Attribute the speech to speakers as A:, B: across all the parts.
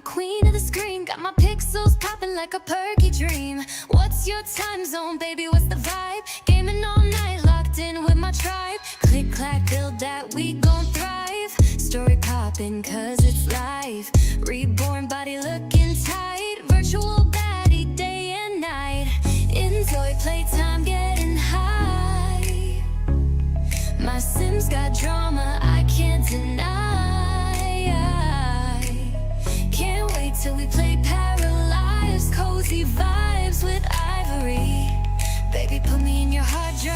A: queen of the screen, got my pixels popping like a perky dream. What's your time zone, baby? What's the vibe? Gaming all night, locked in with my tribe. Click, clack, build that, we gon' thrive. Story popping, cause it's live. Reborn body looking tight. Virtual baddie day and night. inZOI playtime getting high. My Sims got drama, I can't deny. Can't wait till we play paralyzed. Cozy vibes with Ivory. Baby, put me in your hard drive.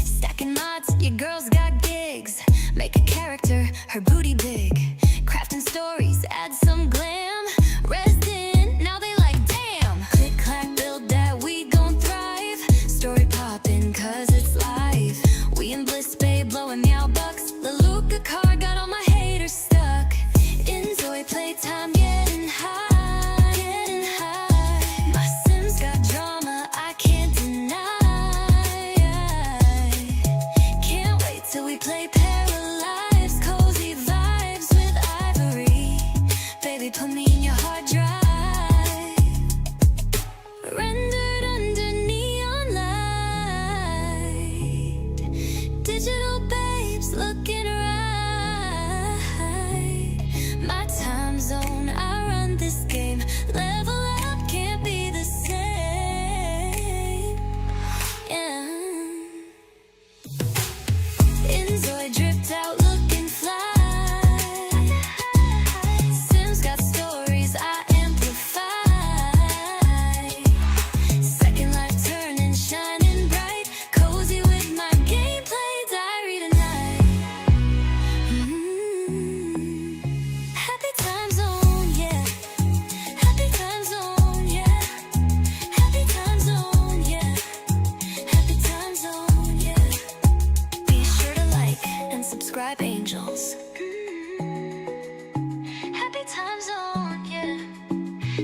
A: Stacking mods, your girl's got gigs. Make a character, her booty big. Crafting stories, add some glam. Resident, now they like damn. Click, clack, build that, we gon' thrive. Story poppin', cause it's live. We in Bliss Bay, blowing meow bucks. The Luca card got all my haters stuck. inZOI playtime getting high, getting high. My Sims got drama, I can't deny. Can't wait till we play paralyzed. Cozy vibes with Ivory. Baby, put me in your hard drive. Rendered under neon light. Digital babes looking right. My time zone, I run this game. Level up, can't be the same. Yeah. inZOI dripped out looking fly. Sims got stories, I amplify. Second life turning, shining bright. Cozy with my gameplay diary tonight. Happy time zone, yeah. Happy time zone, yeah. Happy time zone, yeah. Happy time zone, yeah. Be sure to like and subscribe, angels. Happy time zone, yeah.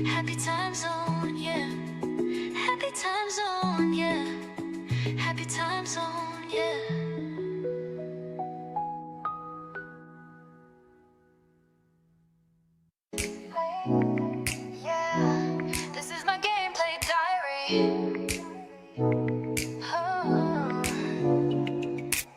A: Happy time zone, yeah. Happy time zone, yeah. Happy time zone, yeah. Yeah, this is my gameplay diary. Oh.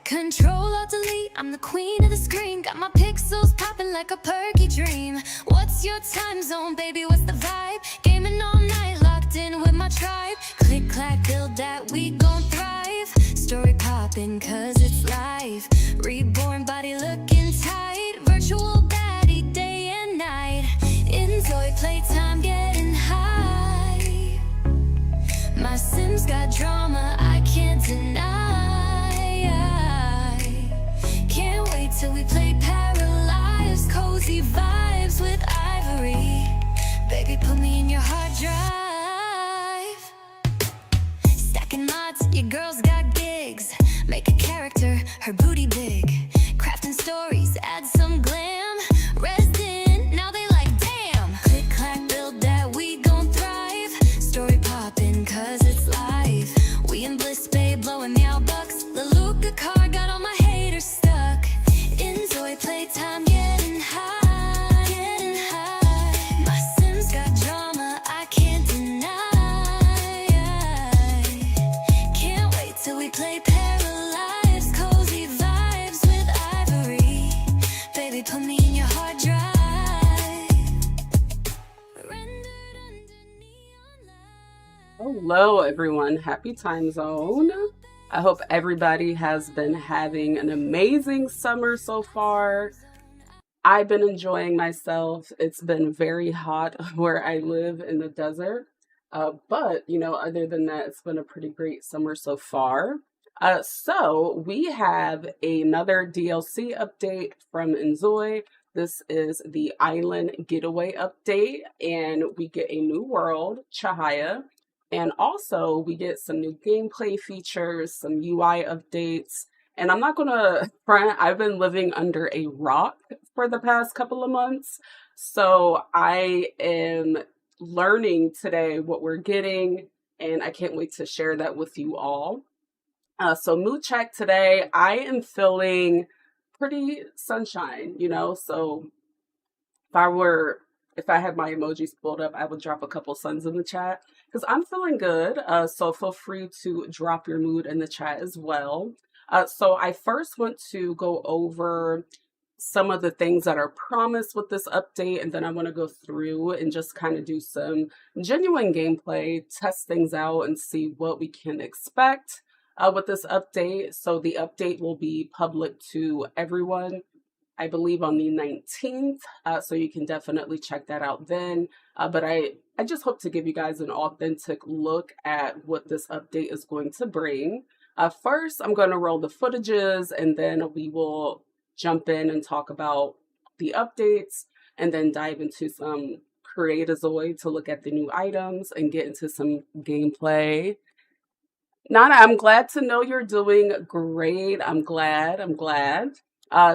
A: Control Alt Delete, I'm the queen of the screen. Got my pixels popping like a perky dream. What's your time zone, baby? What's the vibe? Gaming all night, locked in with my tribe. Click, clack, build that, we gon' thrive. Story popping, cause it's live. Reborn body looking tight. Virtual baddie day and night. inZOI playtime getting high. My Sims got drama, I can't deny. Can't wait till we play paralyzed. Cozy vibes with Ivory. Baby, put me in your hard drive. Stacking mods, your girl's got gigs. Make a character, her booty big. Crafting stories, add some glam. Resident, now they like damn. Click, clack, build that, we gon' thrive. Story poppin', cause it's live. We in Bliss Bay, blowing meow bucks. The Luca card got all my haters stuck. inZOI playtime getting high, getting high. My Sims got drama, I can't deny. Can't wait till we play paralyzed. Cozy vibes with Ivory. Baby, put me in your hard drive. Rendered under neon light.
B: Hello, everyone. Happy time zone. I hope everybody has been having an amazing summer so far. I've been enjoying myself. It's been very hot where I live in the desert. But, other than that, it's been a pretty great summer so far. So we have another DLC update from inZOI. This is the Island Getaway update, and we get a new world, Chahaya. And also, we get some new gameplay features, some UI updates. And I'm not going to front, I've been living under a rock for the past couple of months. So I am learning today what we're getting, and I can't wait to share that with you all. So mood check today, I am feeling pretty sunshine, so if I had my emojis pulled up, I would drop a couple suns in the chat because I'm feeling good. So feel free to drop your mood in the chat as well. So I first want to go over some of the things that are promised with this update, and then I want to go through and just kind of do some genuine gameplay, test things out, and see what we can expect with this update. So the update will be public to everyone, I believe, on the 19th, so you can definitely check that out then. But I just hope to give you guys an authentic look at what this update is going to bring. First, I'm going to roll the footages, and then we will jump in and talk about the updates, and then dive into some Create a Zoi to look at the new items and get into some gameplay. Nana, I'm glad to know you're doing great. I'm glad.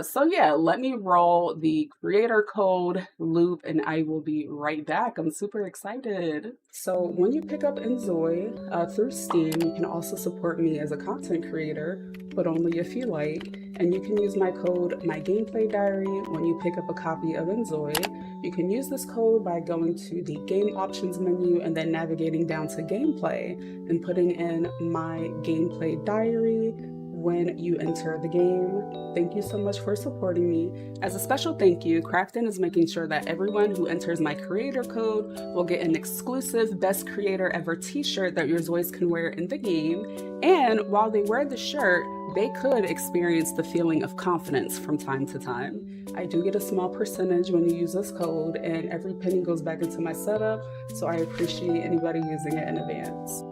B: So yeah, let me roll the creator code loop and I will be right back. I'm super excited. So when you pick up inZOI through Steam, you can also support me as a content creator, but only if you like. And you can use my code MYGAMEPLAYDIARY when you pick up a copy of inZOI. You can use this code by going to the game options menu and then navigating down to gameplay and putting in my gameplay diary when you enter the game. Thank you so much for supporting me. As a special thank you, Krafton is making sure that everyone who enters my creator code will get an exclusive Best Creator Ever t-shirt that your Zois can wear in the game. And while they wear the shirt, they could experience the feeling of confidence from time to time. I do get a small percentage when you use this code, and every penny goes back into my setup, so I appreciate anybody using it in advance.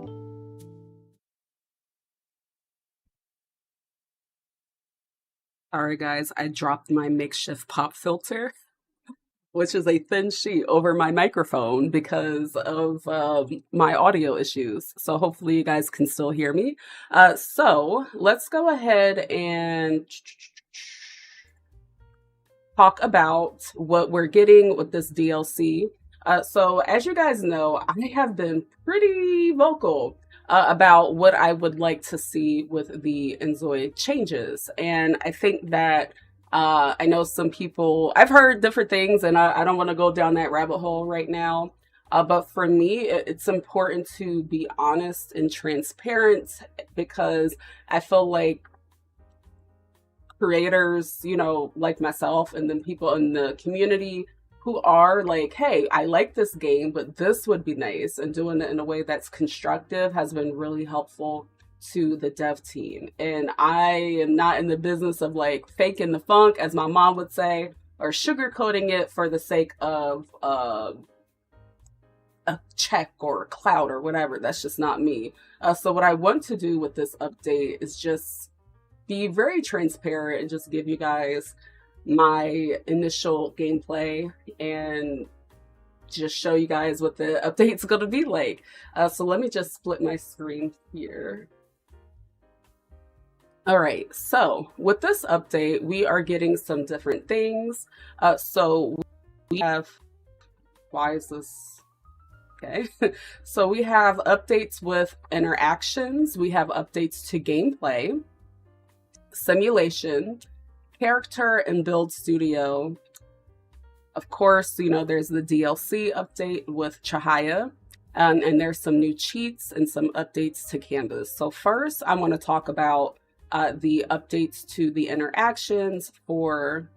B: Alright guys, I dropped my makeshift pop filter, which is a thin sheet over my microphone because of my audio issues. So hopefully you guys can still hear me. So let's go ahead and talk about what we're getting with this DLC. So as you guys know, I have been pretty vocal about what I would like to see with the inZOI changes. And I think that I know some people, I've heard different things, and I don't want to go down that rabbit hole right now. But for me, it's important to be honest and transparent because I feel like creators, you know, like myself, and then people in the community who are like, hey, I like this game, but this would be nice, and doing it in a way that's constructive has been really helpful to the dev team. And I am not in the business of like faking the funk, as my mom would say, or sugarcoating it for the sake of a check or a clout or whatever. That's just not me. So what I want to do with this update is just be very transparent and just give you guys my initial gameplay and just show you guys what the update's going to be like. So let me just split my screen here. All right, so with this update, we are getting some different things. So we have, why is this? Okay, so we have updates with interactions. We have updates to gameplay, simulation, character and build studio. Of course, you know, there's the DLC update with Chahaya, and there's some new cheats and some updates to Canvas. So first, I want to talk about the updates to the interactions for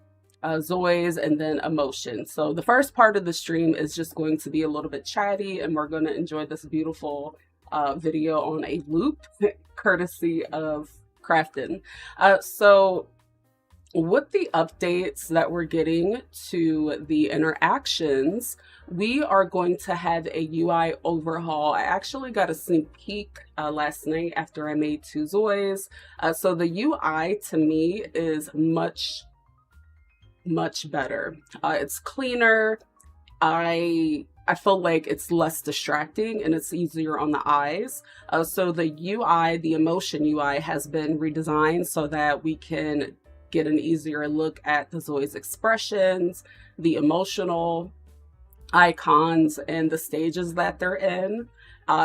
B: zois and then emotion. So the first part of the stream is just going to be a little bit chatty, and we're going to enjoy this beautiful video on a loop, courtesy of Krafton. So with the updates that we're getting to the interactions, we are going to have a UI overhaul. I actually got a sneak peek last night after I made 2 zois. So the UI to me is much better. It's cleaner. I feel like it's less distracting and it's easier on the eyes. So the UI, the emotion UI, has been redesigned so that we can get an easier look at the zois expressions, the emotional icons, and the stages that they're in.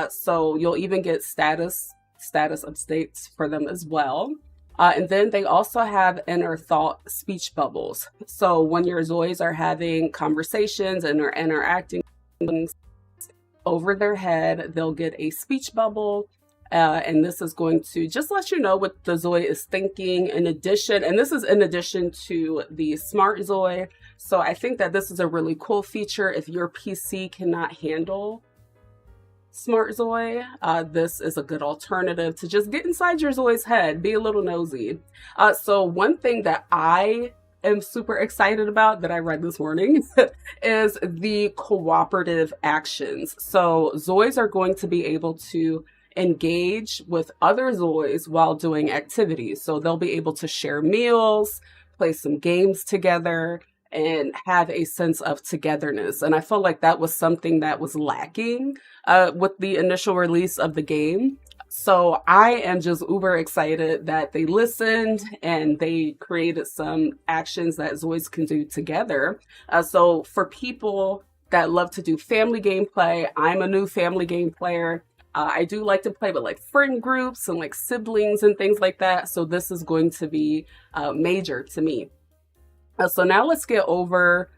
B: So you'll even get status updates for them as well. And then they also have inner thought speech bubbles. So when your zois are having conversations and are interacting over their head, they'll get a speech bubble. And this is going to just let you know what the zoi is thinking in addition. And this is in addition to the smart zoi. So I think that this is a really cool feature. If your PC cannot handle smart zoi, this is a good alternative to just get inside your zoi's head, be a little nosy. So one thing that I am super excited about that I read this morning is the cooperative actions. So zois are going to be able to engage with other zois while doing activities. So they'll be able to share meals, play some games together, and have a sense of togetherness. And I felt like that was something that was lacking with the initial release of the game. So I am just uber excited that they listened and they created some actions that zois can do together. So for people that love to do family gameplay, I'm a new family game player. I do like to play with like friend groups and like siblings and things like that. So this is going to be major to me. So now let's go over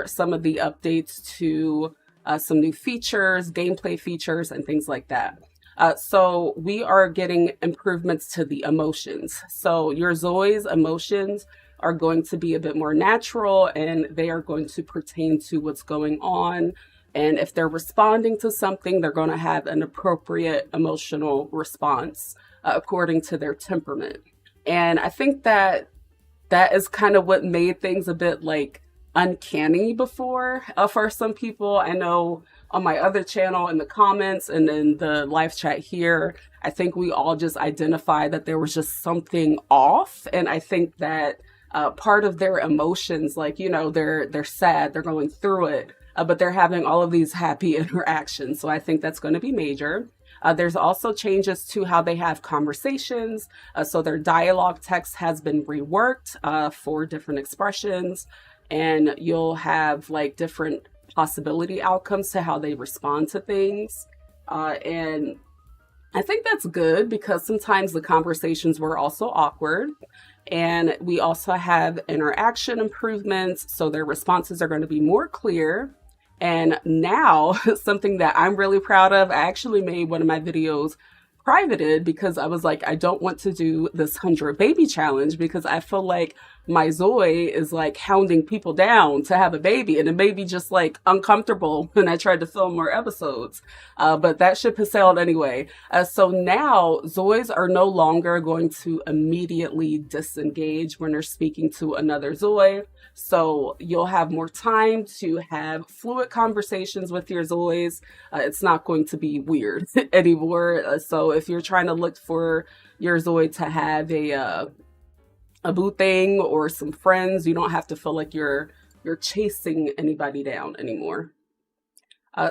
B: some of the updates to some new features, gameplay features, and things like that. So we are getting improvements to the emotions. So your zoi's emotions are going to be a bit more natural and they are going to pertain to what's going on. And if they're responding to something, they're going to have an appropriate emotional response according to their temperament. And I think that is kind of what made things a bit like uncanny before for some people. I know on my other channel in the comments and in the live chat here, I think we all just identified that there was just something off. And I think that part of their emotions, like, you know, they're sad, they're going through it, but they're having all of these happy interactions. So I think that's going to be major. There's also changes to how they have conversations. So their dialogue text has been reworked for different expressions, and you'll have like different possibility outcomes to how they respond to things. And I think that's good because sometimes the conversations were also awkward. And we also have interaction improvements. So their responses are going to be more clear. And now something that I'm really proud of, I actually made one of my videos privated because I was like, I don't want to do this 100 baby challenge because I feel like my zoi is like hounding people down to have a baby, and it made me just like uncomfortable when I tried to film more episodes. But that ship has sailed anyway. So now zois are no longer going to immediately disengage when they're speaking to another zoi. So you'll have more time to have fluid conversations with your zois. It's not going to be weird anymore. So if you're trying to look for your zoi to have a boo thing or some friends, you don't have to feel like you're chasing anybody down anymore.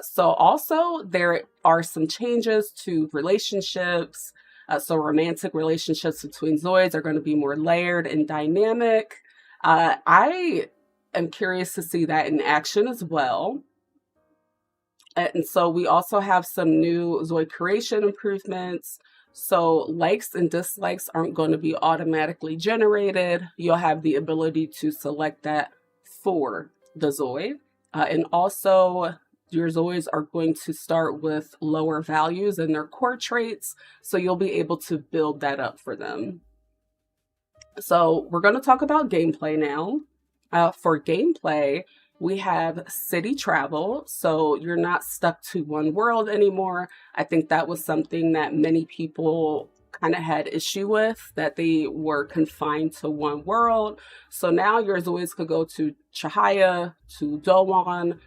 B: So also there are some changes to relationships. So romantic relationships between zois are going to be more layered and dynamic. I am curious to see that in action as well. And so we also have some new zoi creation improvements. So likes and dislikes aren't going to be automatically generated. You'll have the ability to select that for the zoi. And also your zois are going to start with lower values in their core traits. So you'll be able to build that up for them. So we're going to talk about gameplay now. For gameplay, we have city travel. So you're not stuck to one world anymore. I think that was something that many people kind of had issue with, that they were confined to one world. So now your zois could go to Chahaya, to Dowon,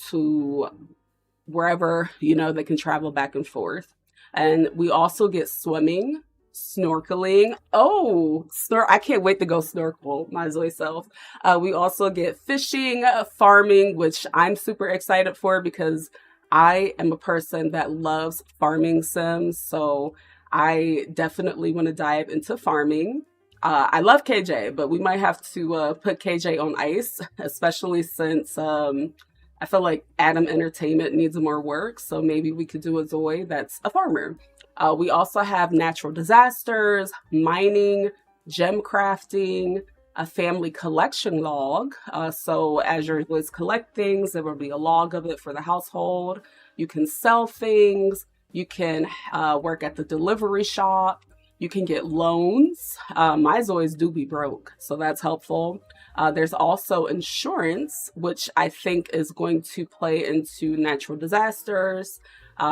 B: to wherever, you know, they can travel back and forth. And we also get swimming, snorkeling. I can't wait to go snorkel my zoi self. We also get fishing, farming, which I'm super excited for because I am a person that loves farming sims. So I definitely want to dive into farming. I love KJ, but we might have to put KJ on ice, especially since I feel like Adam Entertainment needs more work, so maybe we could do a ZOI that's a farmer. We also have natural disasters, mining, gem crafting, a family collection log. So as your ZOIs collect things, there will be a log of it for the household. You can sell things. You can work at the delivery shop. You can get loans. My ZOIs do be broke, so that's helpful. There's also insurance, which I think is going to play into natural disasters.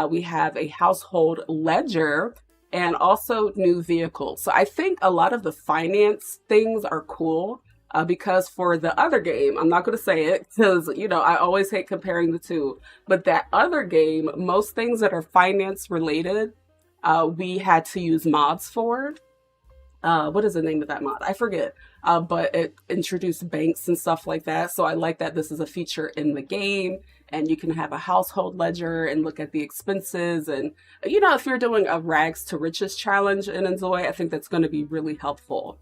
B: We have a household ledger and also new vehicles. So I think a lot of the finance things are cool because for the other game, I'm not going to say it because, you know, I always hate comparing the two. But that other game, most things that are finance related, we had to use mods for. What is the name of that mod? I forget. But it introduced banks and stuff like that. So I like that this is a feature in the game and you can have a household ledger and look at the expenses. And, you know, if you're doing a rags to riches challenge in inZOI, I think that's going to be really helpful.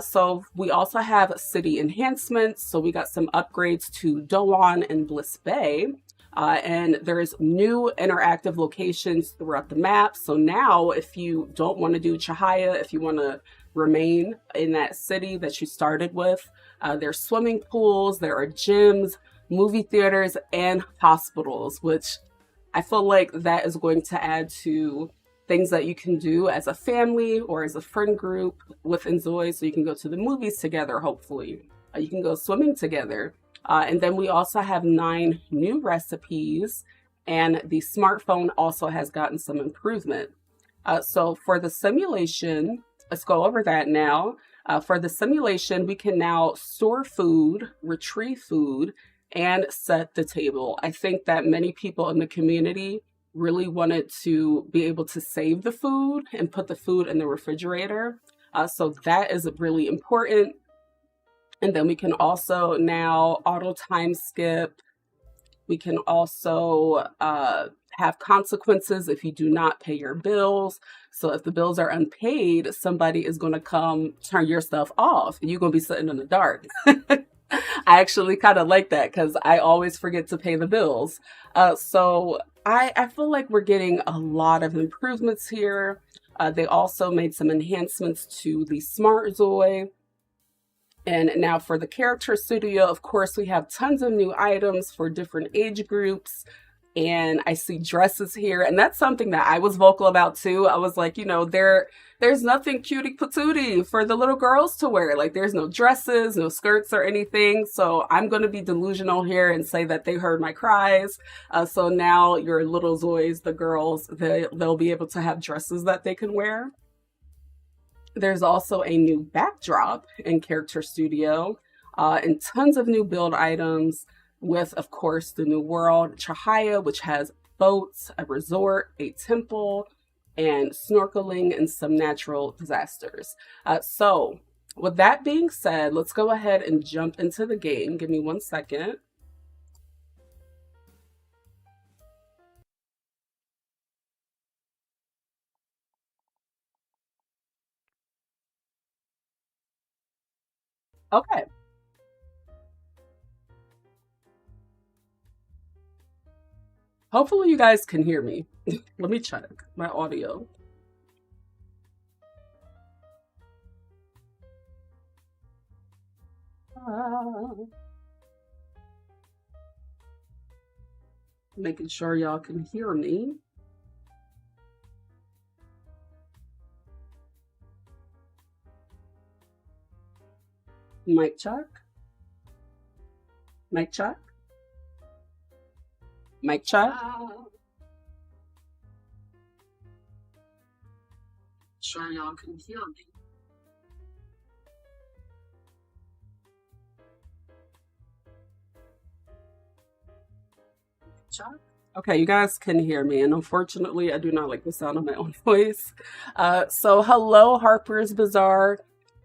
B: So we also have city enhancements. So we got some upgrades to Doan and Bliss Bay. And there's new interactive locations throughout the map. So now if you don't want to do Chahaya, if you want to remain in that city that you started with, there's swimming pools, there are gyms, movie theaters, and hospitals, which I feel like that is going to add to things that you can do as a family or as a friend group with inZOI. So you can go to the movies together, hopefully. You can go swimming together. And then we also have 9 new recipes, and the smartphone also has gotten some improvement. So for the simulation, let's go over that now. For the simulation, we can now store food, retrieve food, and set the table. I think that many people in the community really wanted to be able to save the food and put the food in the refrigerator. So that is really important. And then we can also now auto time skip. We can also have consequences if you do not pay your bills. So if the bills are unpaid, somebody is going to come turn your stuff off and you're going to be sitting in the dark. I actually kind of like that because I always forget to pay the bills. So I feel like we're getting a lot of improvements here. They also made some enhancements to the Smart ZOI. And now for the character studio, of course, we have tons of new items for different age groups. And I see dresses here. And that's something that I was vocal about too. I was like, you know, there's nothing cutie patootie for the little girls to wear. Like there's no dresses, no skirts or anything. So I'm going to be delusional here and say that they heard my cries. So now your little ZOIs, the girls, they'll be able to have dresses that they can wear. There's also a new backdrop in Character Studio and tons of new build items with, of course, the new world, Chahaya, which has boats, a resort, a temple, and snorkeling and some natural disasters. So with that being said, let's go ahead and jump into the game. Give me 1 second. Okay. Hopefully you guys can hear me. Let me check my audio. Making sure y'all can hear me. Mic check. Mic check. Mic check. Sure y'all can hear me. Check. Okay, you guys can hear me, and unfortunately, I do not like the sound of my own voice. So hello, Harper's Bazaar.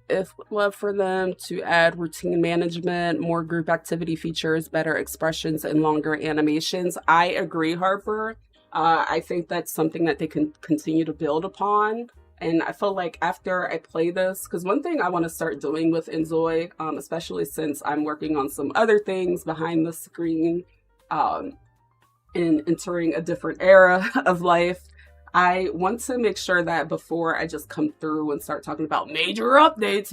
B: If would love for them to add routine management, more group activity features, better expressions, and longer animations. I agree, Harper. I think that's something that they can continue to build upon. And I feel like after I play this, because one thing I want to start doing with inZOI, especially since I'm working on some other things behind the screen, in entering a different era of life, I want to make sure that before I just come through and start talking about major updates,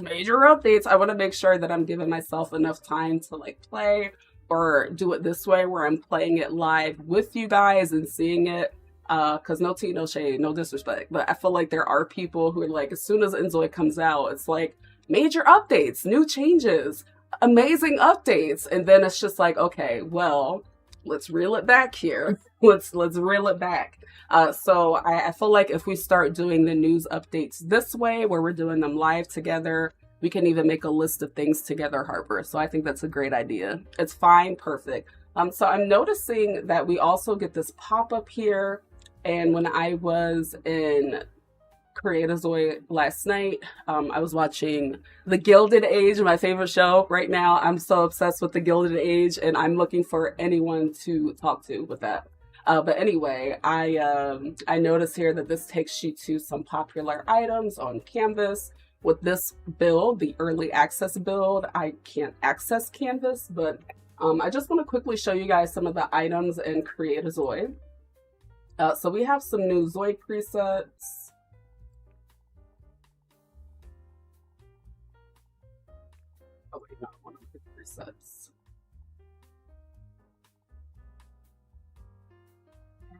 B: I want to make sure that I'm giving myself enough time to like play or do it this way where I'm playing it live with you guys and seeing it. Cause no tea, no shade, no disrespect, but I feel like there are people who are like, as soon as inZOI comes out, it's like major updates, new changes, amazing updates. And then it's just like, okay, well, let's reel it back here. Let's reel it back. So I feel like if we start doing the news updates this way, where we're doing them live together, we can even make a list of things together, Harper. So I think that's a great idea. It's fine, perfect. So I'm noticing that we also get this pop-up here. And when I was in 𝒯🂾 last night, I was watching The Gilded Age, my favorite show right now. I'm so obsessed with The Gilded Age, and I'm looking for anyone to talk to with that. But anyway, I noticed here that this takes you to some popular items on Canvas. With this build, the early access build, I can't access Canvas, but I just want to quickly show you guys some of the items in 𝒯𝓾𝓾. So we have some new ZOI presets. Oh wait, not one of the presets.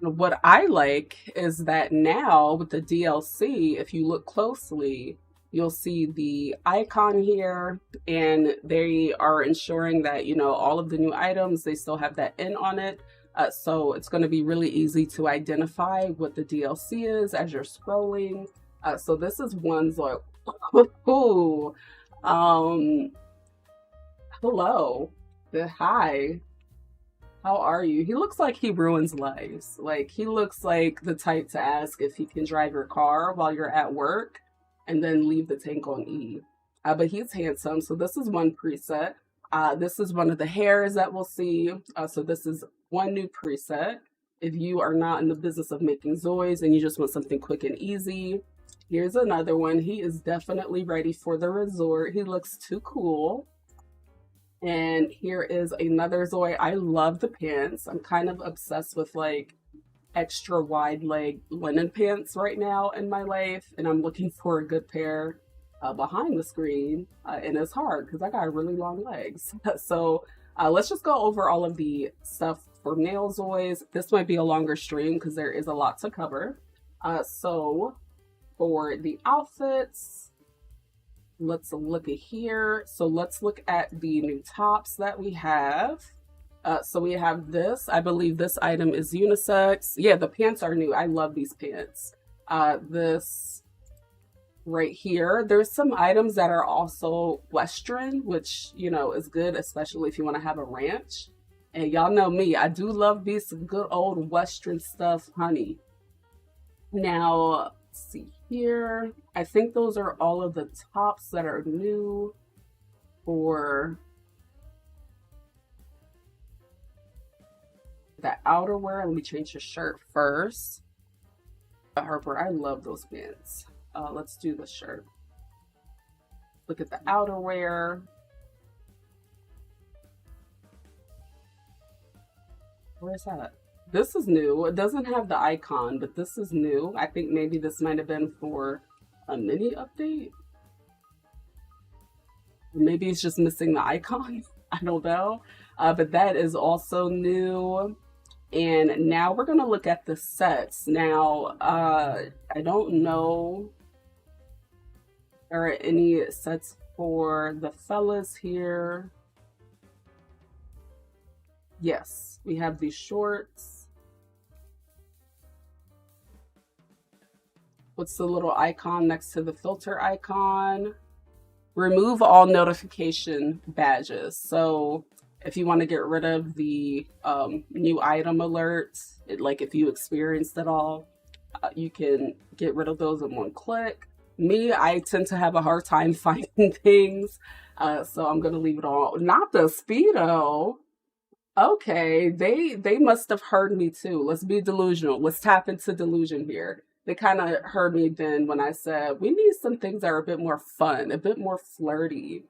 B: And what I like is that now with the DLC, if you look closely, you'll see the icon here, and they are ensuring that, you know, all of the new items, they still have that N on it. So it's going to be really easy to identify what the DLC is as you're scrolling. So this is one's like, ooh, hello, hi, how are you? He looks like he ruins lives. Like, he looks like the type to ask if he can drive your car while you're at work and then leave the tank on E. But he's handsome. So this is one preset. This is one of the hairs that we'll see. So this is one new preset. If you are not in the business of making ZOIs and you just want something quick and easy, here's another one. He is definitely ready for the resort. He looks too cool. And here is another ZOI. I love the pants. I'm kind of obsessed with like extra wide leg linen pants right now in my life. And I'm looking for a good pair behind the screen. And it's hard because I got really long legs. So let's just go over all of the stuff for male ZOIs. This might be a longer stream because there is a lot to cover. So for the outfits, let's look at here. So let's look at the new tops that we have. So we have this. I believe this item is unisex. Yeah, the pants are new. I love these pants. This right here, there's some items that are also Western, which, you know, is good, especially if you want to have a ranch. And y'all know me, I do love me some good old Western stuff, honey. Now, let's see here. I think those are all of the tops that are new for the outerwear. Let me change the shirt first. Harper, I love those pants. Let's do the shirt. Look at the outerwear. Where's that? This is new. It doesn't have the icon, but this is new. I think maybe this might have been for a mini update. Maybe it's just missing the icon. I don't know. But that is also new. And now we're going to look at the sets. Now, I don't know if there are any sets for the fellas here. Yes, we have these shorts. What's the little icon next to the filter icon? Remove all notification badges. So if you want to get rid of the new item alerts, like if you experienced it all, you can get rid of those in one click. Me, I tend to have a hard time finding things, so I'm going to leave it all. Not the Speedo. Okay, they must have heard me too. Let's be delusional. Let's tap into delusion here. They kind of heard me then when I said we need some things that are a bit more fun, a bit more flirty.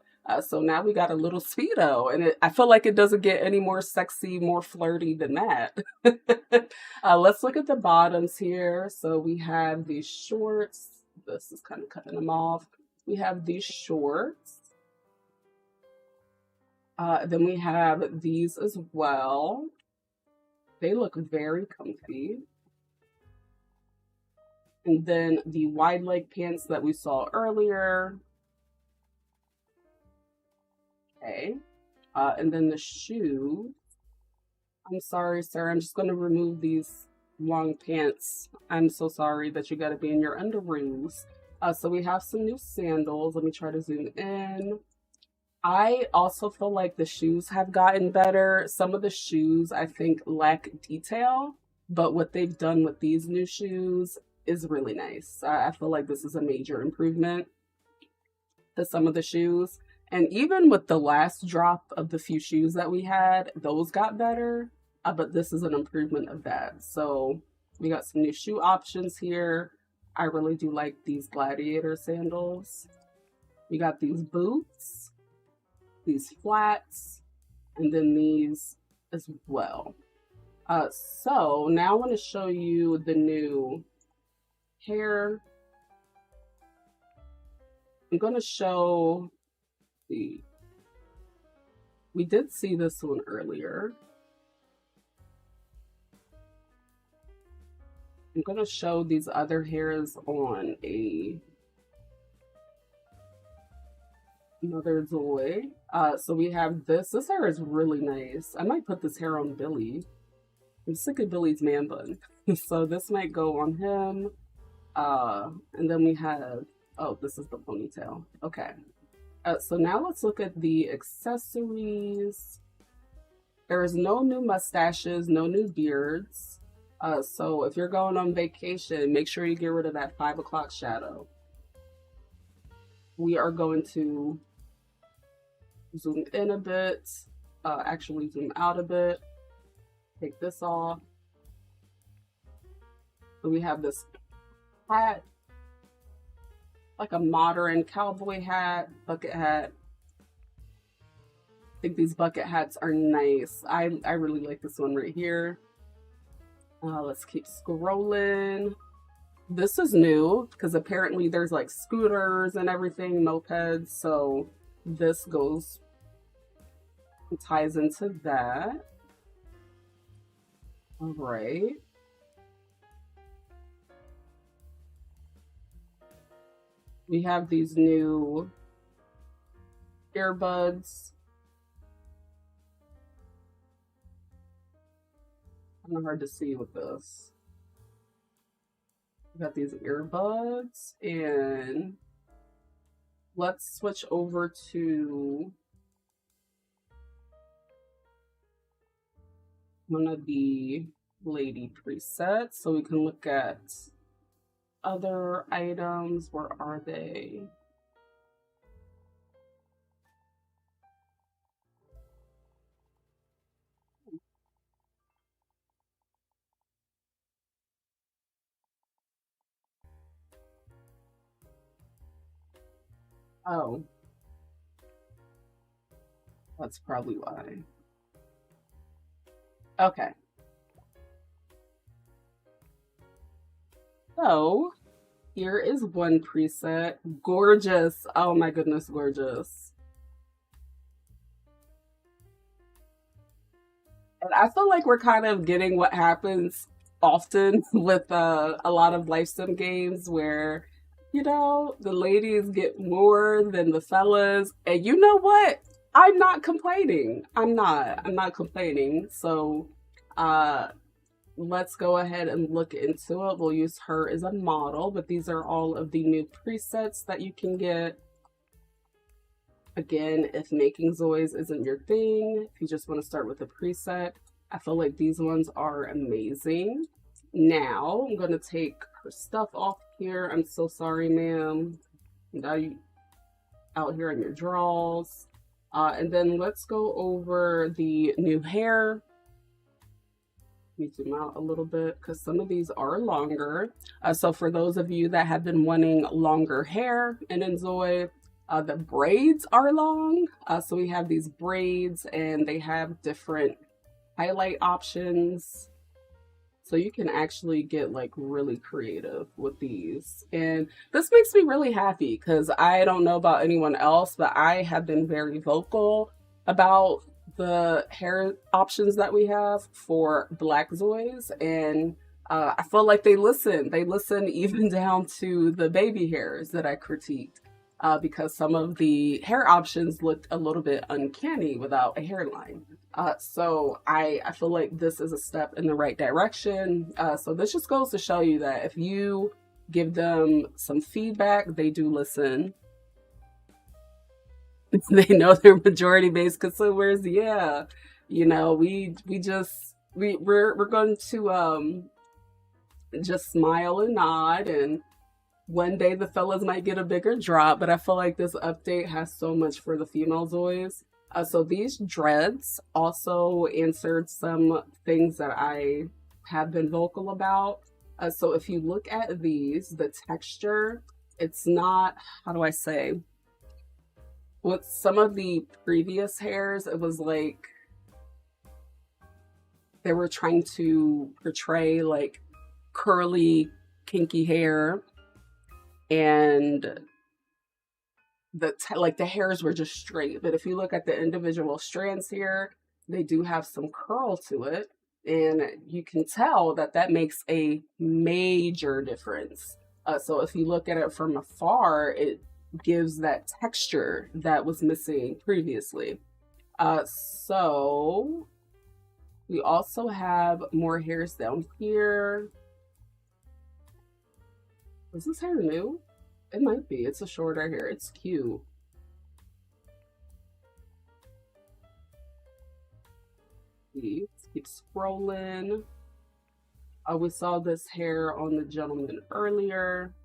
B: So now we got a little Speedo, and I feel like it doesn't get any more sexy, more flirty than that. Let's look at the bottoms here. So we have these shorts. This is kind of cutting them off. We have these shorts. Then we have these as well. They look very comfy. And then the wide leg pants that we saw earlier. Okay. And then the shoes. I'm sorry, sir. I'm just going to remove these long pants. I'm so sorry that you got to be in your underoos. So we have some new sandals. Let me try to zoom in. I also feel like the shoes have gotten better. Some of the shoes I think lack detail, but what they've done with these new shoes is really nice. I feel like this is a major improvement to some of the shoes. And even with the last drop of the few shoes that we had, those got better, but this is an improvement of that. So we got some new shoe options here. I really do like these gladiator sandals. We got these boots, these flats, and then these as well. So now I want to show you the new hair. I'm going to show we did see this one earlier. I'm going to show these other hairs on another ZOI. So we have this. This hair is really nice. I might put this hair on Billy. I'm sick of Billy's man bun. So this might go on him. And then we have, oh, this is the ponytail. Okay. So now let's look at the accessories. There is no new mustaches, no new beards. So if you're going on vacation, make sure you get rid of that 5 o'clock shadow. We are going to zoom in a bit, actually zoom out a bit. Take this off. So we have this hat, like a modern cowboy hat, bucket hat. I think these bucket hats are nice. I really like this one right here. Let's keep scrolling. This is new because apparently there's like scooters and everything, mopeds. So this goes, ties into that. All right. We have these new earbuds. Kind of hard to see with this. We got these earbuds, and let's switch over to one of the lady presets so we can look at other items. Where are they? Oh, that's probably why. Okay. So here is one preset. Gorgeous. Oh my goodness, gorgeous. And I feel like we're kind of getting what happens often with a lot of life sim games where, you know, the ladies get more than the fellas. And you know what? I'm not complaining. I'm not complaining. So let's go ahead and look into it. We'll use her as a model, but these are all of the new presets that you can get. Again, if making ZOIs isn't your thing, if you just want to start with a preset, I feel like these ones are amazing. Now, I'm going to take her stuff off here. I'm so sorry, ma'am. Now you out here in your drawers. And then let's go over the new hair. Let me zoom out a little bit because some of these are longer. So for those of you that have been wanting longer hair in inZOI, The braids are long. So we have these braids and they have different highlight options. So you can actually get like really creative with these. And this makes me really happy because I don't know about anyone else, but I have been very vocal about the hair options that we have for Black zois. And I feel like they listen. They listen even down to the baby hairs that I critiqued. Because some of the hair options looked a little bit uncanny without a hairline. So I feel like this is a step in the right direction. So this just goes to show you that if you give them some feedback, they do listen. They know they're majority-based consumers. Yeah, you know, we're going to just smile and nod, and one day the fellas might get a bigger drop, but I feel like this update has so much for the female zois. So these dreads also answered some things that I have been vocal about. So if you look at these, the texture, it's not, how do I say? With some of the previous hairs, it was like they were trying to portray like curly, kinky hair. And the hairs were just straight. But if you look at the individual strands here, they do have some curl to it. And you can tell that that makes a major difference. So if you look at it from afar, it gives that texture that was missing previously. So we also have more hairs down here. Is this hair new? It might be. It's a shorter hair. It's cute. Let's keep scrolling. We saw this hair on the gentleman earlier.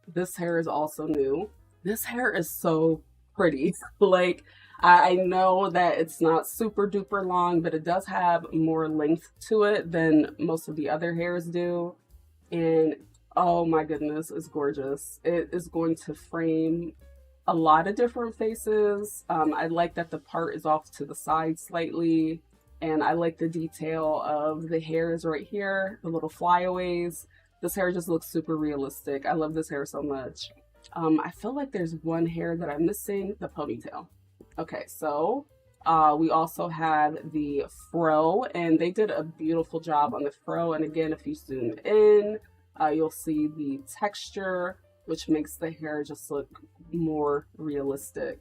B: This hair is also new. This hair is so pretty. Like, I know that it's not super duper long, but it does have more length to it than most of the other hairs do. And oh my goodness, it's gorgeous. It is going to frame a lot of different faces. I like that the part is off to the side slightly. And I like the detail of the hairs right here, the little flyaways. This hair just looks super realistic. I love this hair so much. I feel like there's one hair that I'm missing, the ponytail. Okay, so we also have the fro, and they did a beautiful job on the fro. And again, if you zoom in, you'll see the texture, which makes the hair just look more realistic.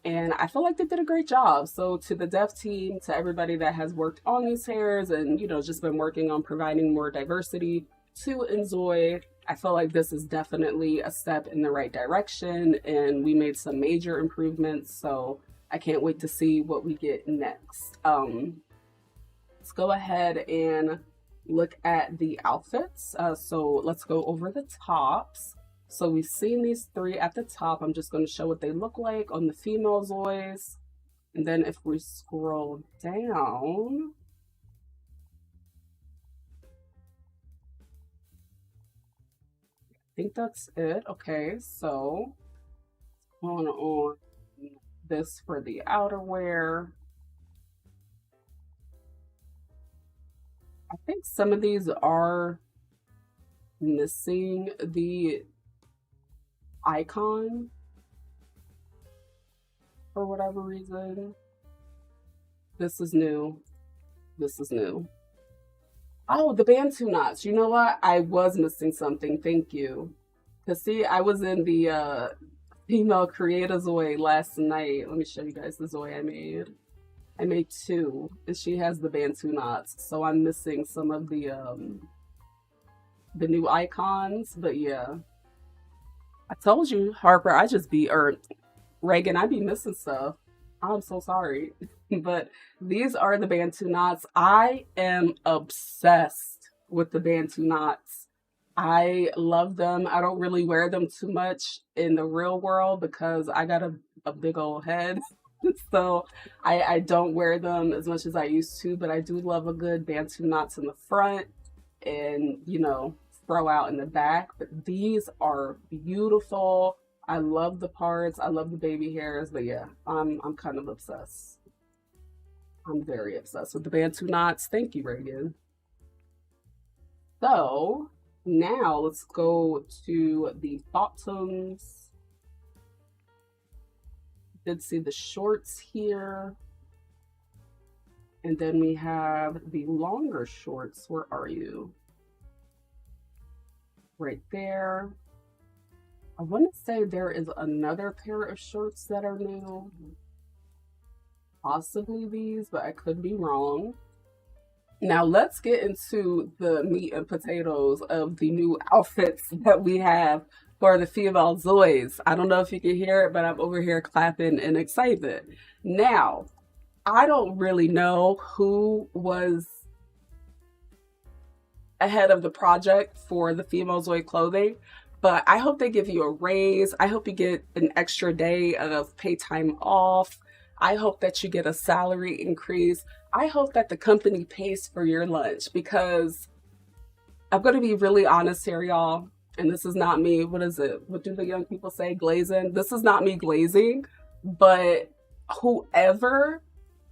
B: And I feel like they did a great job. So to the dev team, to everybody that has worked on these hairs and, you know, just been working on providing more diversity to inZOI, I feel like this is definitely a step in the right direction, and we made some major improvements. So I can't wait to see what we get next. Let's go ahead and look at the outfits. So let's go over the tops. So we've seen these three at the top. I'm just going to show what they look like on the female zois. And then if we scroll down, I think that's it. Okay, so going on this for the outerwear. I think some of these are missing the icon for whatever reason. This is new. This is new. Oh, the Bantu knots. You know what? I was missing something. Thank you. Because see, I was in the female creator Zoe last night. Let me show you guys the Zoe I made. I made two, and she has the Bantu knots. So I'm missing some of the new icons. But yeah, I told you, Harper, I just be, or Reagan, I be missing stuff. I'm so sorry. But these are the Bantu knots. I am obsessed with the Bantu knots. I love them. I don't really wear them too much in the real world because I got a big old head. So I don't wear them as much as I used to, but I do love a good Bantu knots in the front. And, you know, fro out in the back, but these are beautiful. I love the parts. I love the baby hairs, but yeah, I'm kind of obsessed. I'm very obsessed with the Bantu knots. Thank you, Reagan. So now let's go to the bottoms. Did see the shorts here. And then we have the longer shorts. Where are you? Right there. I want to say there is another pair of shorts that are new. Possibly these, but I could be wrong. Now let's get into the meat and potatoes of the new outfits that we have for the female zois. I don't know if you can hear it, but I'm over here clapping and excited. Now, I don't really know who was ahead of the project for the female zoi clothing, but I hope they give you a raise. I hope you get an extra day of pay time off. I hope that you get a salary increase. I hope that the company pays for your lunch, because I'm going to be really honest here, y'all. And this is not me. What is it? What do the young people say? Glazing? This is not me glazing, but whoever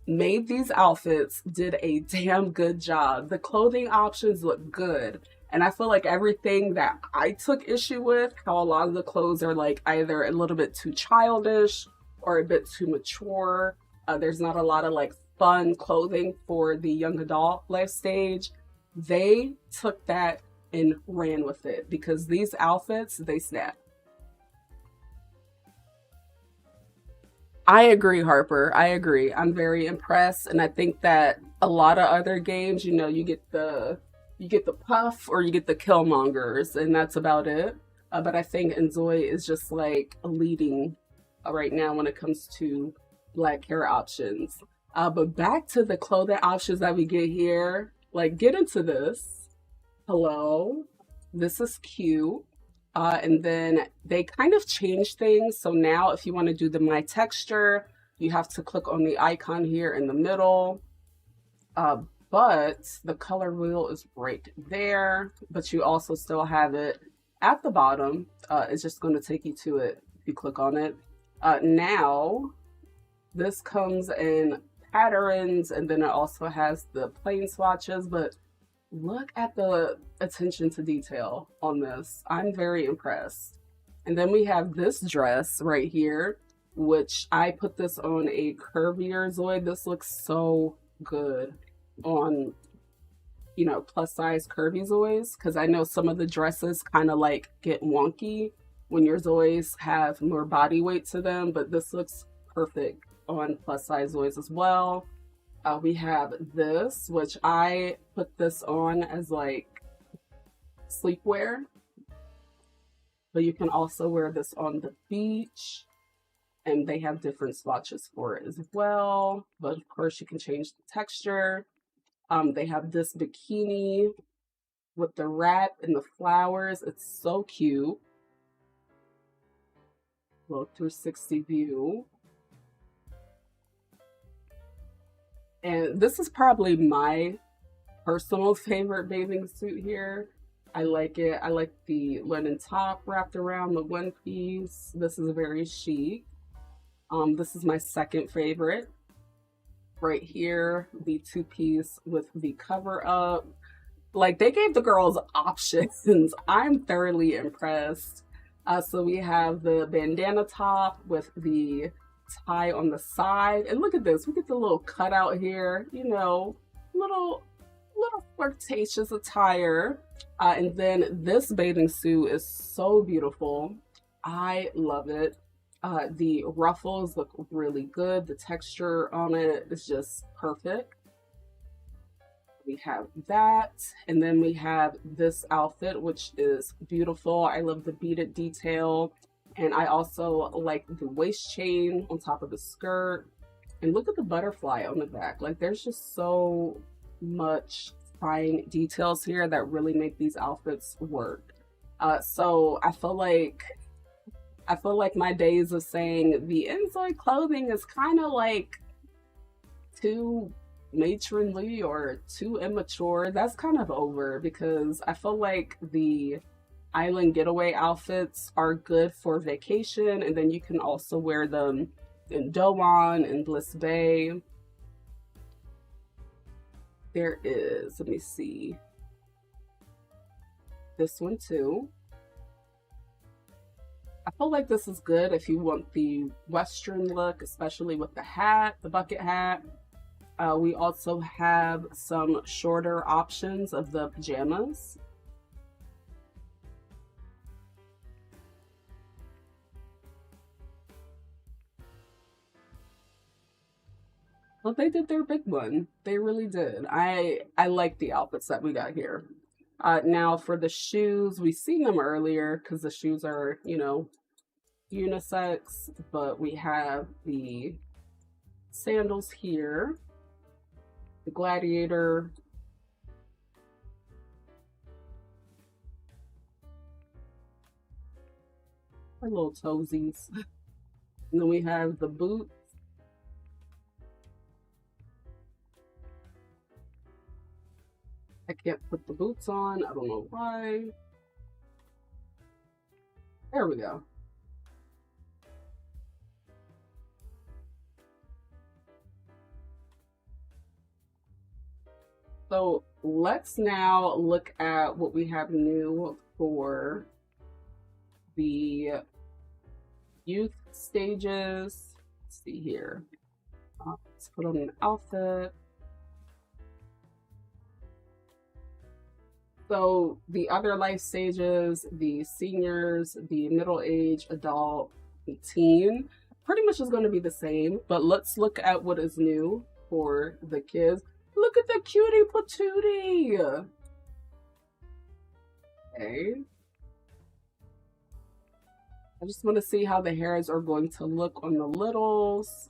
B: made these outfits did a damn good job. The clothing options look good. And I feel like everything that I took issue with, how a lot of the clothes are like either a little bit too childish or a bit too mature. There's not a lot of like fun clothing for the young adult life stage. They took that and ran with it, because these outfits, they snap. I agree, Harper. I agree. I'm very impressed. And I think that a lot of other games, you know, you get the puff or you get the killmongers, and that's about it. But I think inZOI is just like leading right now when it comes to black hair options. But back to the clothing options that we get here. Like, get into this. Hello. This is cute. And then they kind of changed things. So now if you want to do the My Texture, you have to click on the icon here in the middle. But the color wheel is right there. But you also still have it at the bottom. It's just going to take you to it if you click on it. Now, this comes in patterns, and then it also has the plain swatches, but look at the attention to detail on this. I'm very impressed. And then we have this dress right here, which I put this on a curvier zoi. This looks so good on, you know, plus size curvy zois, because I know some of the dresses kind of like get wonky when your zois have more body weight to them, but this looks perfect on plus size zois as well. We have this, which I put this on as like sleepwear, but you can also wear this on the beach, and they have different swatches for it as well. But of course you can change the texture. They have this bikini with the wrap and the flowers. It's so cute. Little 360 view. And this is probably my personal favorite bathing suit here. I like it. I like the linen top wrapped around the one piece. This is very chic. This is my second favorite. Right here, the two-piece with the cover up. Like, they gave the girls options. I'm thoroughly impressed. So we have the bandana top with the tie on the side, and look at this, we get the little cutout here, you know, little flirtatious attire. And then this bathing suit is so beautiful. I love it. The ruffles look really good. The texture on it is just perfect. We have that, and then we have this outfit, which is beautiful. I love the beaded detail. And I also like the waist chain on top of the skirt. And look at the butterfly on the back. Like, there's just so much fine details here that really make these outfits work. So I feel like my days of saying the inZOI clothing is kind of like too matronly or too immature. That's kind of over because I feel like the island getaway outfits are good for vacation, and then you can also wear them in Doan and Bliss Bay. There is, let me see, this one too. I feel like this is good if you want the Western look, especially with the hat, the bucket hat. We also have some shorter options of the pajamas. Well, they did their big one. They really did. I like the outfits that we got here. Now for the shoes, we seen them earlier because the shoes are, you know, unisex, but we have the sandals here, the gladiator, our little toesies, and then we have the boots. I can't put the boots on. I don't know why. There we go. So let's now look at what we have new for the youth stages. Let's see here. Let's put on an outfit. So the other life stages, the seniors, the middle age, adult, the teen, pretty much is going to be the same. But let's look at what is new for the kids. Look at the cutie patootie. Okay. I just want to see how the hairs are going to look on the littles.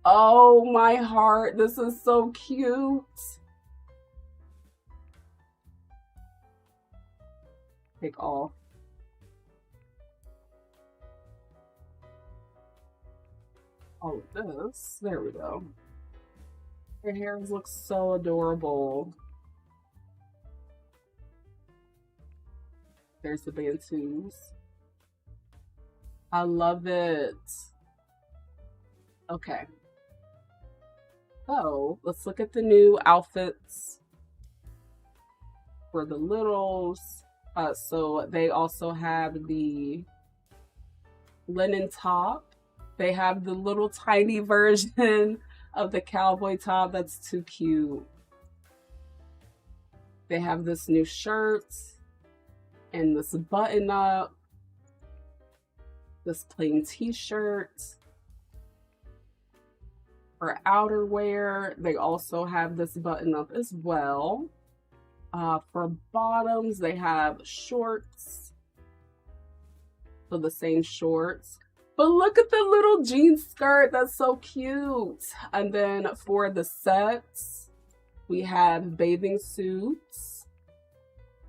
B: Oh my heart, this is so cute. Take off. All of this. There we go. Her hairs look so adorable. There's the bantus. I love it. Okay. So let's look at the new outfits for the littles. So they also have the linen top. They have the little tiny version of the cowboy top. That's too cute. They have this new shirt and this button up, this plain t-shirt. For outerwear, they also have this button up as well. For bottoms, they have shorts. So the same shorts. But look at the little jean skirt. That's so cute. And then for the sets, we have bathing suits.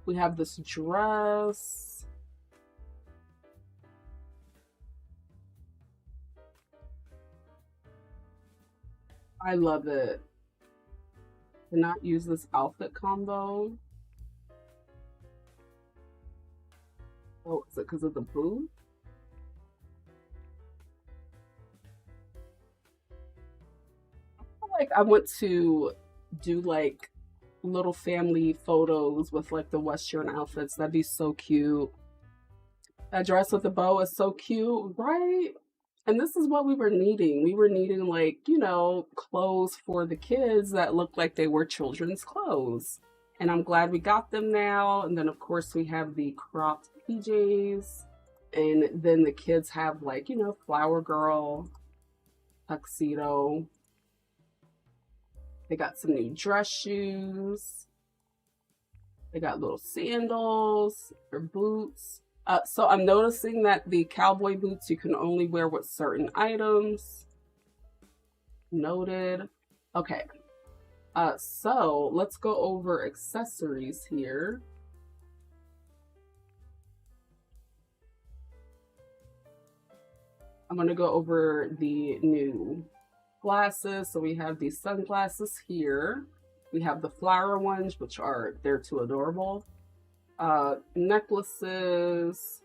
B: We have this dress. I love it. Cannot use this outfit combo. Oh, is it because of the boot? I feel like I want to do like little family photos with like the Western outfits. That'd be so cute. That dress with the bow is so cute, right? And this is what we were needing. We were needing, like, you know, clothes for the kids that looked like they were children's clothes. And I'm glad we got them now. And then, of course, we have the cropped PJs. And then the kids have, like, you know, flower girl, tuxedo. They got some new dress shoes. They got little sandals or boots. So I'm noticing that the cowboy boots you can only wear with certain items. Noted. Okay. So let's go over accessories here. I'm going to go over the new glasses. So we have these sunglasses here. We have the flower ones, which they're too adorable. Necklaces.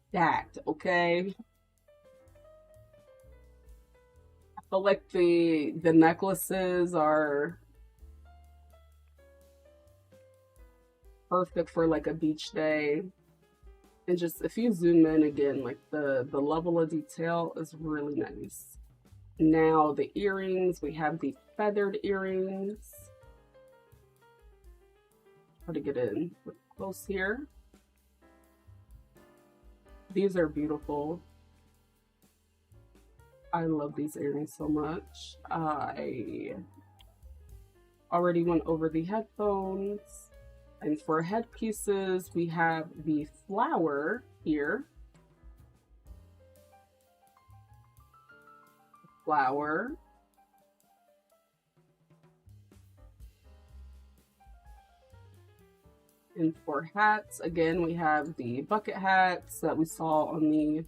B: Stacked, okay? I feel like the necklaces are perfect for like a beach day. And just if you zoom in again, like the level of detail is really nice. Now the earrings, we have the feathered earrings. How to get in close here. These are beautiful. I love these earrings so much. I already went over the headphones. And for headpieces, we have the flower here. Flower. And for hats, again, we have the bucket hats that we saw on the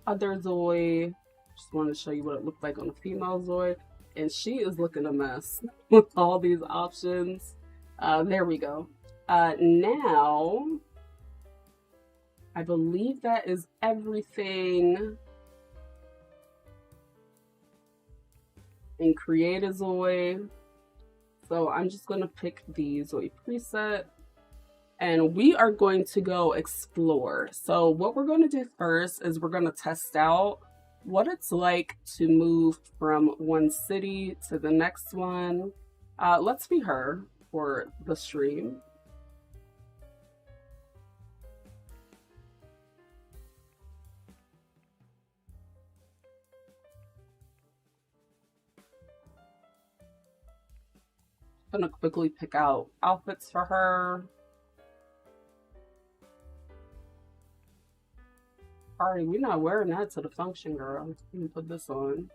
B: other ZOI. Just wanted to show you what it looked like on a female ZOI. And she is looking a mess with all these options. There we go. Now, I believe that is everything in Create a ZOI. So I'm just going to pick the ZOI preset. And we are going to go explore. So what we're going to do first is we're going to test out what it's like to move from one city to the next one. Let's be her for the stream. I'm going to quickly pick out outfits for her. Alright, we're not wearing that to the function, girl. Let me put this on.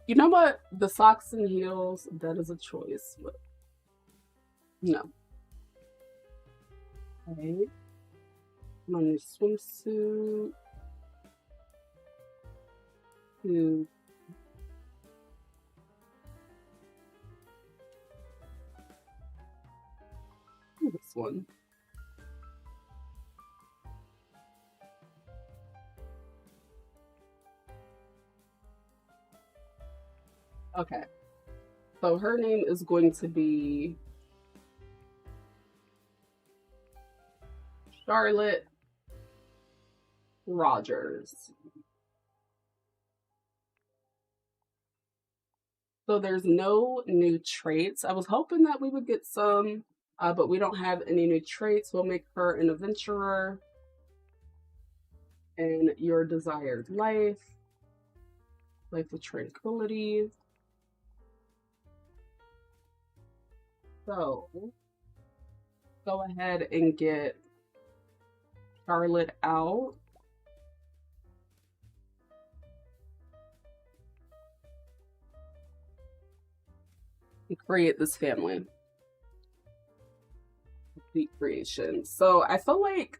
B: You know what? The socks and heels, that is a choice, but no. Okay. My new swimsuit. This one. Okay. So her name is going to be Charlotte Rogers. So there's no new traits. I was hoping that we would get some, but we don't have any new traits. We'll make her an adventurer and your desired life of tranquility. So go ahead and get Charlotte out. And create this family. The creation. So I feel like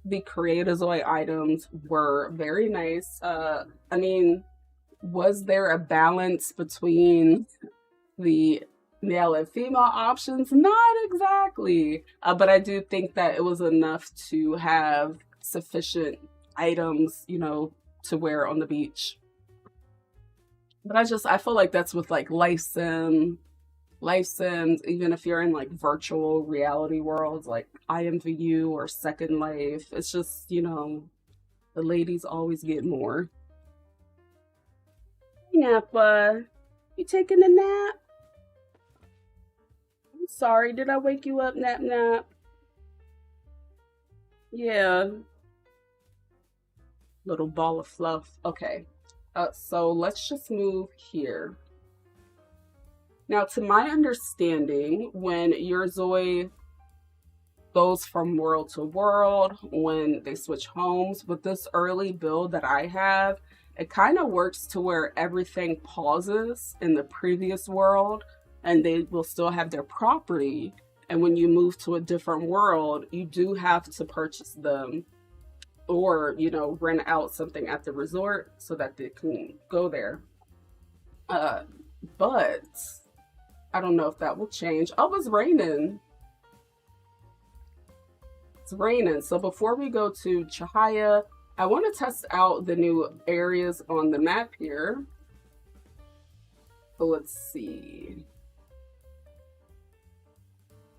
B: the Create a ZOI items were very nice. I mean, was there a balance between the male and female options? Not exactly. But I do think that it was enough to have sufficient items, you know, to wear on the beach. But I feel like that's with like life sims, even if you're in like virtual reality worlds like IMVU or Second Life, it's just, you know, the ladies always get more. Nappa, you taking a nap? I'm sorry, did I wake you up, Nap? Yeah. Little ball of fluff. Okay. So let's just move here. Now, to my understanding, when your ZOI goes from world to world, when they switch homes, with this early build that I have, it kind of works to where everything pauses in the previous world and they will still have their property. And when you move to a different world, you do have to purchase them or, you know, rent out something at the resort so that they can go there. But I don't know if that will change. Oh, it's raining. It's raining. So before we go to Chahaya, I want to test out the new areas on the map here. So let's see.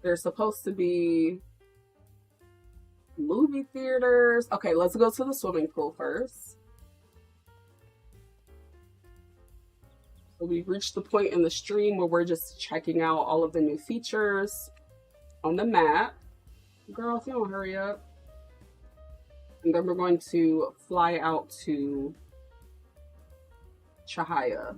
B: There's supposed to be movie theaters. Okay, let's go to the swimming pool first. So we've reached the point in the stream where we're just checking out all of the new features on the map. Girl, if you don't hurry up. And then we're going to fly out to Chahaya.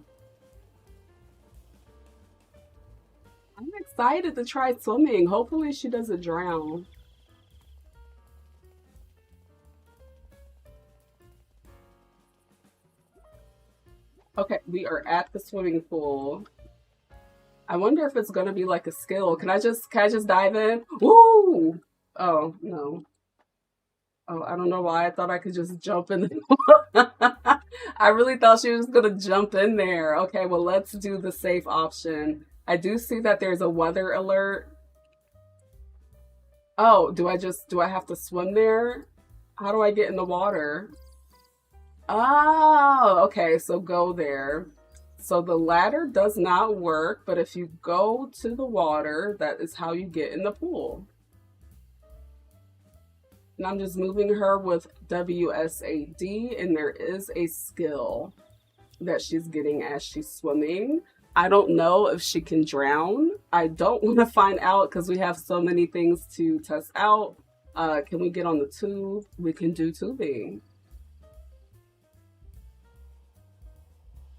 B: I'm excited to try swimming. Hopefully she doesn't drown. Okay, we are at the swimming pool. I wonder if it's gonna be like a skill. Can I just dive in? Woo! Oh, no. Oh, I don't know why I thought I could just jump in. I really thought she was gonna jump in there. Okay, well, let's do the safe option. I do see that there's a weather alert. Oh, do I have to swim there? How do I get in the water? Oh, okay, so go there. So the ladder does not work, but if you go to the water, that is how you get in the pool. And I'm just moving her with WSAD, and there is a skill that she's getting as she's swimming. I don't know if she can drown. I don't want to find out because we have so many things to test out. Can we get on the tube? We can do tubing.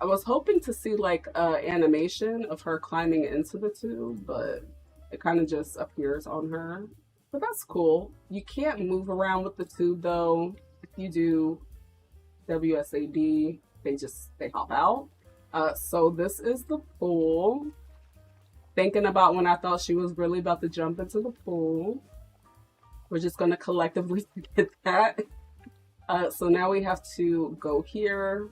B: I was hoping to see like animation of her climbing into the tube, but it kind of just appears on her. But that's cool. You can't move around with the tube though. If you do WSAD, they hop out. So this is the pool. Thinking about when I thought she was really about to jump into the pool. We're just gonna collectively forget that. So now we have to go here.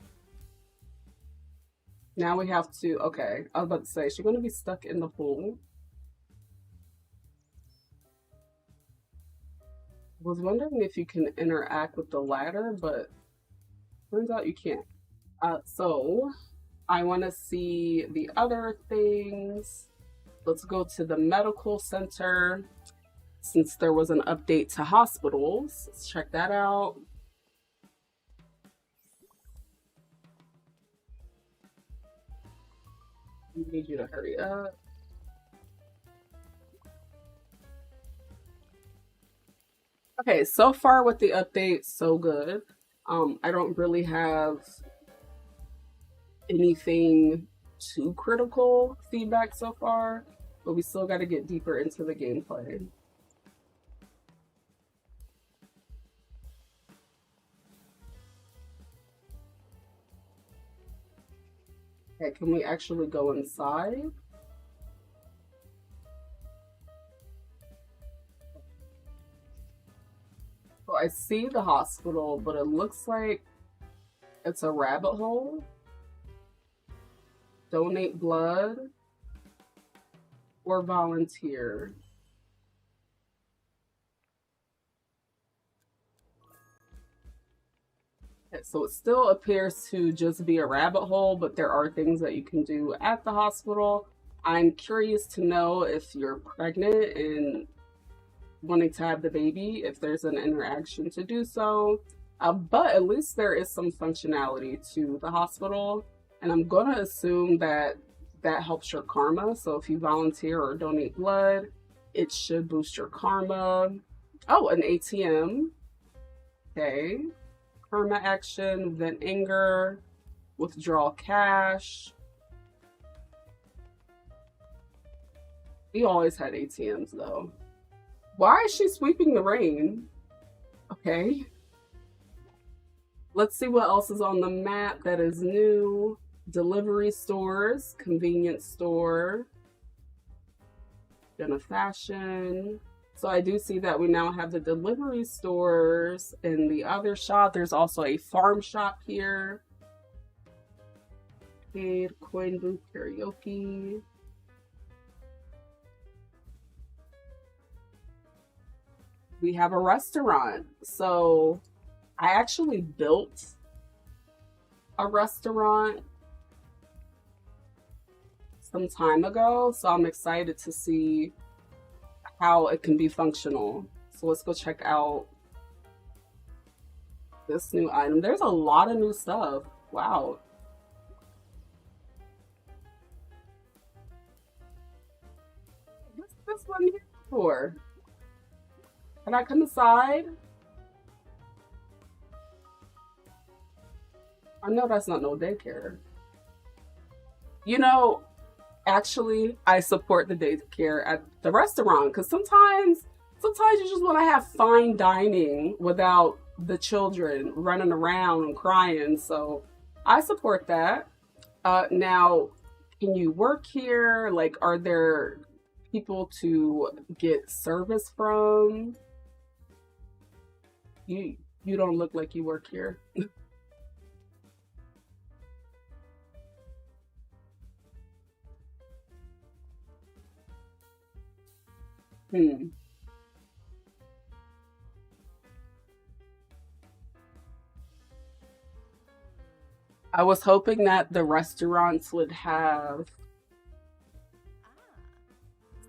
B: Now we have to, okay, I was about to say, she's gonna be stuck in the pool. Was wondering if you can interact with the ladder, but turns out you can't. So I want to see the other things. Let's go to the medical center since there was an update to hospitals. Let's check that out. I need you to hurry up. Okay, so far with the update, so good. I don't really have anything too critical feedback so far, but we still got to get deeper into the gameplay. Okay, can we actually go inside? So I see the hospital, but it looks like it's a rabbit hole. Donate blood or volunteer. Okay, so it still appears to just be a rabbit hole, but there are things that you can do at the hospital. I'm curious to know if you're pregnant and wanting to have the baby, if there's an interaction to do so. But at least there is some functionality to the hospital. And I'm going to assume that that helps your karma. So if you volunteer or donate blood, it should boost your karma. Oh, an ATM. Okay. Karma action, vent anger, withdraw cash. We always had ATMs though. Why is she sweeping the rain? Okay. Let's see what else is on the map that is new. Delivery stores, convenience store, Jenna Fashion. So I do see that we now have the delivery stores in the other shop. There's also a farm shop here. Paid coin booth karaoke. We have a restaurant. So I actually built a restaurant some time ago, so I'm excited to see how it can be functional. So let's go check out this new item. There's a lot of new stuff. Wow. What's this one here for? Can I come inside? I know that's not no daycare. You know, actually, I support the daycare at the restaurant because sometimes you just want to have fine dining without the children running around and crying. So I support that. Now, can you work here? Like, are there people to get service from? You don't look like you work here. Hmm. I was hoping that the restaurants would have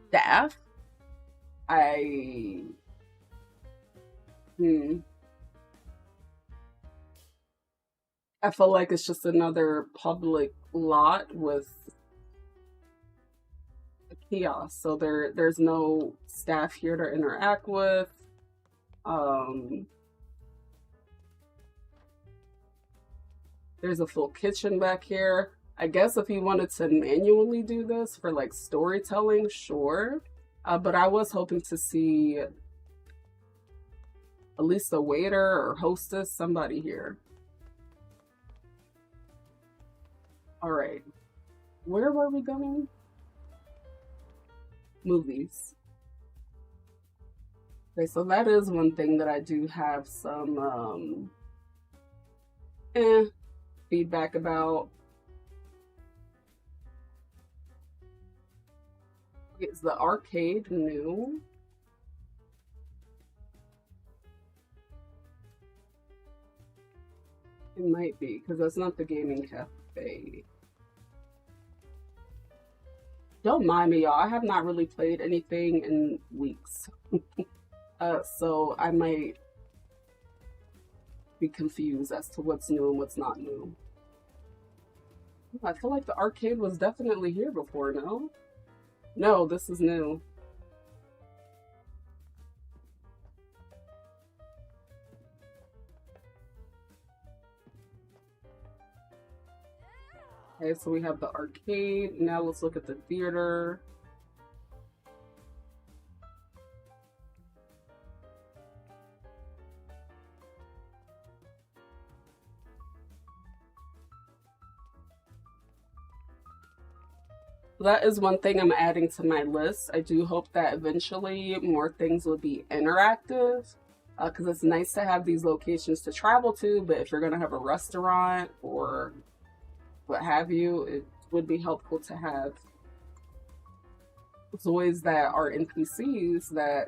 B: staff. I hmm. I feel like it's just another public lot with a kiosk. So there's no staff here to interact with. Um There's a full kitchen back here. I guess if you wanted to manually do this for like storytelling, sure. But I was hoping to see at least a waiter or hostess, somebody here. All right. Where were we going? Movies. Okay, so that is one thing that I do have some feedback about. Is the arcade new? It might be, because that's not the gaming cafe. Don't mind me, y'all. I have not really played anything in weeks. So I might be confused as to what's new and what's not new. I feel like the arcade was definitely here before, no? No, this is new. Okay, so we have the arcade. Now let's look at the theater. That is one thing I'm adding to my list. I do hope that eventually more things will be interactive, because it's nice to have these locations to travel to, but if you're going to have a restaurant or what have you, it would be helpful to have zois that are NPCs that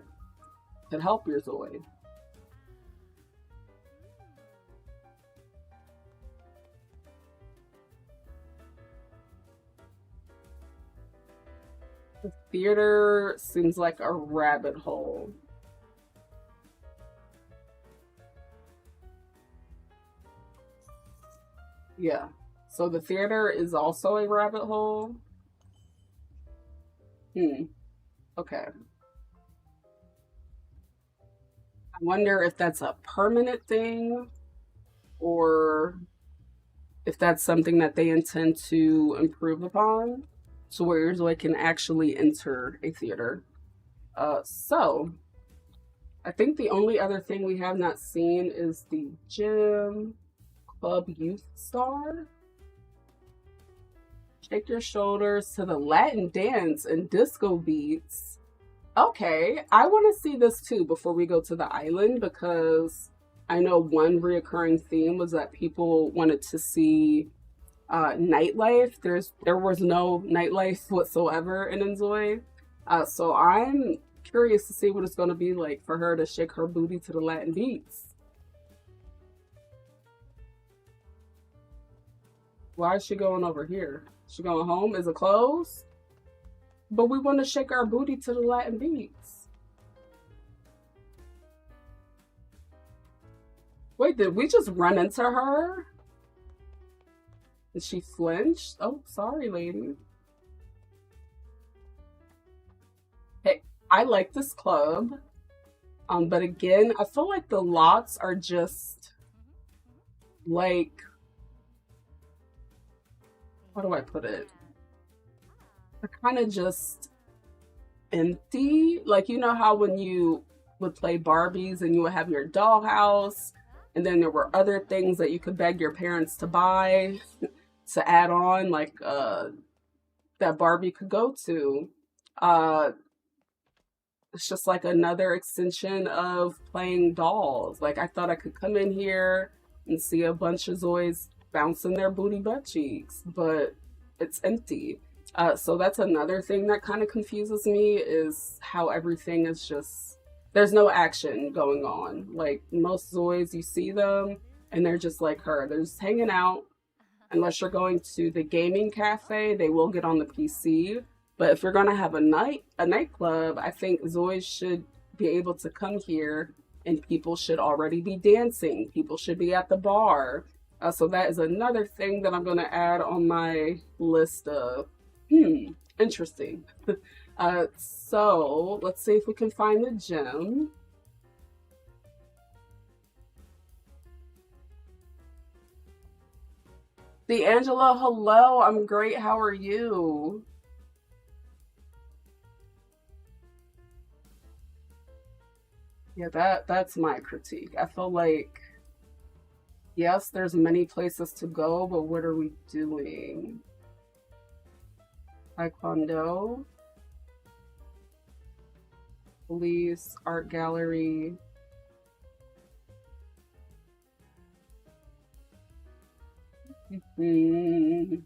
B: can help your zoi. The theater seems like a rabbit hole. Yeah. So the theater is also a rabbit hole. Okay. I wonder if that's a permanent thing or if that's something that they intend to improve upon so where your zoi can actually enter a theater. So I think the only other thing we have not seen is the gym. Club Youth Star. Shake your shoulders to the Latin dance and disco beats. Okay, I want to see this too before we go to the island, because I know one reoccurring theme was that people wanted to see nightlife. There was no nightlife whatsoever in inZOI. So I'm curious to see what it's going to be like for her to shake her booty to the Latin beats. Why is she going over here? She going home? Is it closed? But we want to shake our booty to the Latin beats. Wait, did we just run into her? Did she flinch? Oh, sorry, lady. Hey, I like this club. But again, I feel like the lots are just like, how do I put it? They're kind of just empty. Like, you know how when you would play Barbies and you would have your dollhouse, and then there were other things that you could beg your parents to buy to add on, like that Barbie could go to. It's just like another extension of playing dolls. Like, I thought I could come in here and see a bunch of zois bouncing their booty butt cheeks, but it's empty. So that's another thing that kind of confuses me, is how everything is just, there's no action going on. Like, most zois, you see them and they're just like her. They're just hanging out. Unless you're going to the gaming cafe, they will get on the PC. But if you're going to have a nightclub, I think zois should be able to come here and people should already be dancing. People should be at the bar. So that is another thing that I'm going to add on my list of, interesting. So let's see if we can find the gym. D'Angelo, hello. I'm great. How are you? Yeah, that's my critique. I feel like, yes, there's many places to go, but what are we doing? Taekwondo, police, art gallery. 𝒯𝒾𝓃𝓃𝓚e.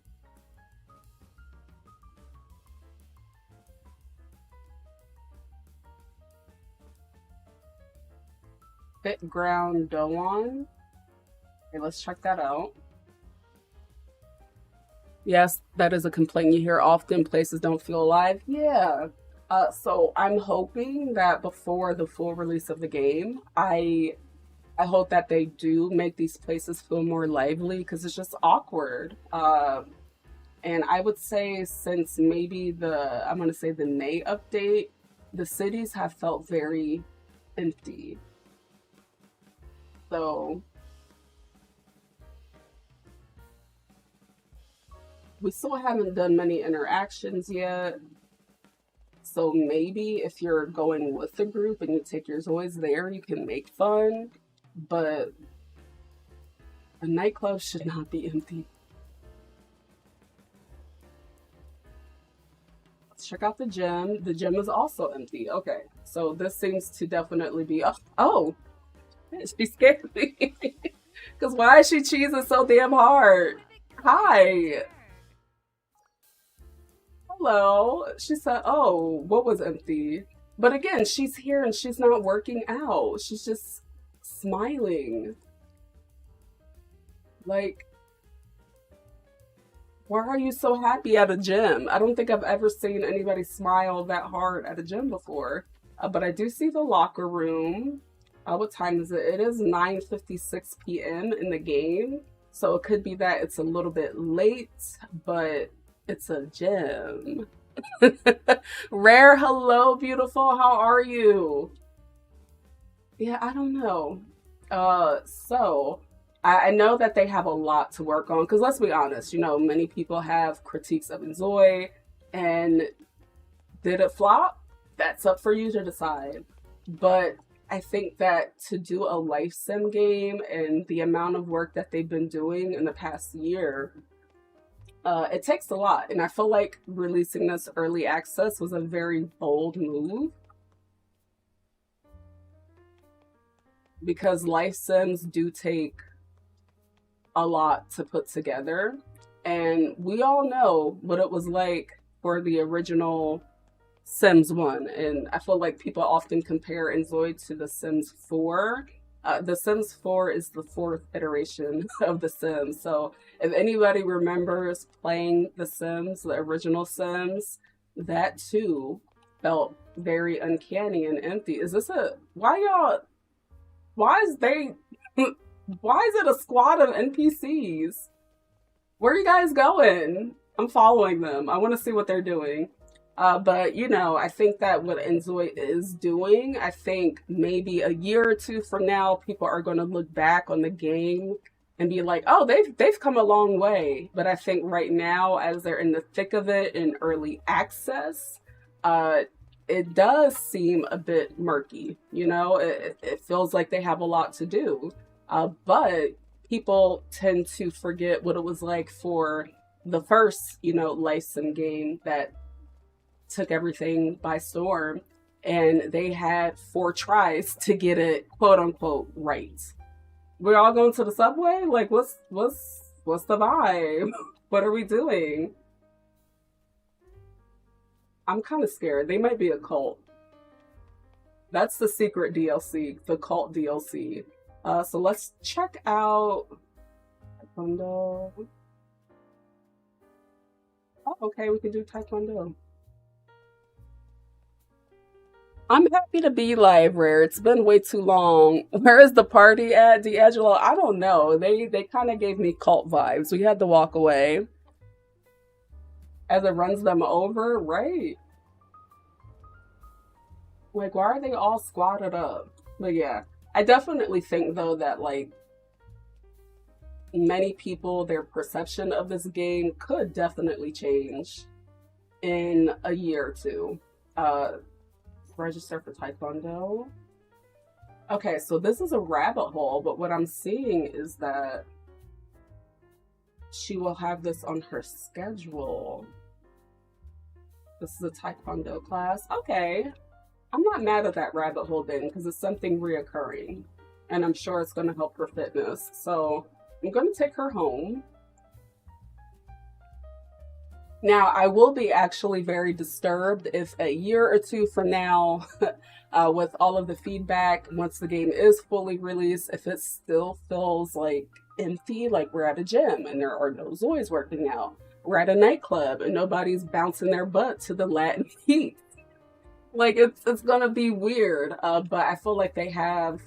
B: Okay, let's check that out. Yes, that is a complaint you hear often. Places don't feel alive. Yeah. So I'm hoping that before the full release of the game, I hope that they do make these places feel more lively, because it's just awkward. And I would say since maybe I'm going to say the May update, the cities have felt very empty. So we still haven't done many interactions yet. So maybe if you're going with the group and you take your zois there, you can make fun. But a nightclub should not be empty. Let's check out the gym. The gym is also empty. Okay, so this seems to definitely be... Oh! She scared me. Because why is she cheesing so damn hard? Hi! Hello. She said, oh, what was empty? But again, she's here and she's not working out. She's just smiling. Like, why are you so happy at a gym? I don't think I've ever seen anybody smile that hard at a gym before. But I do see the locker room. What time is it? It is 9:56 p.m. in the game. So it could be that it's a little bit late, but it's a gym. Rare, hello, beautiful. How are you? Yeah, I don't know. So I know that they have a lot to work on, because let's be honest, you know, many people have critiques of inZOI, and did it flop? That's up for you to decide. But I think that to do a life sim game and the amount of work that they've been doing in the past year, it takes a lot. And I feel like releasing this early access was a very bold move because life sims do take a lot to put together. And we all know what it was like for the original Sims 1. And I feel like people often compare inZOI to the Sims 4. The Sims 4 is the fourth iteration of the Sims. So if anybody remembers playing the Sims, the original Sims, that too felt very uncanny and empty. Is this why is it a squad of NPCs? Where are you guys going? I'm following them. I want to see what they're doing. But, you know, I think that what inZOI is doing, I think maybe a year or two from now, people are going to look back on the game and be like, oh, they've come a long way. But I think right now, as they're in the thick of it in early access, it does seem a bit murky. You know, it feels like they have a lot to do. But people tend to forget what it was like for the first, you know, life sim game that took everything by storm, and they had 4 tries to get it quote unquote right. We're all going to the subway? Like, what's the vibe? What are we doing? I'm kind of scared. They might be a cult. That's the secret DLC, the cult DLC. So let's check out Taekwondo. Oh, okay, we can do Taekwondo. I'm happy to be live, Rare. It's been way too long. Where is the party at, D'Angelo? I don't know. They kind of gave me cult vibes. We had to walk away. As it runs them over, right? Like, why are they all squatted up? But yeah, I definitely think, though, that, like, many people, their perception of this game could definitely change in a year or two. Register for Taekwondo. Okay, so this is a rabbit hole, but what I'm seeing is that she will have this on her schedule. This is a Taekwondo class. Okay. I'm not mad at that rabbit hole then, because it's something reoccurring. And I'm sure it's going to help her fitness. So I'm going to take her home. Now, I will be actually very disturbed if a year or two from now, with all of the feedback, once the game is fully released, if it still feels like empty, like we're at a gym and there are no zois working out. We're at a nightclub and nobody's bouncing their butt to the Latin heat. Like, it's gonna be weird, but I feel like they have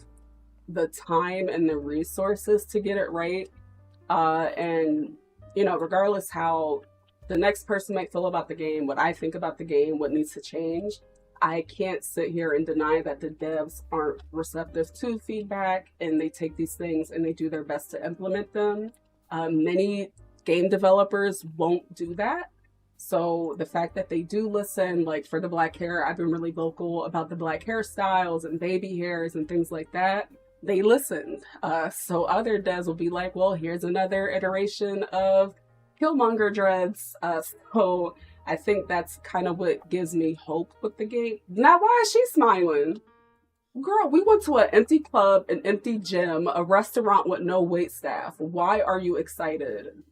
B: the time and the resources to get it right. And, you know, regardless how the next person might feel about the game, what I think about the game, what needs to change, I can't sit here and deny that the devs aren't receptive to feedback and they take these things and they do their best to implement them. Many game developers won't do that. So the fact that they do listen, like for the black hair, I've been really vocal about the black hairstyles and baby hairs and things like that. They listened. So other devs will be like, well, here's another iteration of Killmonger dreads. So I think that's kind of what gives me hope with the game. Now, why is she smiling? Girl, we went to an empty club, an empty gym, a restaurant with no wait staff. Why are you excited?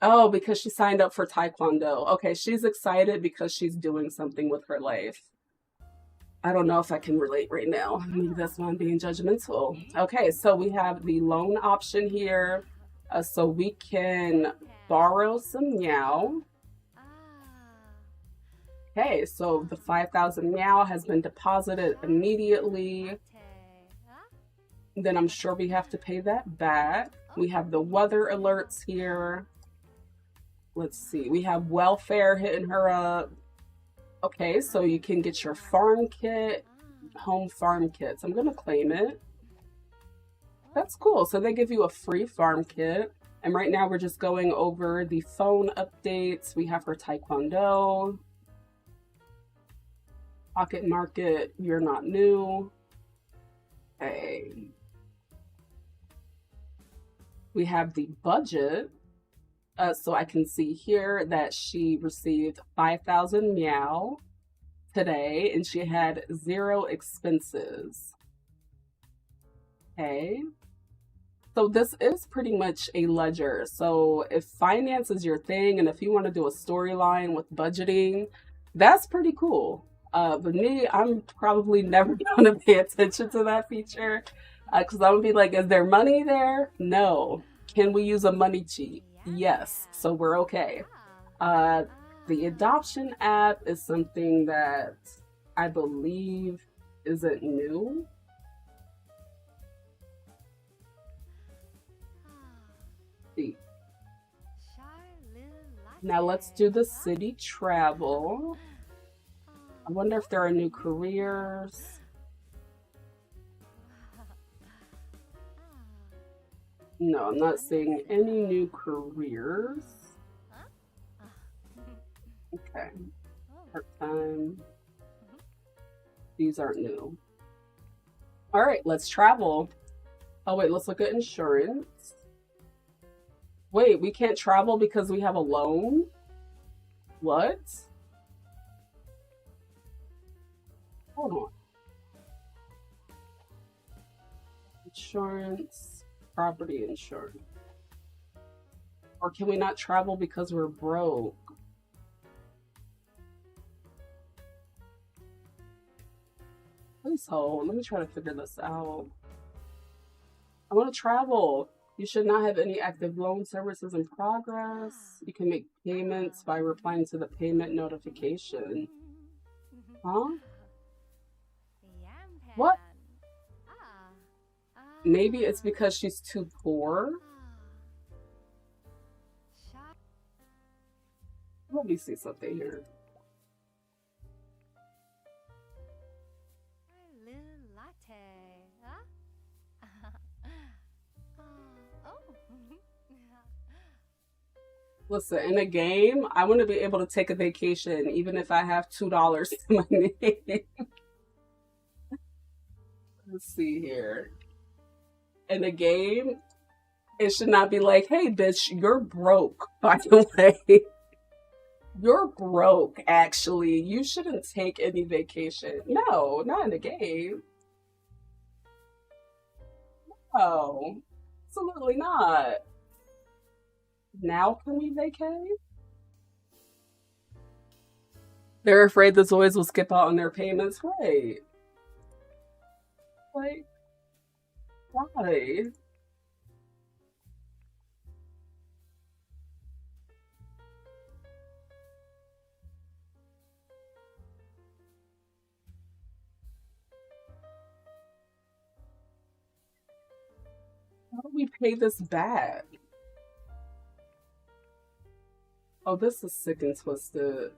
B: Oh, because she signed up for Taekwondo. Okay, she's excited because she's doing something with her life. I don't know if I can relate right now. Maybe that's why I'm being judgmental. Okay, so we have the loan option here. So we can borrow some meow. Okay, so the 5,000 meow has been deposited immediately. Then I'm sure we have to pay that back. We have the weather alerts here. Let's see, we have welfare hitting her up. Okay, so you can get your farm kit, home farm kits. I'm gonna claim it. That's cool. So they give you a free farm kit. And right now we're just going over the phone updates. We have her Taekwondo. Pocket Market, you're not new. Okay. We have the budget. So I can see here that she received 5,000 meow today and she had 0 expenses. Okay. So this is pretty much a ledger. So if finance is your thing and if you want to do a storyline with budgeting, that's pretty cool. But me, I'm probably never going to pay attention to that feature because I'm going to be like, is there money there? No. Can we use a money cheat? Yes. So we're okay. The adoption app is something that I believe isn't new. Now let's do the city travel. I wonder if there are new careers. No, I'm not seeing any new careers. Okay. Part-time. These aren't new. All right, let's travel. Oh wait, let's look at insurance. Wait, we can't travel because we have a loan? What? Hold on. Insurance, property insurance. Or can we not travel because we're broke? Please hold. Let me try to figure this out. I want to travel. You should not have any active loan services in progress. You can make payments by replying to the payment notification. Huh? What? Maybe it's because she's too poor? Let me see something here. Listen, in a game, I want to be able to take a vacation even if I have $2 to my name. Let's see here. In a game, it should not be like, hey, bitch, you're broke, by the way. You're broke, actually. You shouldn't take any vacation. No, not in a game. No, absolutely not. Now can we vacate? They're afraid the zois will skip out on their payments, right? Like, why? How do we pay this back? Oh, this is sick and twisted. Is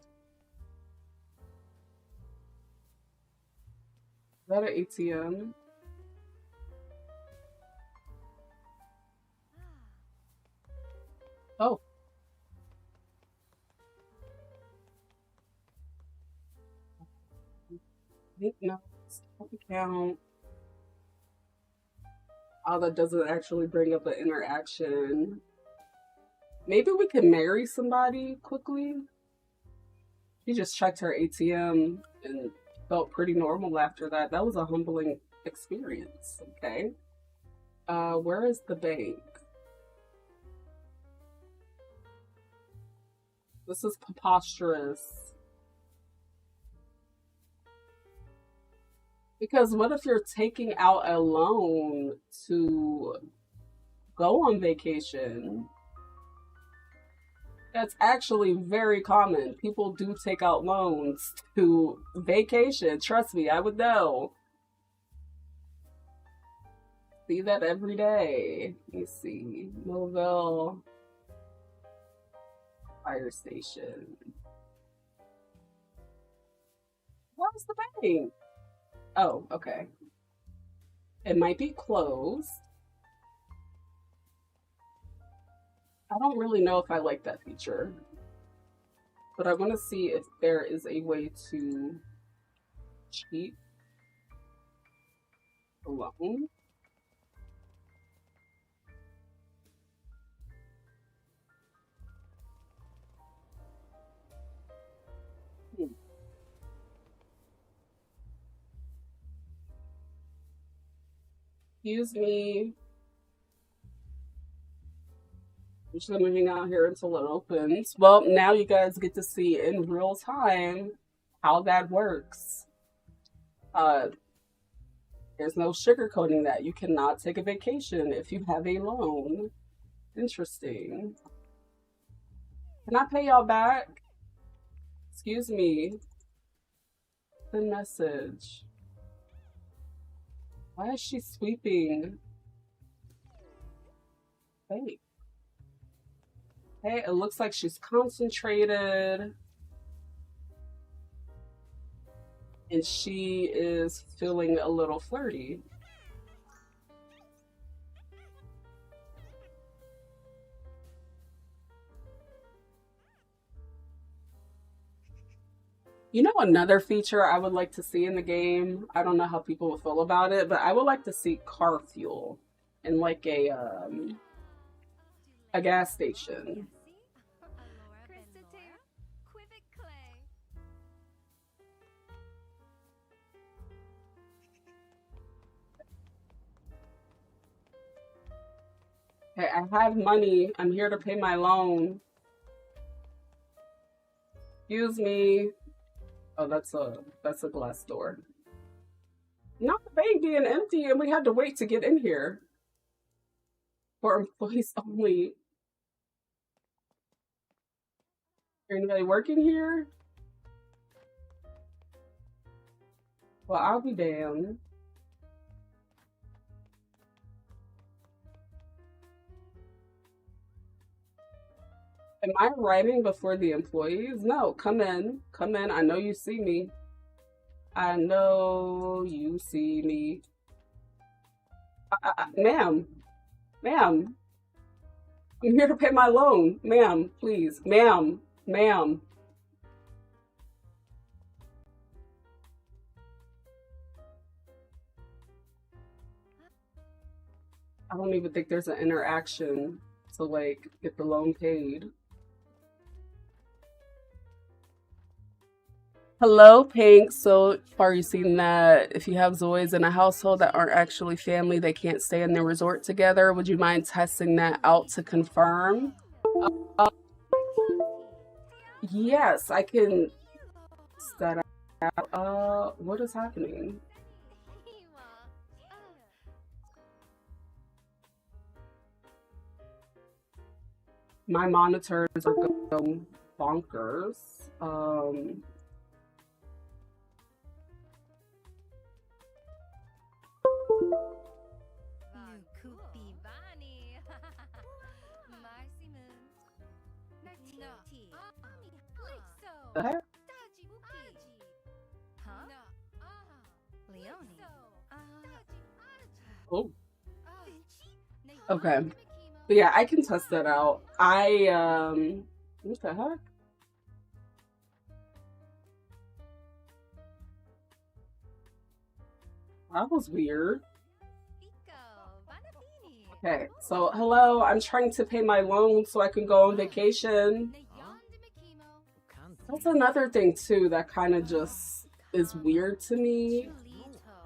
B: that an ATM? Oh. No, stop account. Oh, that doesn't actually bring up an interaction. Maybe we can marry somebody quickly. She just checked her ATM and felt pretty normal after that. That was a humbling experience, okay? Where is the bank? This is preposterous. Because what if you're taking out a loan to go on vacation? That's actually very common. People do take out loans to vacation. Trust me, I would know. See that every day. Let me see. Millville Fire Station. Where's the bank? Oh, okay. It might be closed. I don't really know if I like that feature, but I want to see if there is a way to cheap alone. Excuse me. I'm just gonna hang out here until it opens. Well, now you guys get to see in real time how that works. There's no sugarcoating that. You cannot take a vacation if you have a loan. Interesting. Can I pay y'all back? Excuse me. The message. Why is she sweeping? Wait. Hey, it looks like she's concentrated. And she is feeling a little flirty. You know, another feature I would like to see in the game, I don't know how people would feel about it, but I would like to see car fuel in like a gas station. Hey, I have money. I'm here to pay my loan. Excuse me. Oh, that's a glass door. Not the bank being empty, and we had to wait to get in here. For employees only. Is anybody working here? Well, I'll be damned. Am I writing before the employees? No, come in. Come in. I know you see me. I know you see me. Ma'am. Ma'am. I'm here to pay my loan. Ma'am, please. Ma'am. Ma'am. I don't even think there's an interaction to like get the loan paid. Hello, Pink. So far, you've seen that if you have zois in a household that aren't actually family, they can't stay in the resort together. Would you mind testing that out to confirm? Yes, I can set out. What is happening? My monitors are going bonkers. The heck? Oh, okay. But yeah, I can test that out. What the heck? That was weird. Okay, so hello, I'm trying to pay my loan so I can go on vacation. That's another thing too that kind of just is weird to me.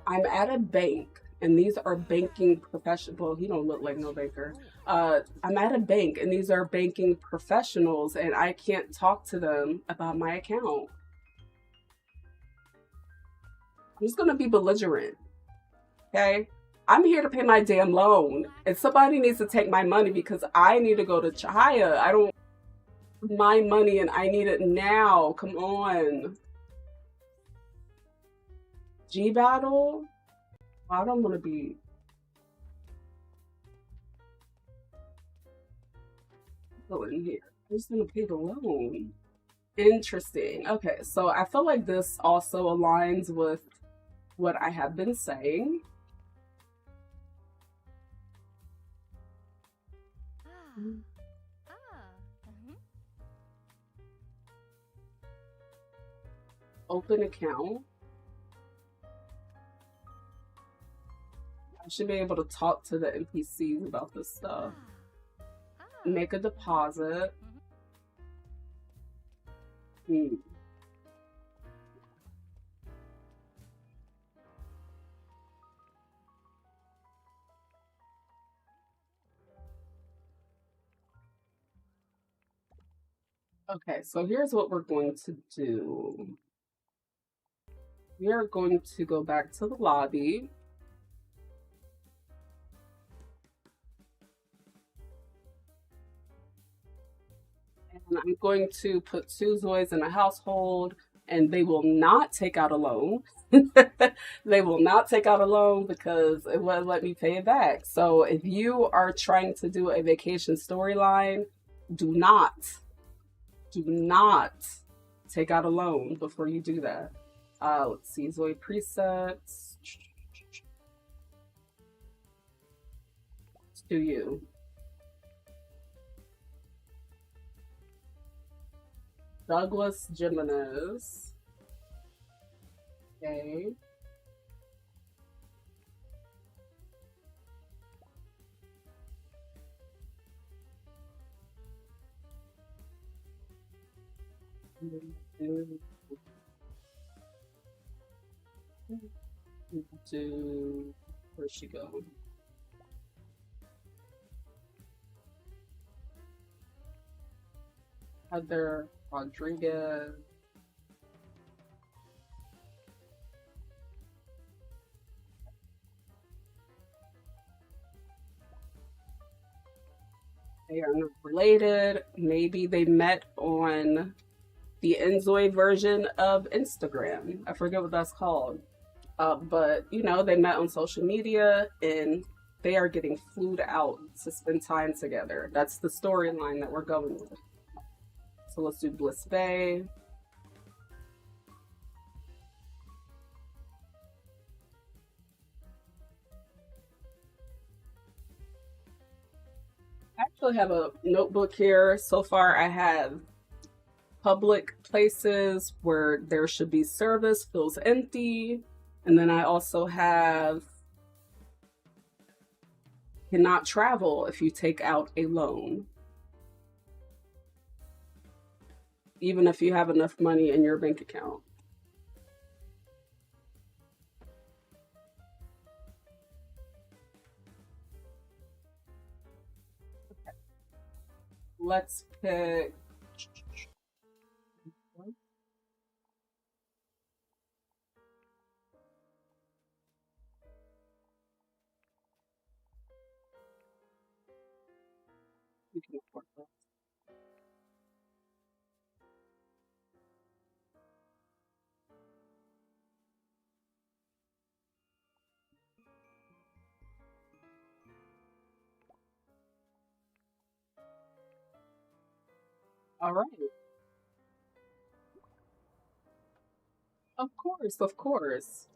B: I'm at a bank and these are banking professionals. Well, he don't look like no banker. I'm at a bank and these are banking professionals and I can't talk to them about my account. I'm just gonna be belligerent, okay? I'm here to pay my damn loan and somebody needs to take my money because I need to go to Chahaya. I don't my money and I need it now. Come on. G battle? I don't want to be going here. I'm just gonna pay the loan. Interesting. Okay, so I feel like this also aligns with what I have been saying. Open account. I should be able to talk to the NPCs about this stuff. Make a deposit. Okay, so here's what we're going to do. We are going to go back to the lobby. And I'm going to put 2 zois in a household, and they will not take out a loan. They will not take out a loan because it won't let me pay it back. So if you are trying to do a vacation storyline, do not take out a loan before you do that. Let's see, ZOI presets. To you. Douglas Jimenez. Okay. Where's she going? Heather Rodriguez. They are not related. Maybe they met on the inZOI version of Instagram. I forget what that's called. But, you know, they met on social media and they are getting flued out to spend time together. That's the storyline that we're going with. So let's do Bliss Bay. I actually have a notebook here. So far I have public places where there should be service feels empty. And then I also have cannot travel if you take out a loan. Even if you have enough money in your bank account. Okay. Let's pick you can afford this. All right. Of course, of course.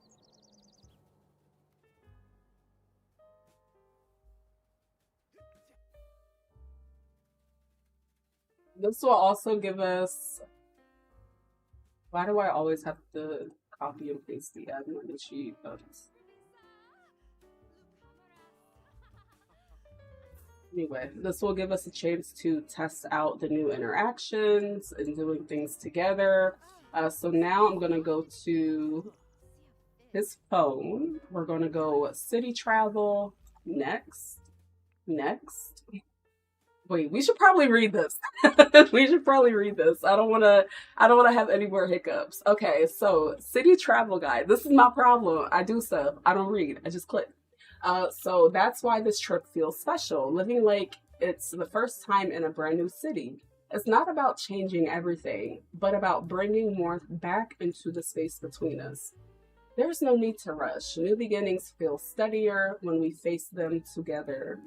B: This will also give us. Why do I always have to copy and paste the admin sheet? Anyway, this will give us a chance to test out the new interactions and doing things together. So now I'm going to go to his phone. We're going to go city travel next. Wait, we should probably read this. We should probably read this. I don't want to have any more hiccups. Okay, so city travel guide. This is my problem. I do stuff. I don't read. I just click. So that's why this trip feels special. Living like it's the first time in a brand new city. It's not about changing everything, but about bringing more back into the space between us. There's no need to rush. New beginnings feel steadier when we face them together.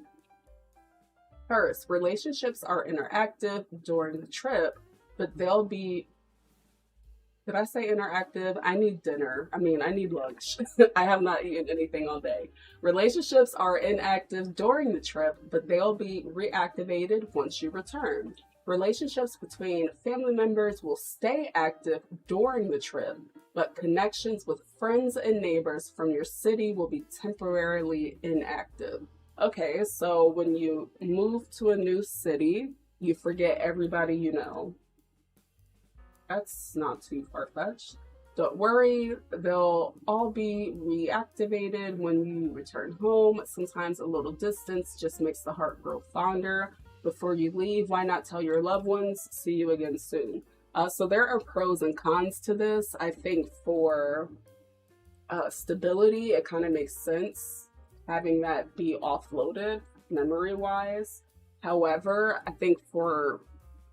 B: First, relationships are interactive during the trip, but they'll be. Did I say interactive? I need dinner. I need lunch. I have not eaten anything all day. Relationships are inactive during the trip, but they'll be reactivated once you return. Relationships between family members will stay active during the trip, but connections with friends and neighbors from your city will be temporarily inactive. Okay, so when you move to a new city, you forget everybody you know. That's not too far-fetched. Don't worry, they'll all be reactivated when you return home. Sometimes a little distance just makes the heart grow fonder. Before you leave, why not tell your loved ones, see you again soon? So there are pros and cons to this. I think for stability, it kind of makes sense having that be offloaded memory-wise. However, I think for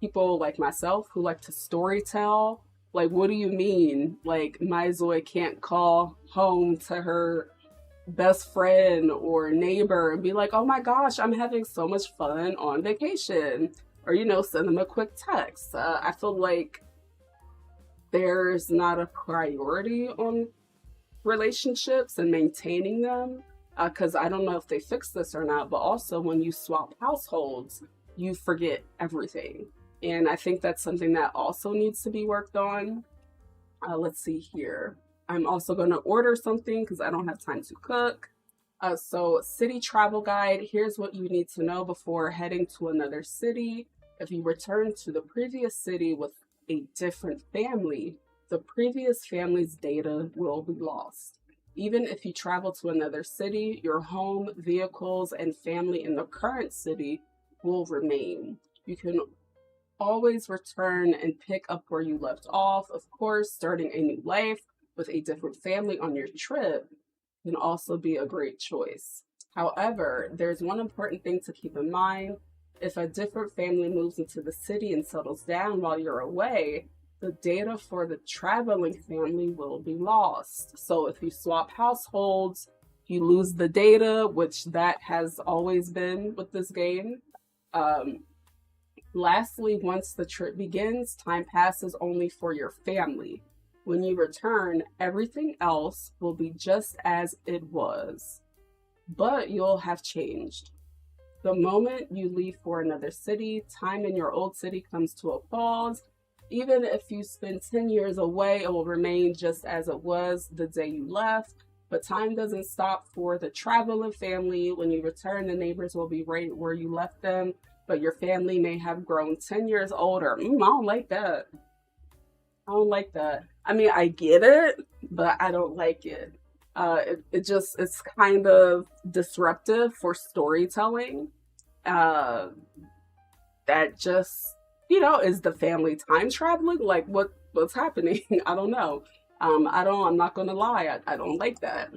B: people like myself who like to storytell, like, what do you mean? Like, my Zoe can't call home to her best friend or neighbor and be like, oh my gosh, I'm having so much fun on vacation. Or, you know, send them a quick text. I feel like there's not a priority on relationships and maintaining them. Because I don't know if they fix this or not, but also when you swap households, you forget everything. And I think that's something that also needs to be worked on. Let's see here. I'm also going to order something because I don't have time to cook. So city travel guide, here's what you need to know before heading to another city. If you return to the previous city with a different family, the previous family's data will be lost. Even if you travel to another city, your home, vehicles, and family in the current city will remain. You can always return and pick up where you left off. Of course, starting a new life with a different family on your trip can also be a great choice. However, there's one important thing to keep in mind. If a different family moves into the city and settles down while you're away, the data for the traveling family will be lost. So if you swap households, you lose the data, which that has always been with this game. Lastly, once the trip begins, time passes only for your family. When you return, everything else will be just as it was, but you'll have changed. The moment you leave for another city, time in your old city comes to a pause. Even if you spend 10 years away, it will remain just as it was the day you left. But time doesn't stop for the traveling family. When you return, the neighbors will be right where you left them, but your family may have grown 10 years older. I don't like that. I don't like that. I mean, I get it, but I don't like it. It's kind of disruptive for storytelling. That just, is the family time traveling? Like, what's happening? I don't know. I'm not gonna lie, I don't like that.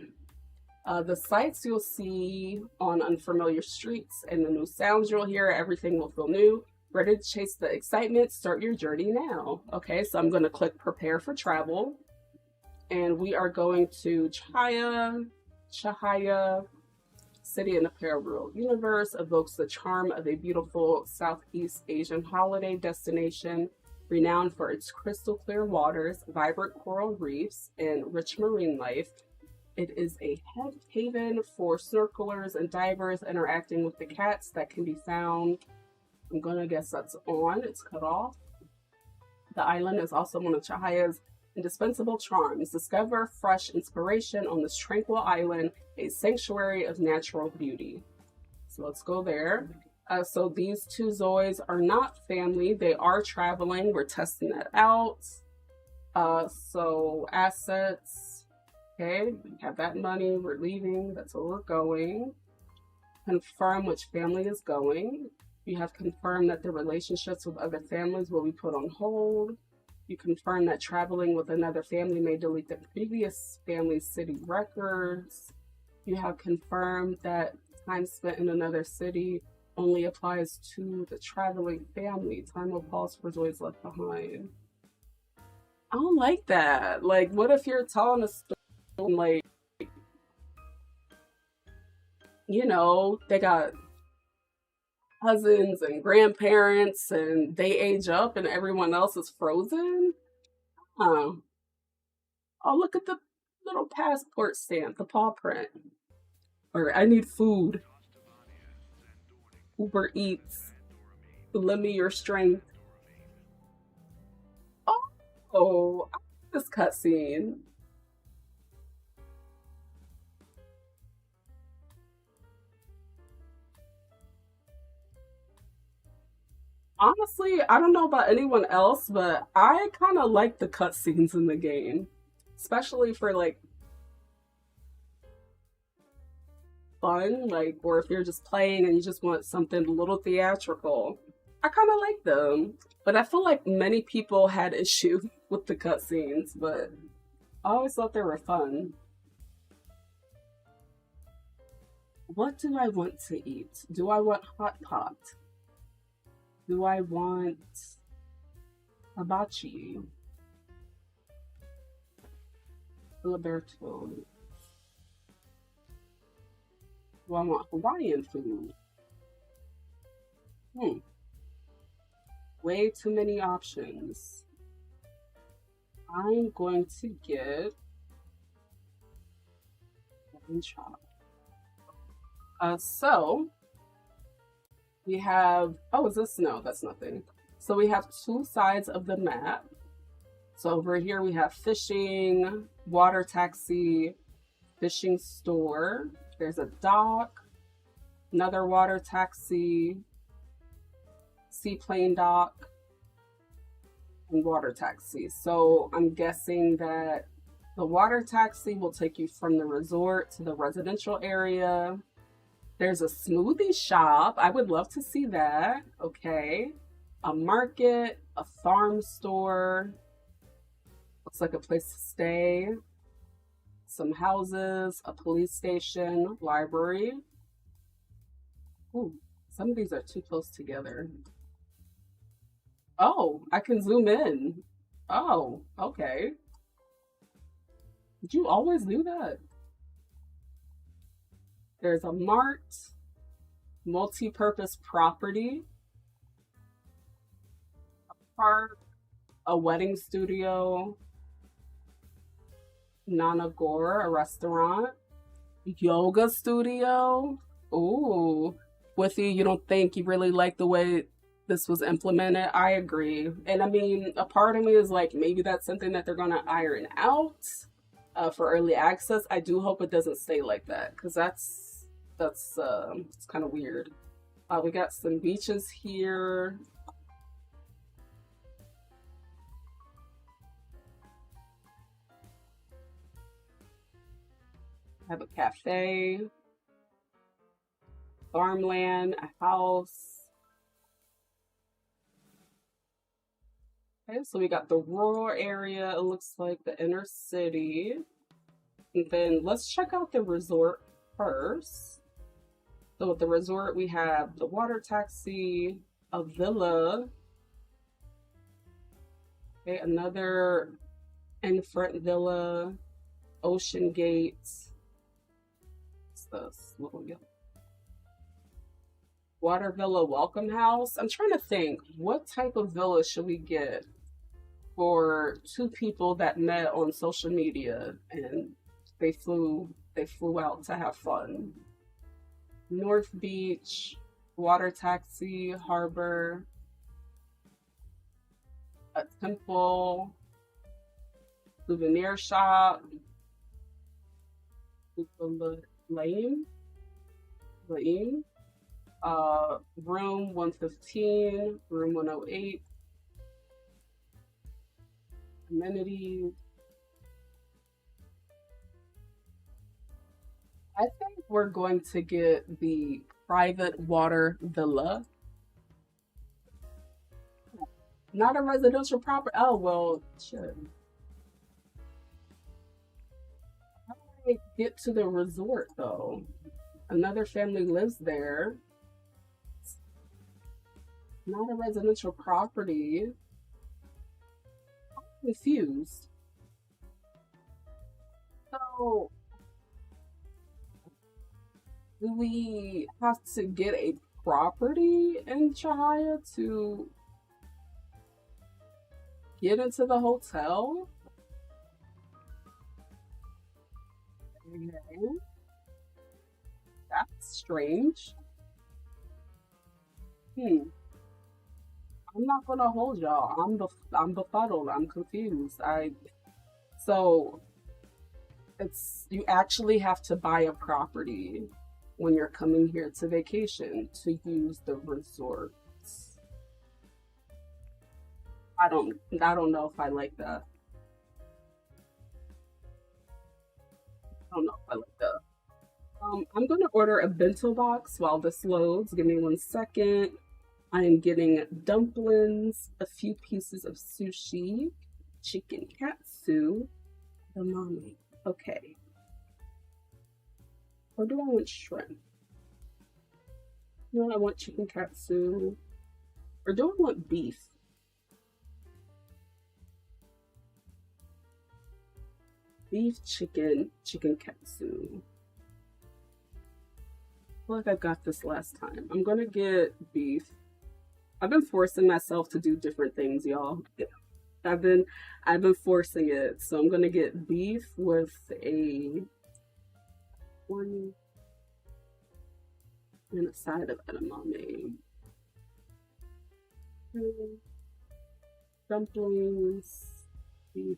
B: The sights you'll see on unfamiliar streets and the new sounds you'll hear, everything will feel new. Ready to chase the excitement? Start your journey now. Okay, so I'm going to click prepare for travel. And we are going to Chahaya, city in the parallel universe, evokes the charm of a beautiful Southeast Asian holiday destination, renowned for its crystal clear waters, vibrant coral reefs, and rich marine life. It is a haven for snorkelers and divers interacting with the cats that can be found. I'm gonna guess that's on. It's cut off. The island is also one of Chahaya's indispensable charms. Discover fresh inspiration on this tranquil island, a sanctuary of natural beauty. So let's go there. So these two zois are not family. They are traveling. We're testing that out. So assets. Okay, we have that money. We're leaving. That's where we're going. Confirm which family is going. You have confirmed that the relationships with other families will be put on hold. You confirm that traveling with another family may delete the previous family's city records. You have confirmed that time spent in another city only applies to the traveling family. Time will pause for zois left behind. I don't like that. Like, what if you're telling a story, like, they got cousins and grandparents and they age up and everyone else is frozen? Oh, look at the little passport stamp, the paw print. Or I need food. Uber Eats. Lend me your strength. Oh, I like this cutscene. Honestly, I don't know about anyone else, but I kind of like the cutscenes in the game, especially for like fun, like, or if you're just playing and you just want something a little theatrical. I kind of like them, but I feel like many people had issue with the cutscenes, but I always thought they were fun. What do I want to eat? Do I want hot pot? Do I want hibachi? Liberto. Do I want Hawaiian food? Way too many options. I'm going to get lemon chop. So we have, oh, is this? No, that's nothing. So we have two sides of the map. So over here we have fishing, water taxi, fishing store. There's a dock, another water taxi, seaplane dock, and water taxi. So I'm guessing that the water taxi will take you from the resort to the residential area. There's a smoothie shop. I would love to see that. Okay. A market, a farm store. Looks like a place to stay. Some houses, a police station, library. Ooh, some of these are too close together. Oh, I can zoom in. Oh, okay. Did you always do that? There's a mart, multi-purpose property, a park, a wedding studio, Nanagore, a restaurant, yoga studio. Ooh, with you don't think you really like the way this was implemented? I agree. And I mean, a part of me is like, maybe that's something that they're gonna iron out for early access. I do hope it doesn't stay like that, because that's it's kind of weird. We got some beaches here. I have a cafe, farmland, a house. Okay, so we got the rural area. It looks like the inner city. And then let's check out the resort first. So with the resort, we have the water taxi, a villa, okay, another in front villa, ocean gates. What's this? Little yellow. Water villa welcome house. I'm trying to think, what type of villa should we get for two people that met on social media and they flew out to have fun? North Beach, water taxi, harbor, a temple, souvenir shop, Laim, room 115, room 108, amenities. I think we're going to get the private water villa. Not a residential property. Oh, well, shit. How do I get to the resort, though? Another family lives there. Not a residential property. I'm confused. So, do we have to get a property in Chahaya to get into the hotel? Okay. That's strange. I'm not gonna hold y'all. I'm befuddled. I'm confused. So it's you actually have to buy a property when you're coming here to vacation to use the resorts. I don't know if I like that. I don't know if I like that. I'm gonna order a bento box while this loads. Give me 1 second. I am getting dumplings, a few pieces of sushi, chicken katsu, the mommy. Okay. Or do I want shrimp? No, I want chicken katsu. Or do I want beef? Beef, chicken katsu. I feel like I got this last time. I'm gonna get beef. I've been forcing myself to do different things, y'all. I've been I've been forcing it. So I'm gonna get beef with a one and a side of edamame. Dumplings, beef.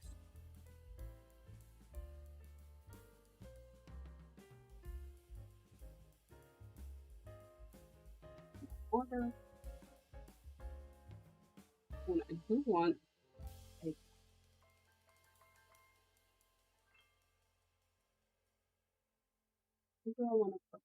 B: Order. And I do want a what do I want to put?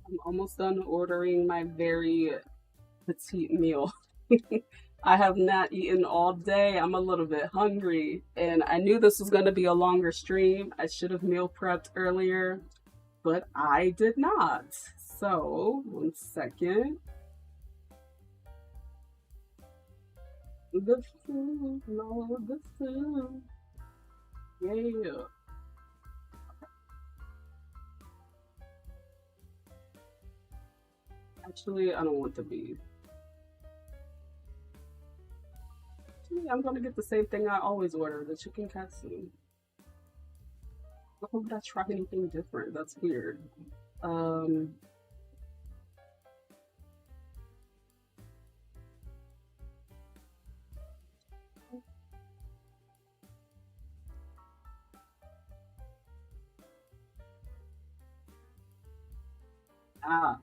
B: I'm almost done ordering my very petite meal. I have not eaten all day. I'm a little bit hungry, and I knew this was going to be a longer stream. I should have meal prepped earlier, but I did not. So, 1 second. The food, Lord, the food. Yeah. Actually, I don't want the beef. Actually, I'm gonna get the same thing I always order, the chicken katsu. Why would I try anything different? That's weird. Um, ah,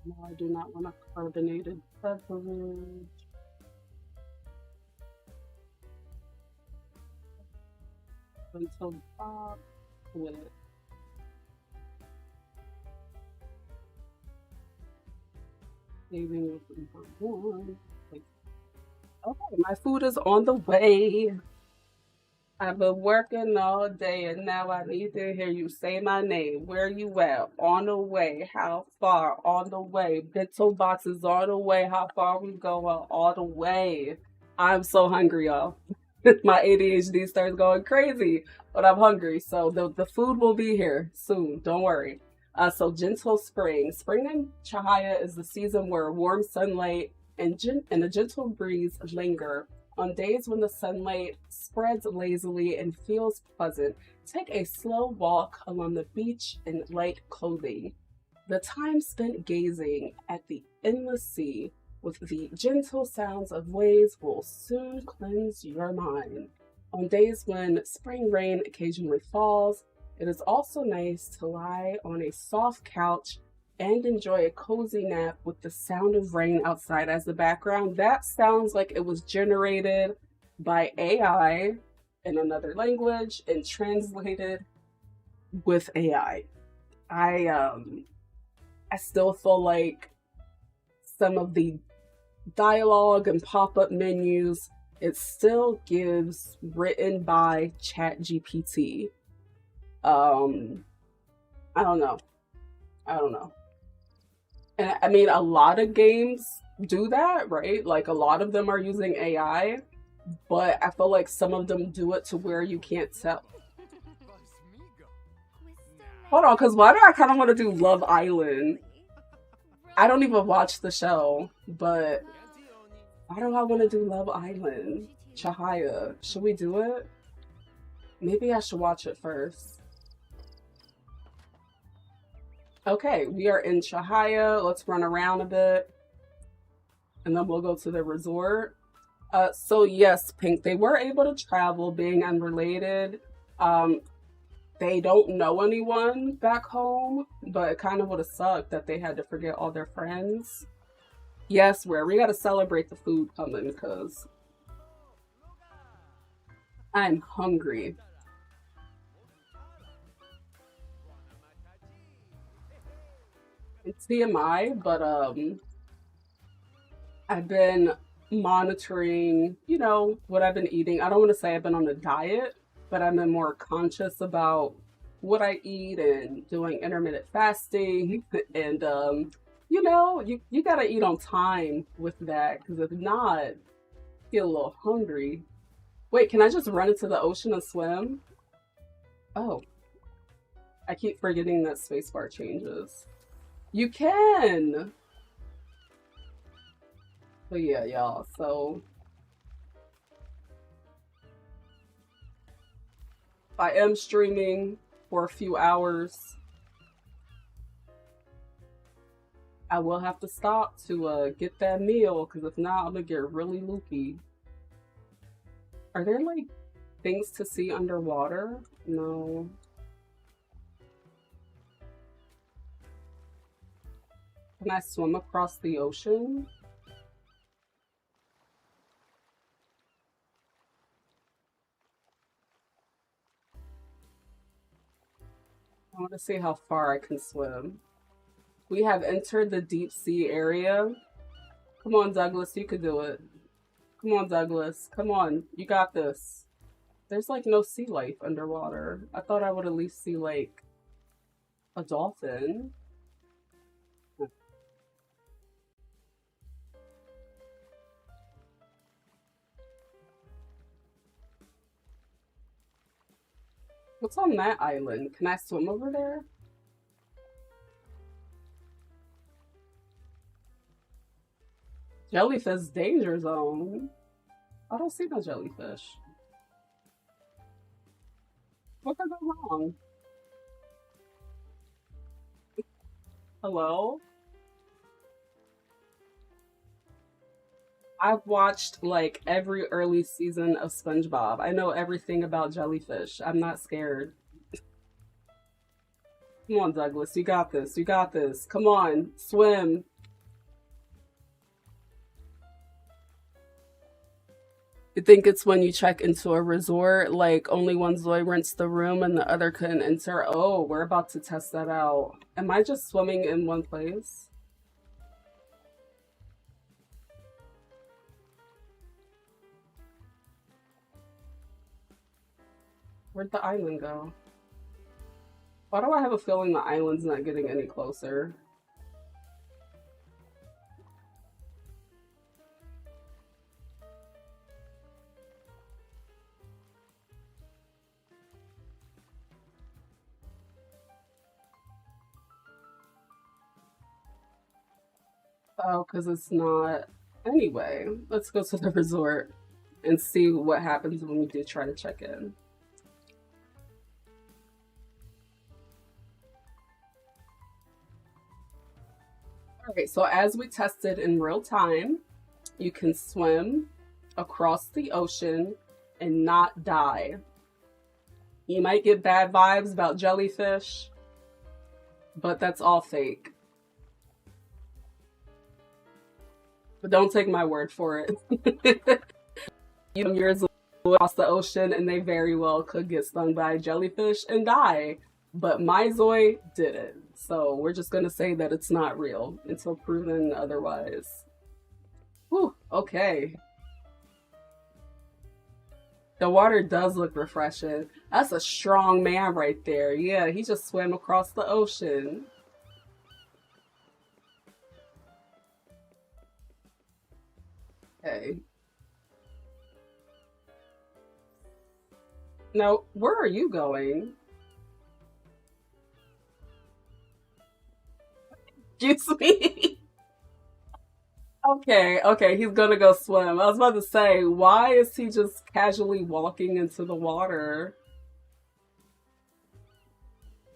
B: no, I do not want a carbonated beverage. Until Bob with saving for one. Okay, my food is on the way. I've been working all day and now I need to hear you say my name. Where you at? On the way. How far? On the way. Bento boxes on the way. How far we going? All the way. I'm so hungry, y'all. My ADHD starts going crazy, but I'm hungry. So the food will be here soon. Don't worry. So gentle spring. Spring in Chahaya is the season where warm sunlight and a gentle breeze linger. On days when the sunlight spreads lazily and feels pleasant, take a slow walk along the beach in light clothing. The time spent gazing at the endless sea with the gentle sounds of waves will soon cleanse your mind. On days when spring rain occasionally falls, it is also nice to lie on a soft couch and enjoy a cozy nap with the sound of rain outside as the background. That sounds like it was generated by AI in another language and translated with AI. I still feel like some of the dialogue and pop-up menus, it still gives written by ChatGPT. I don't know. I don't know. And I mean, a lot of games do that, right? Like a lot of them are using AI, but I feel like some of them do it to where you can't tell. Hold on, because why do I kind of want to do Love Island? I don't even watch the show, but why do I want to do Love Island? Chahaya, should we do it? Maybe I should watch it first. Okay, we are in Chahaya. Let's run around a bit. And then we'll go to the resort. So yes, Pink, they were able to travel, being unrelated. They don't know anyone back home, but it kind of would have sucked that they had to forget all their friends. Yes, we gotta celebrate the food coming because I'm hungry. It's TMI, but I've been monitoring, you know, what I've been eating. I don't want to say I've been on a diet, but I've been more conscious about what I eat and doing intermittent fasting. And you know, you gotta eat on time with that, because if not, you get a little hungry. Wait, can I just run into the ocean and swim? Oh, I keep forgetting that spacebar changes. You can! But yeah, y'all, so I am streaming for a few hours. I will have to stop to get that meal, because if not, I'm gonna get really loopy. Are there like things to see underwater? No. Can I swim across the ocean? I want to see how far I can swim. We have entered the deep sea area. Come on, Douglas, you could do it. Come on, Douglas. Come on, you got this. There's like no sea life underwater. I thought I would at least see like a dolphin. What's on that island? Can I swim over there? Jellyfish danger zone. I don't see no jellyfish. What could go wrong? Hello? I've watched like every early season of SpongeBob. I know everything about jellyfish. I'm not scared. Come on, Douglas. You got this. You got this. Come on. Swim. You think it's when you check into a resort, like only one Zoe rents the room and the other couldn't enter? Oh, we're about to test that out. Am I just swimming in one place? Where'd the island go? Why do I have a feeling the island's not getting any closer? Oh, because it's not. Anyway, let's go to the resort and see what happens when we do try to check in. Alright, so as we tested in real time, you can swim across the ocean and not die. You might get bad vibes about jellyfish, but that's all fake. But don't take my word for it. Yours across the ocean, and they very well could get stung by a jellyfish and die. But my Zoe didn't. So we're just gonna say that it's not real until proven otherwise. Whew, okay. The water does look refreshing. That's a strong man right there. Yeah, he just swam across the ocean. Okay. Now, where are you going? Excuse me. Okay, okay, he's gonna go swim. I was about to say, why is he just casually walking into the water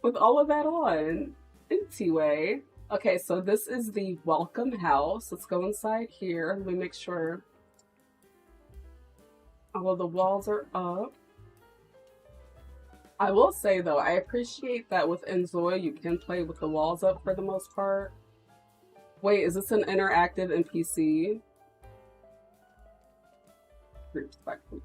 B: with all of that on? inZOI. Okay, so this is the welcome house. Let's go inside here. Let me make sure all of the walls are up. I will say though, I appreciate that with inZOI you can play with the walls up for the most part. Wait, is this an interactive NPC? Respectful.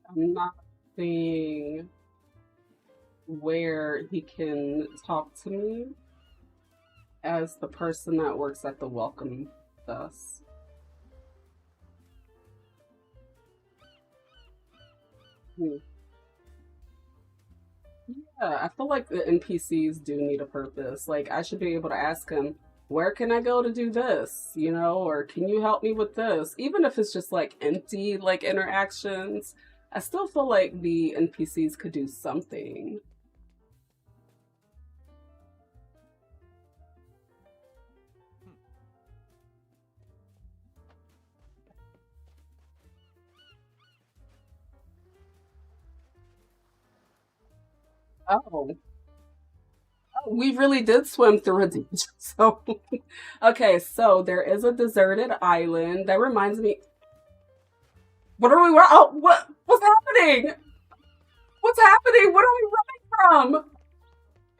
B: I'm not seeing where he can talk to me as the person that works at the welcome desk. Yeah, I feel like the NPCs do need a purpose. Like, I should be able to ask him, where can I go to do this? You know, or can you help me with this? Even if it's just like empty, like interactions, I still feel like the NPCs could do something. Oh. We really did swim through a danger zone. Okay, so there is a deserted island. That reminds me. What are we? Oh, what's happening? What's happening? What are we running from?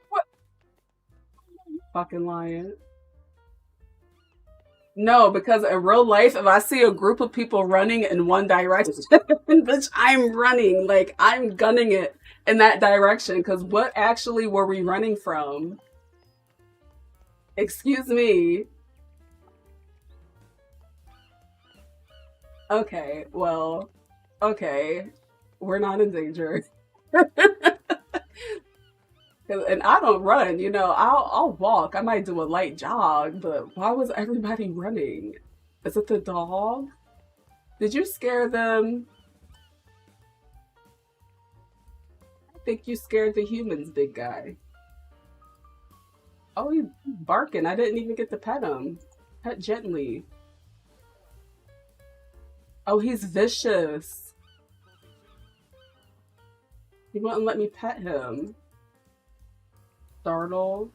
B: What? Fucking lying. No, because in real life, if I see a group of people running in one direction, bitch, I'm running. Like, I'm gunning it in that direction. Because what actually were we running from? Excuse me. Okay, well, okay. We're not in danger. And I don't run, you know, I'll walk. I might do a light jog, but why was everybody running? Is it the dog? Did you scare them? I think you scared the humans, big guy. Oh, he's barking. I didn't even get to pet him. Pet gently. Oh, he's vicious. He wouldn't let me pet him. Startle.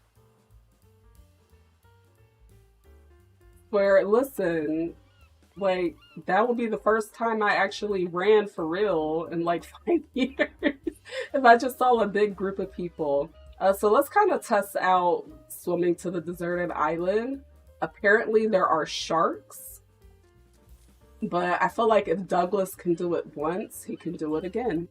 B: Where, listen, like, that would be the first time I actually ran for real in like 5 years. If I just saw a big group of people. So let's kind of test out swimming to the deserted island. Apparently there are sharks, but I feel like if Douglas can do it once, he can do it again.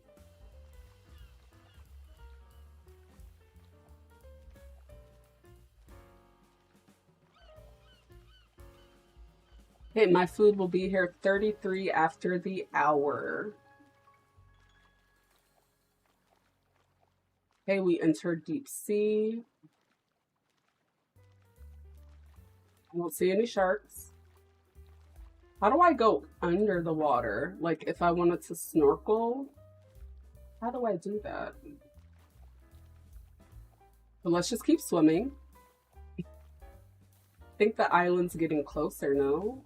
B: Okay, my food will be here 33 after the hour. Okay, we entered deep sea. I don't see any sharks. How do I go under the water? Like if I wanted to snorkel, how do I do that? But let's just keep swimming. I think the island's getting closer now.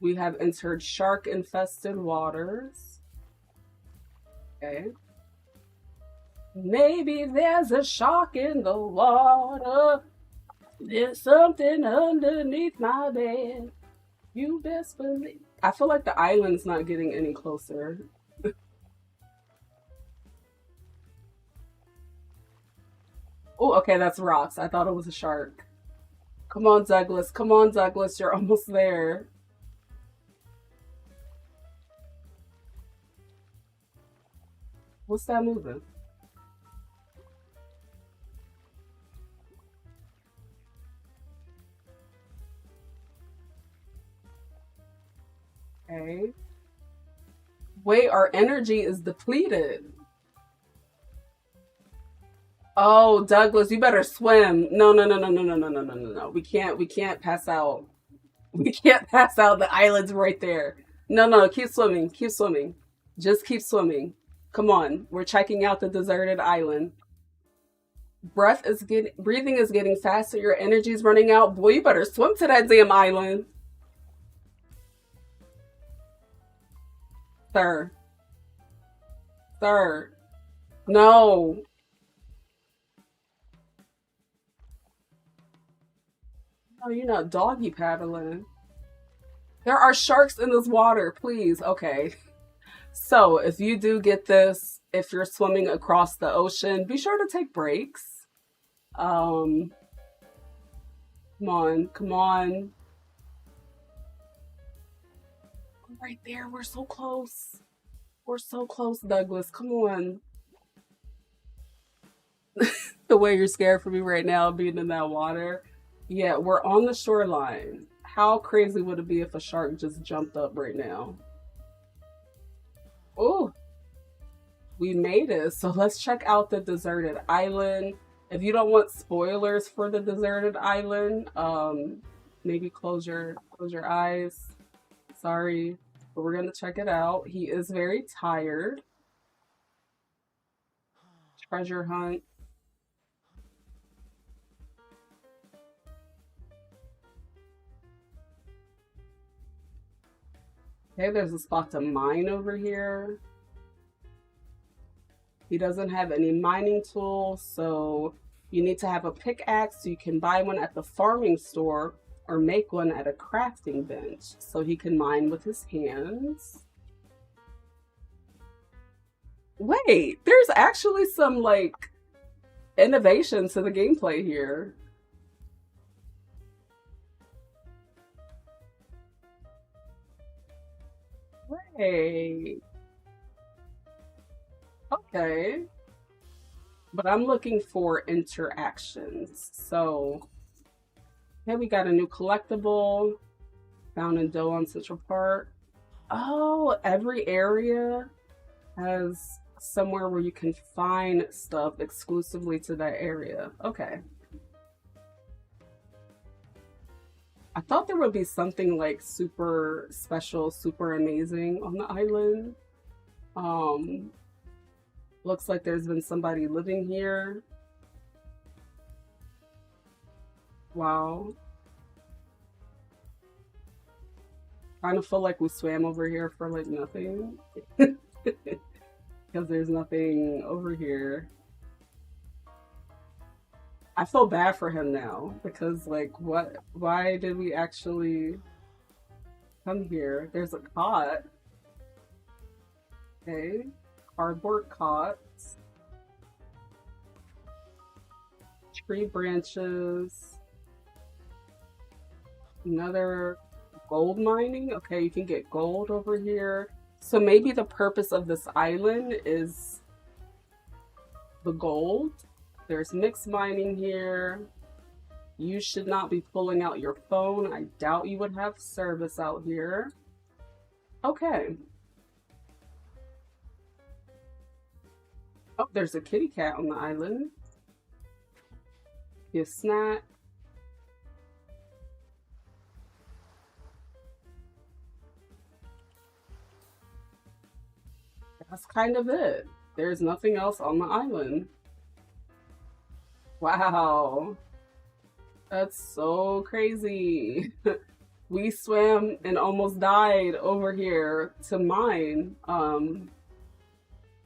B: We have entered shark-infested waters. Okay. Maybe there's a shark in the water. There's something underneath my bed. You best believe. I feel like the island's not getting any closer. Oh, okay, that's rocks. I thought it was a shark. Come on, Douglas. Come on, Douglas. You're almost there. What's that moving? Okay. Wait, our energy is depleted. Oh, Douglas, you better swim. No, no, no, no, no, no, no, no, no, no, no. We can't pass out. We can't pass out. The island's right there. No, no, keep swimming. Keep swimming. Just keep swimming. Come on. We're checking out the deserted island. Breathing is getting faster. Your energy's running out. Boy, you better swim to that damn island. Sir. Sir. No. No, you're not doggy paddling. There are sharks in this water, please. Okay. So if you do get this, if you're swimming across the ocean, be sure to take breaks. Um, Come on, come on. Right there, we're so close. We're so close, Douglas. Come on. The way you're scared for me right now, being in that water. Yeah, we're on the shoreline. How crazy would it be if a shark just jumped up right now? Oh, we made it. So let's check out the deserted island. If you don't want spoilers for the deserted island, maybe close your eyes. Sorry, but we're gonna check it out. He is very tired. Treasure hunt. Okay, there's a spot to mine over here. He doesn't have any mining tools, so you need to have a pickaxe so you can buy one at the farming store or make one at a crafting bench so he can mine with his hands. Wait, there's actually some like innovation to the gameplay here. Wait, okay. But I'm looking for interactions. So, okay, we got a new collectible found in dough on Central Park. Oh, every area has somewhere where you can find stuff exclusively to that area. Okay. I thought there would be something like super special, super amazing on the island. Um, Looks like there's been somebody living here. Wow. Kind of feel like we swam over here for like nothing. Because there's nothing over here. I feel bad for him now because like why did we actually come here? There's a cot. Okay. Cardboard cots. Tree branches. Another gold mining. Okay, you can get gold over here. So maybe the purpose of this island is the gold. There's mixed mining here. You should not be pulling out your phone. I doubt you would have service out here. Okay. Oh, there's a kitty cat on the island. Get a snack. That's kind of it. There's nothing else on the island. Wow. That's so crazy. We swam and almost died over here to mine.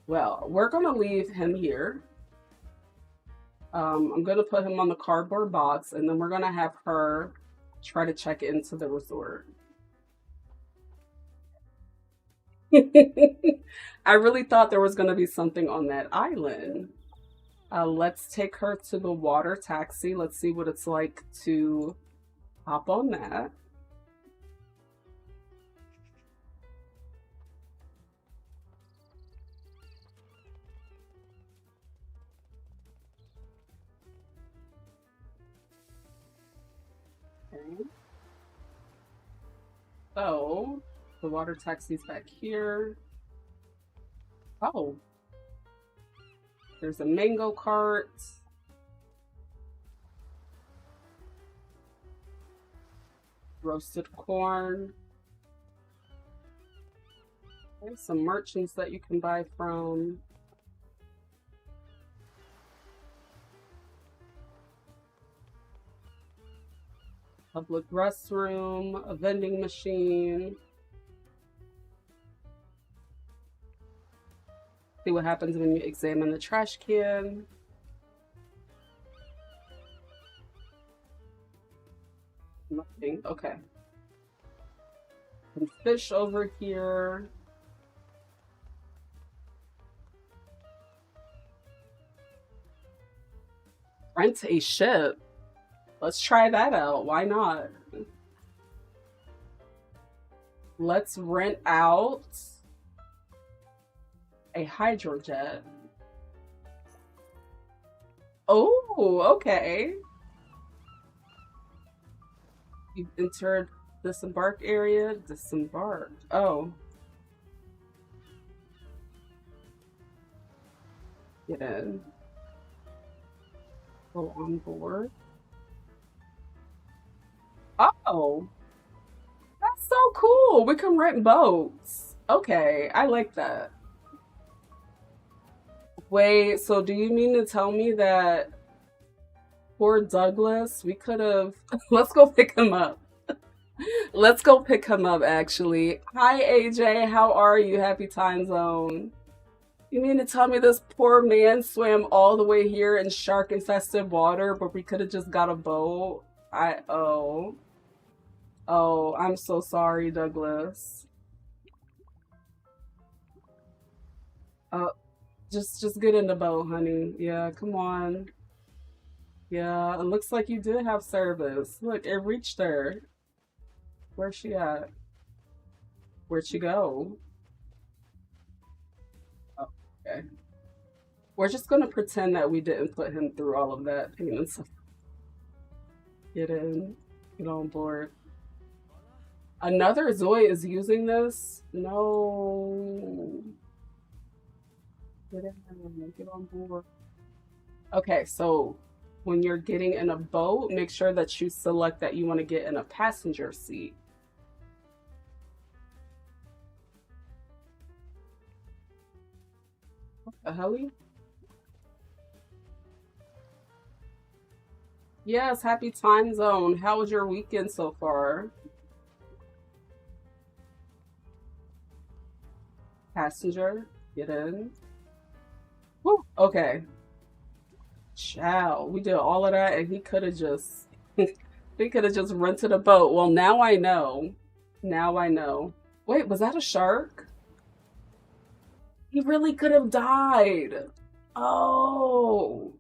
B: Well, we're gonna leave him here I'm gonna put him on the cardboard box, and then we're gonna have her try to check into the resort. I really thought there was gonna be something on that island. Let's take her to the water taxi. Let's see what it's like to hop on that. Okay. So the water taxi's back here. Oh, there's a mango cart. Roasted corn. There's some merchants that you can buy from. Public restroom, a vending machine. See what happens when you examine the trash can. Nothing. Okay. Some fish over here. Rent a ship. Let's try that out. Why not? Let's rent out a hydrojet. Oh, okay. You've entered disembark area. Disembark. Oh. Get in. Go on board. Oh, that's so cool. We can rent boats. Okay, I like that. Wait, so do you mean to tell me that poor Douglas, we could have... Let's go pick him up. Let's go pick him up, actually. Hi, AJ. How are you? Happy time zone. You mean to tell me this poor man swam all the way here in shark-infested water, but we could have just got a boat? Oh. Oh, I'm so sorry, Douglas. Uh, just get in the boat, honey. Yeah, come on. Yeah, it looks like you did have service. Look, it reached her. Where's she at? Where'd she go? Oh, okay. We're just gonna pretend that we didn't put him through all of that pain and stuff. Get in. Get on board. Another Zoi is using this? No. Get in. Get on board. Okay, so when you're getting in a boat, make sure that you select that you want to get in a passenger seat. What the hell? Yes, happy time zone. How was your weekend so far? Passenger, get in. Woo, okay. Chow. We did all of that and he could have just he could have just rented a boat. Well, now I know. Now I know. Wait, was that a shark? He really could have died. Oh.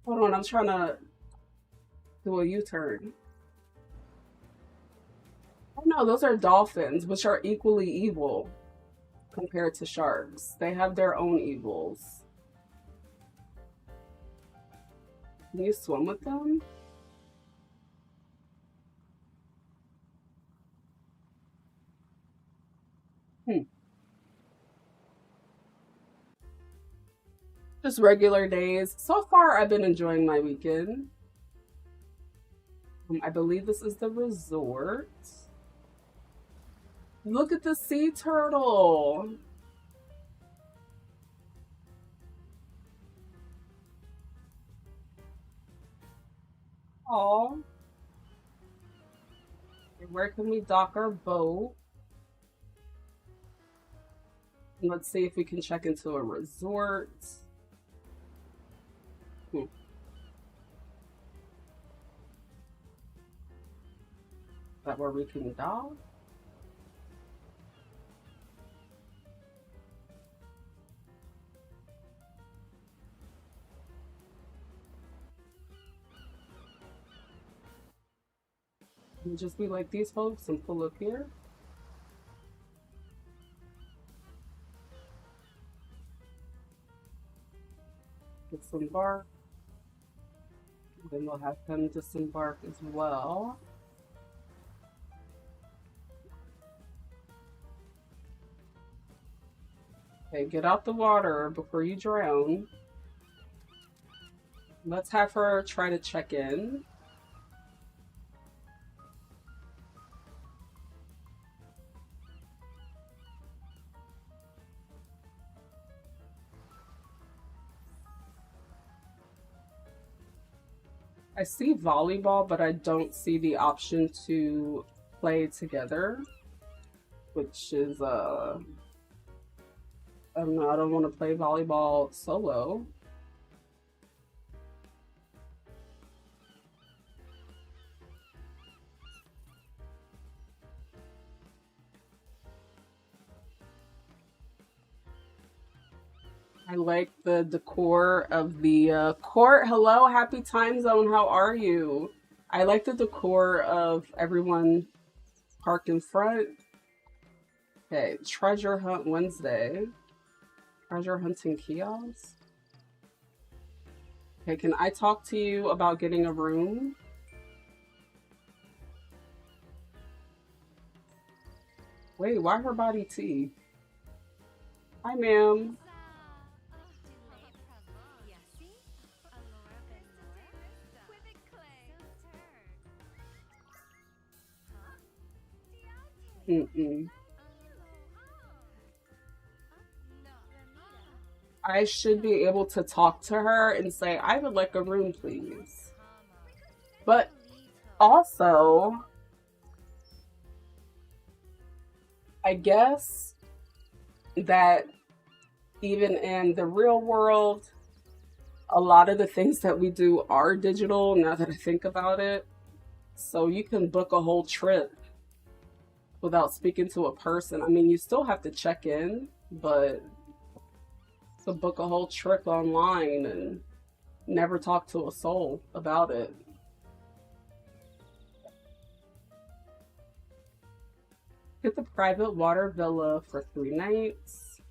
B: Hold on, I'm trying to do a U-turn. Oh no, those are dolphins, which are equally evil compared to sharks. They have their own evils. Can you swim with them? Hmm. Just regular days. So far, I've been enjoying my weekend. I believe this is the resort. Look at the sea turtle. Oh, where can we dock our boat? Let's see if we can check into a resort. Hmm. that where we can dock? And just be like these folks and pull up here. Disembark. Then we'll have him disembark as well. Okay, get out the water before you drown. Let's have her try to check in. I see volleyball, but I don't see the option to play together, which is, I don't know, I don't want to play volleyball solo. I like the decor of the court. Hello, happy time zone. How are you? I like the decor of everyone parked in front. Okay, treasure hunt Wednesday. Treasure hunting kiosk. Okay, can I talk to you about getting a room? Wait, why her body tea? Hi, ma'am. I should be able to talk to her and say, I would like a room, please. But also, I guess that even in the real world, a lot of the things that we do are digital now that I think about it. So you can book a whole trip without speaking to a person. I mean, you still have to check in, but to book a whole trip online and never talk to a soul about it. Get the private water villa for 3 nights.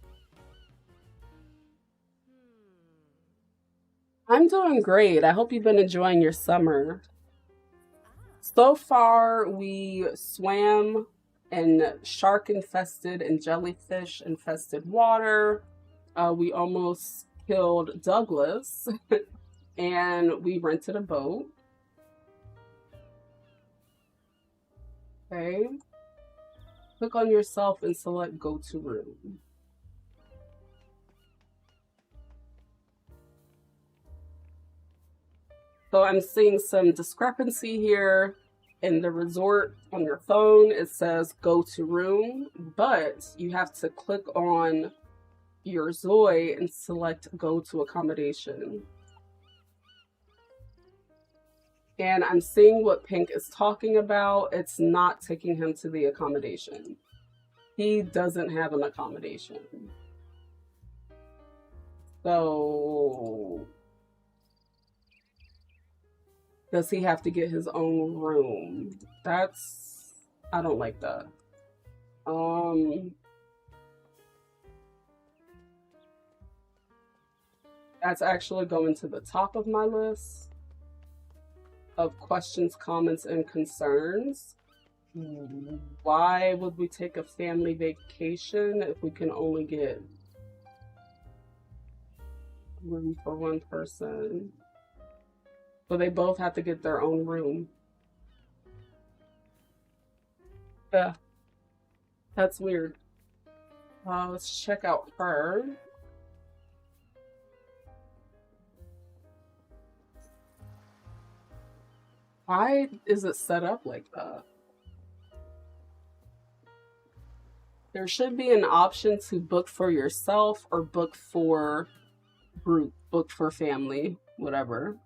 B: I'm doing great. I hope you've been enjoying your summer. So far, we swam in shark-infested and jellyfish-infested water. We almost killed Douglas, and we rented a boat. Okay. Click on yourself and select go to room. So I'm seeing some discrepancy here. In the resort on your phone, it says go to room, but you have to click on your ZOI and select go to accommodation. And I'm seeing what Pink is talking about. It's not taking him to the accommodation. He doesn't have an accommodation. So does he have to get his own room? I don't like that. That's actually going to the top of my list of questions, comments, and concerns. Why would we take a family vacation if we can only get room for one person? So they both have to get their own room. Yeah, that's weird. Let's check out her. Why is it set up like that? There should be an option to book for yourself or book for group, book for family, whatever.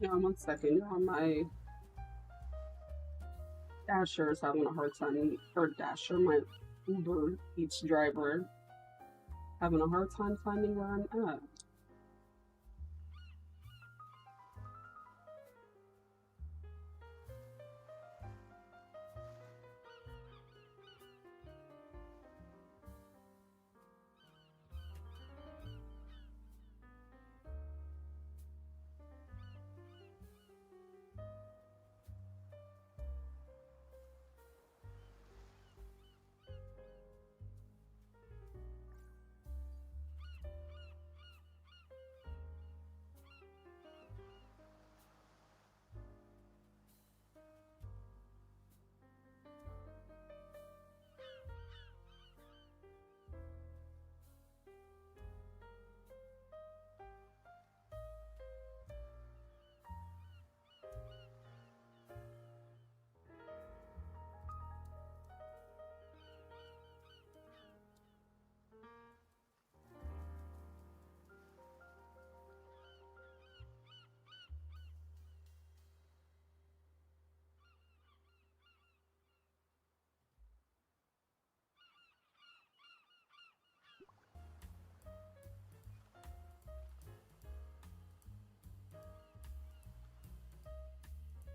B: Yeah, 1 second, y'all. My Dasher is having a hard time, or Dasher, my Uber Eats driver, having a hard time finding where I'm at.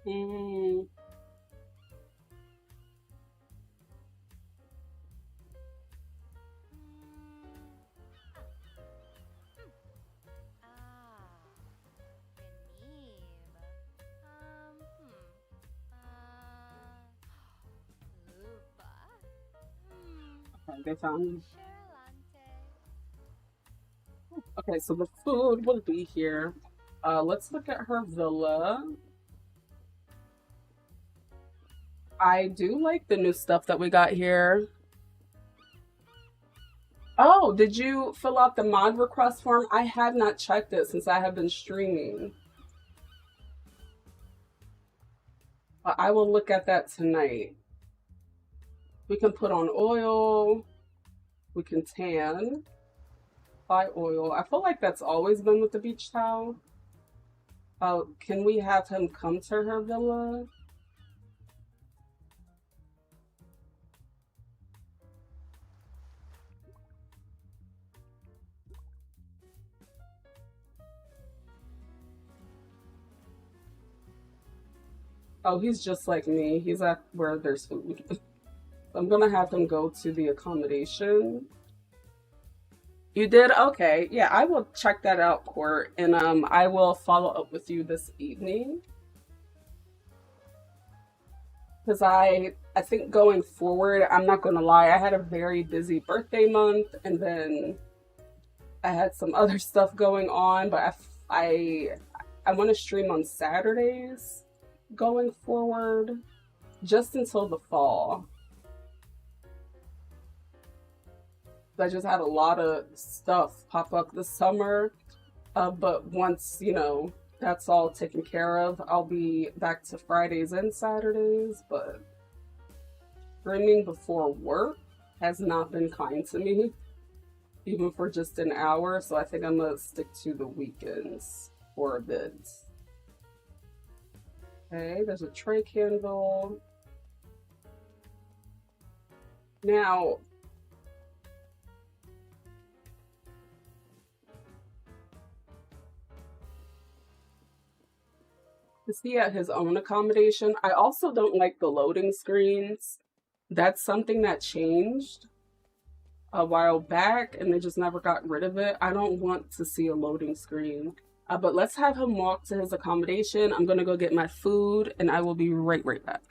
B: Mm, okay, they found me. Okay, so the food will be here. Let's look at her villa. I do like the new stuff that we got here. Oh, did you fill out the mod request form? I have not checked it since I have been streaming. But I will look at that tonight. We can put on oil. We can tan. Apply oil. I feel like that's always been with the beach towel. Can we have him come to her villa? Oh, he's just like me. He's at where there's food. I'm gonna have him go to the accommodation. You did? Okay. Yeah, I will check that out, Court, and I will follow up with you this evening. Because I think going forward, I'm not gonna lie, I had a very busy birthday month, and then I had some other stuff going on, but I want to stream on Saturdays going forward, just until the fall. I just had a lot of stuff pop up this summer, but once, you know, that's all taken care of, I'll be back to Fridays and Saturdays, but streaming before work has not been kind to me, even for just an hour, so I think I'm gonna stick to the weekends for a bit. Okay, there's a tray candle. Now, is he at his own accommodation? I also don't like the loading screens. That's something that changed a while back and they just never got rid of it. I don't want to see a loading screen. But let's have him walk to his accommodation. I'm gonna go get my food and I will be right back.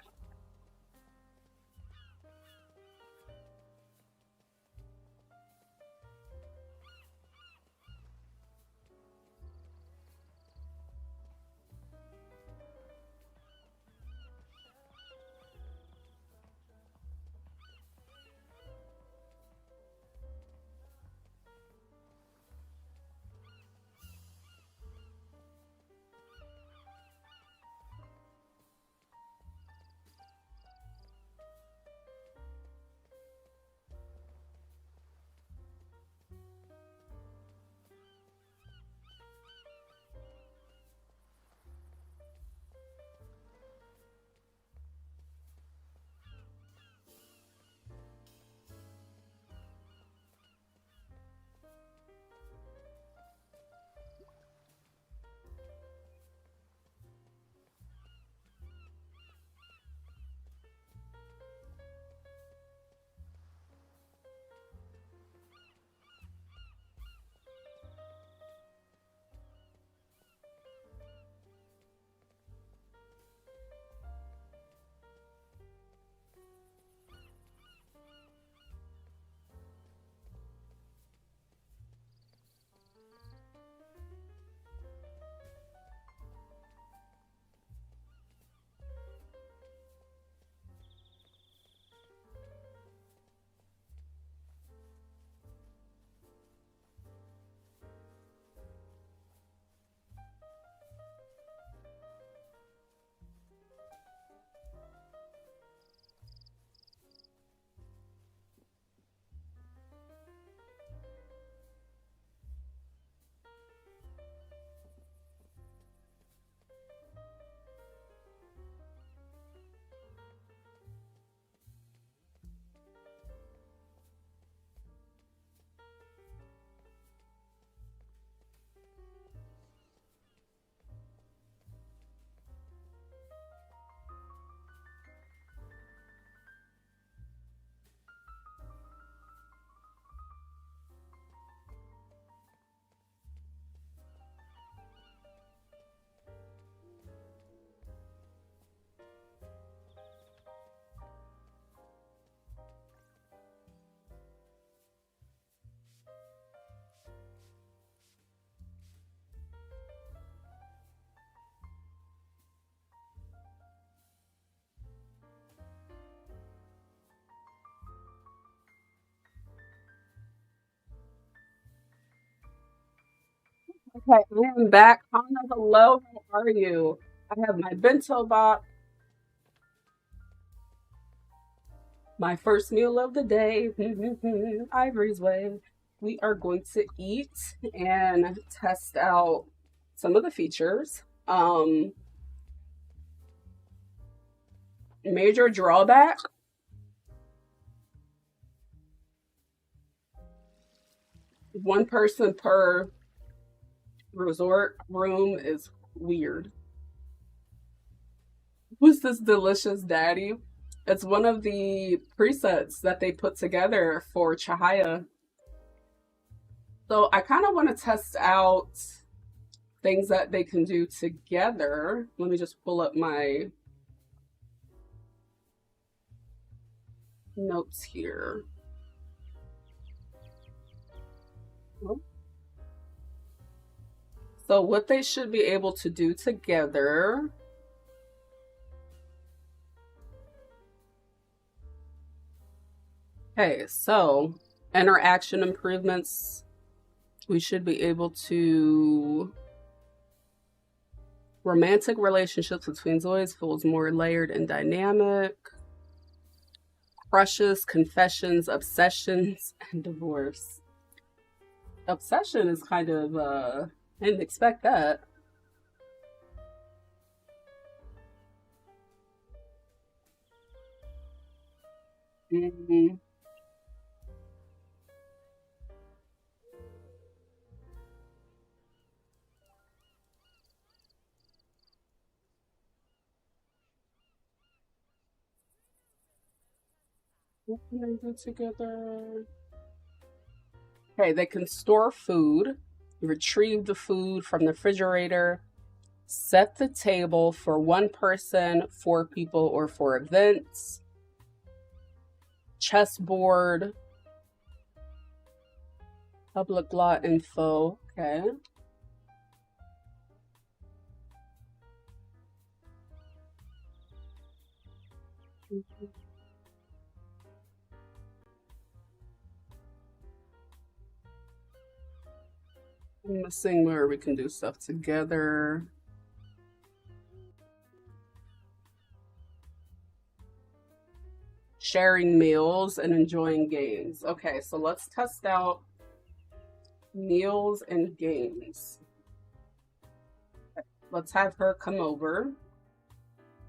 B: Okay, I am back. Hana, hello, how are you? I have my bento box, my first meal of the day, Ivory's Way. We are going to eat and test out some of the features. Major drawback, one person per resort room is weird. Who's this delicious daddy? It's one of the presets that they put together for Chahaya. So I kind of want to test out things that they can do together. Let me just pull up my notes here. So what they should be able to do together. Okay, so interaction improvements. We should be able to romantic relationships between zois feels more layered and dynamic. Crushes, confessions, obsessions, and divorce. Obsession is kind of I didn't expect that. What can they do together? Okay, they can store food, retrieve the food from the refrigerator, set the table for one person, 4 people, or 4 events, chessboard, public law info. Okay. I'm missing where we can do stuff together. Sharing meals and enjoying games. Okay, so let's test out meals and games. Let's have her come over.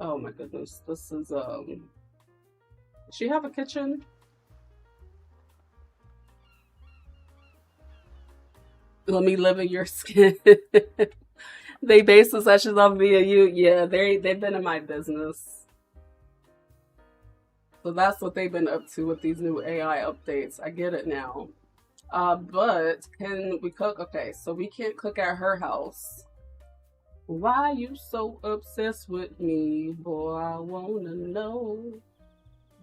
B: Oh my goodness, this is does she have a kitchen? Let me live in your skin. They base the sessions off via you. Yeah, they've been in my business. So that's what they've been up to with these new AI updates. I get it now. But can we cook? Okay, so we can't cook at her house. Why you so obsessed with me? Boy, I wanna know.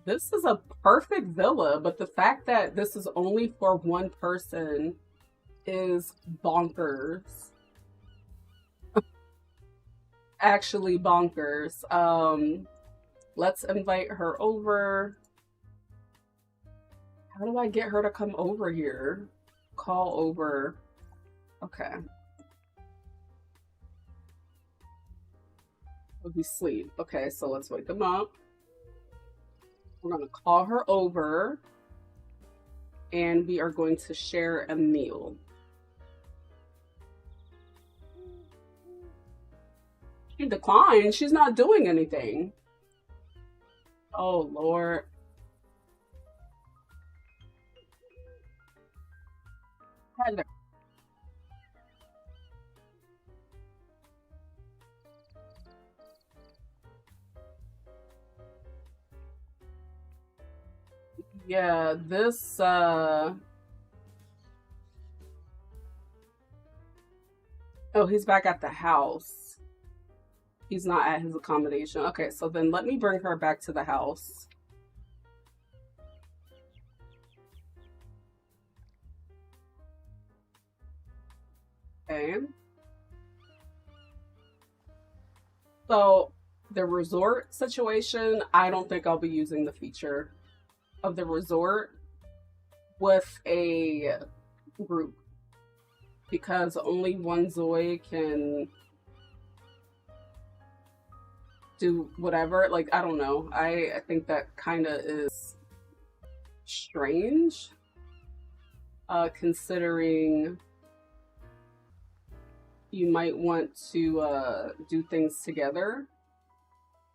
B: This is a perfect villa, but the fact that this is only for one person is bonkers. Actually bonkers. Let's invite her over. How do I get her to come over here? Call over. Okay. Will he sleep? Okay, so let's wake him up. We're gonna call her over and we are going to share a meal. She declined. She's not doing anything. Oh, Lord. Heather. Yeah, this, oh, he's back at the house. He's not at his accommodation. Okay, so then let me bring her back to the house. Okay. So the resort situation, I don't think I'll be using the feature of the resort with a group. because only one Zoi can do whatever. Like, I don't know. I think that kind of is strange, considering you might want to do things together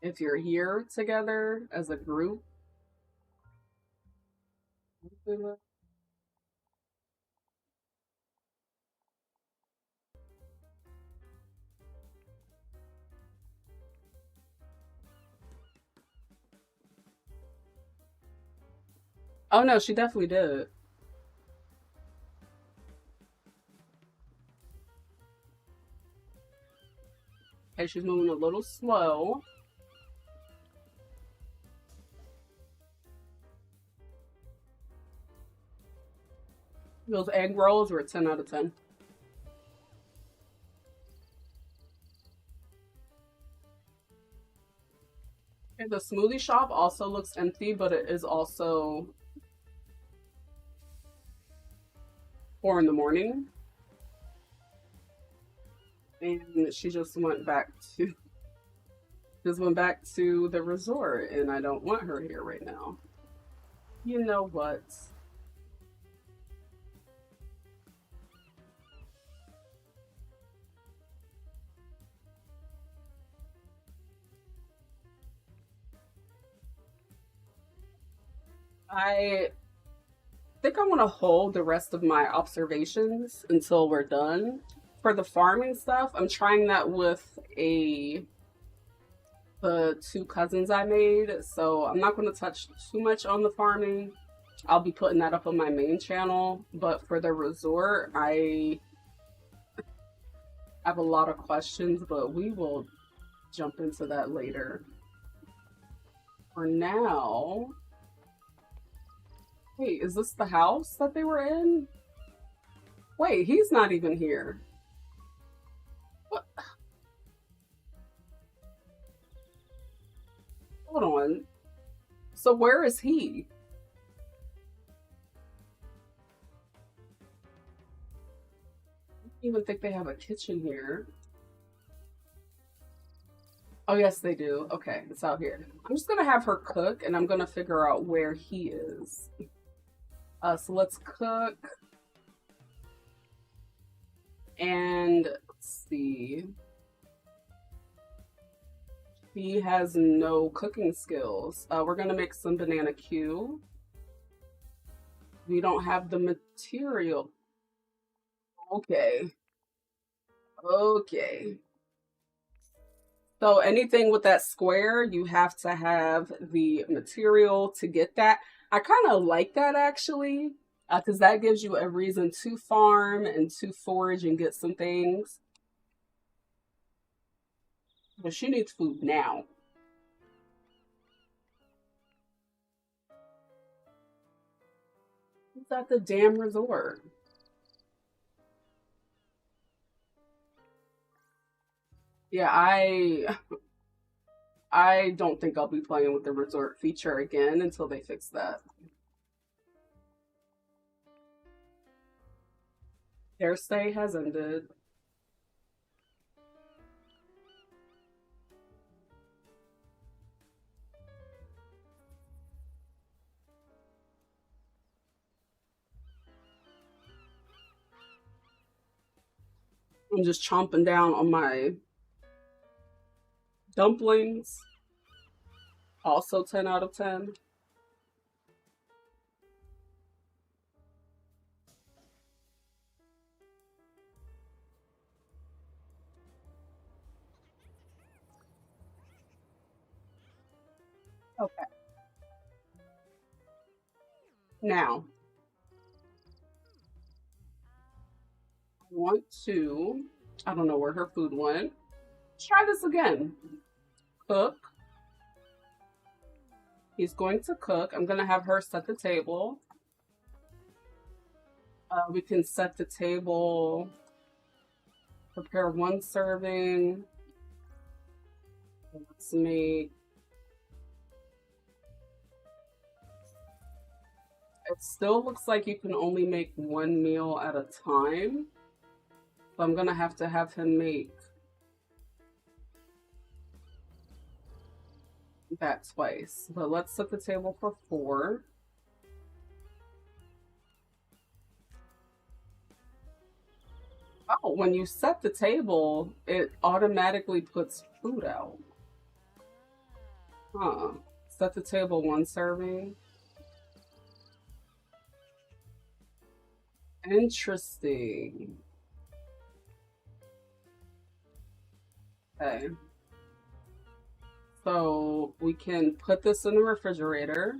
B: if you're here together as a group. Oh no, she definitely did. Okay, she's moving a little slow. Those egg rolls were 10 out of 10. Okay, the smoothie shop also looks empty, but it is also 4 in the morning. And she just went back to the resort, and I don't want her here right now. You know what? I think I want to hold the rest of my observations until we're done. For the farming stuff, I'm trying that with the 2 cousins I made, so I'm not going to touch too much on the farming. I'll be putting that up on my main channel, but for the resort, I have a lot of questions, but we will jump into that later. For now, wait, is this the house that they were in? Wait, he's not even here. What? Hold on. So where is he? I don't even think they have a kitchen here. Oh, yes, they do. Okay, it's out here. I'm just gonna have her cook, and I'm gonna figure out where he is. So let's cook. And let's see. He has no cooking skills. We're gonna make some banana Q. We don't have the material. Okay. Okay. So anything with that square, you have to have the material to get that. I kind of like that actually, because that gives you a reason to farm and to forage and get some things. But she needs food now. It's at the damn resort. Yeah, I don't think I'll be playing with the resort feature again until they fix that. Their stay has ended. I'm just chomping down on my dumplings. Also 10 out of 10. Okay. Now, I want to, I don't know where her food went. Let's try this again. Cook. He's going to cook. I'm going to have her set the table. We can set the table, prepare 1 serving. Let's make, it still looks like you can only make 1 meal at a time. So I'm gonna have to have him make that twice. But let's set the table for 4. Oh, when you set the table, it automatically puts food out. Huh. Set the table 1 serving. Interesting. Okay. So we can put this in the refrigerator.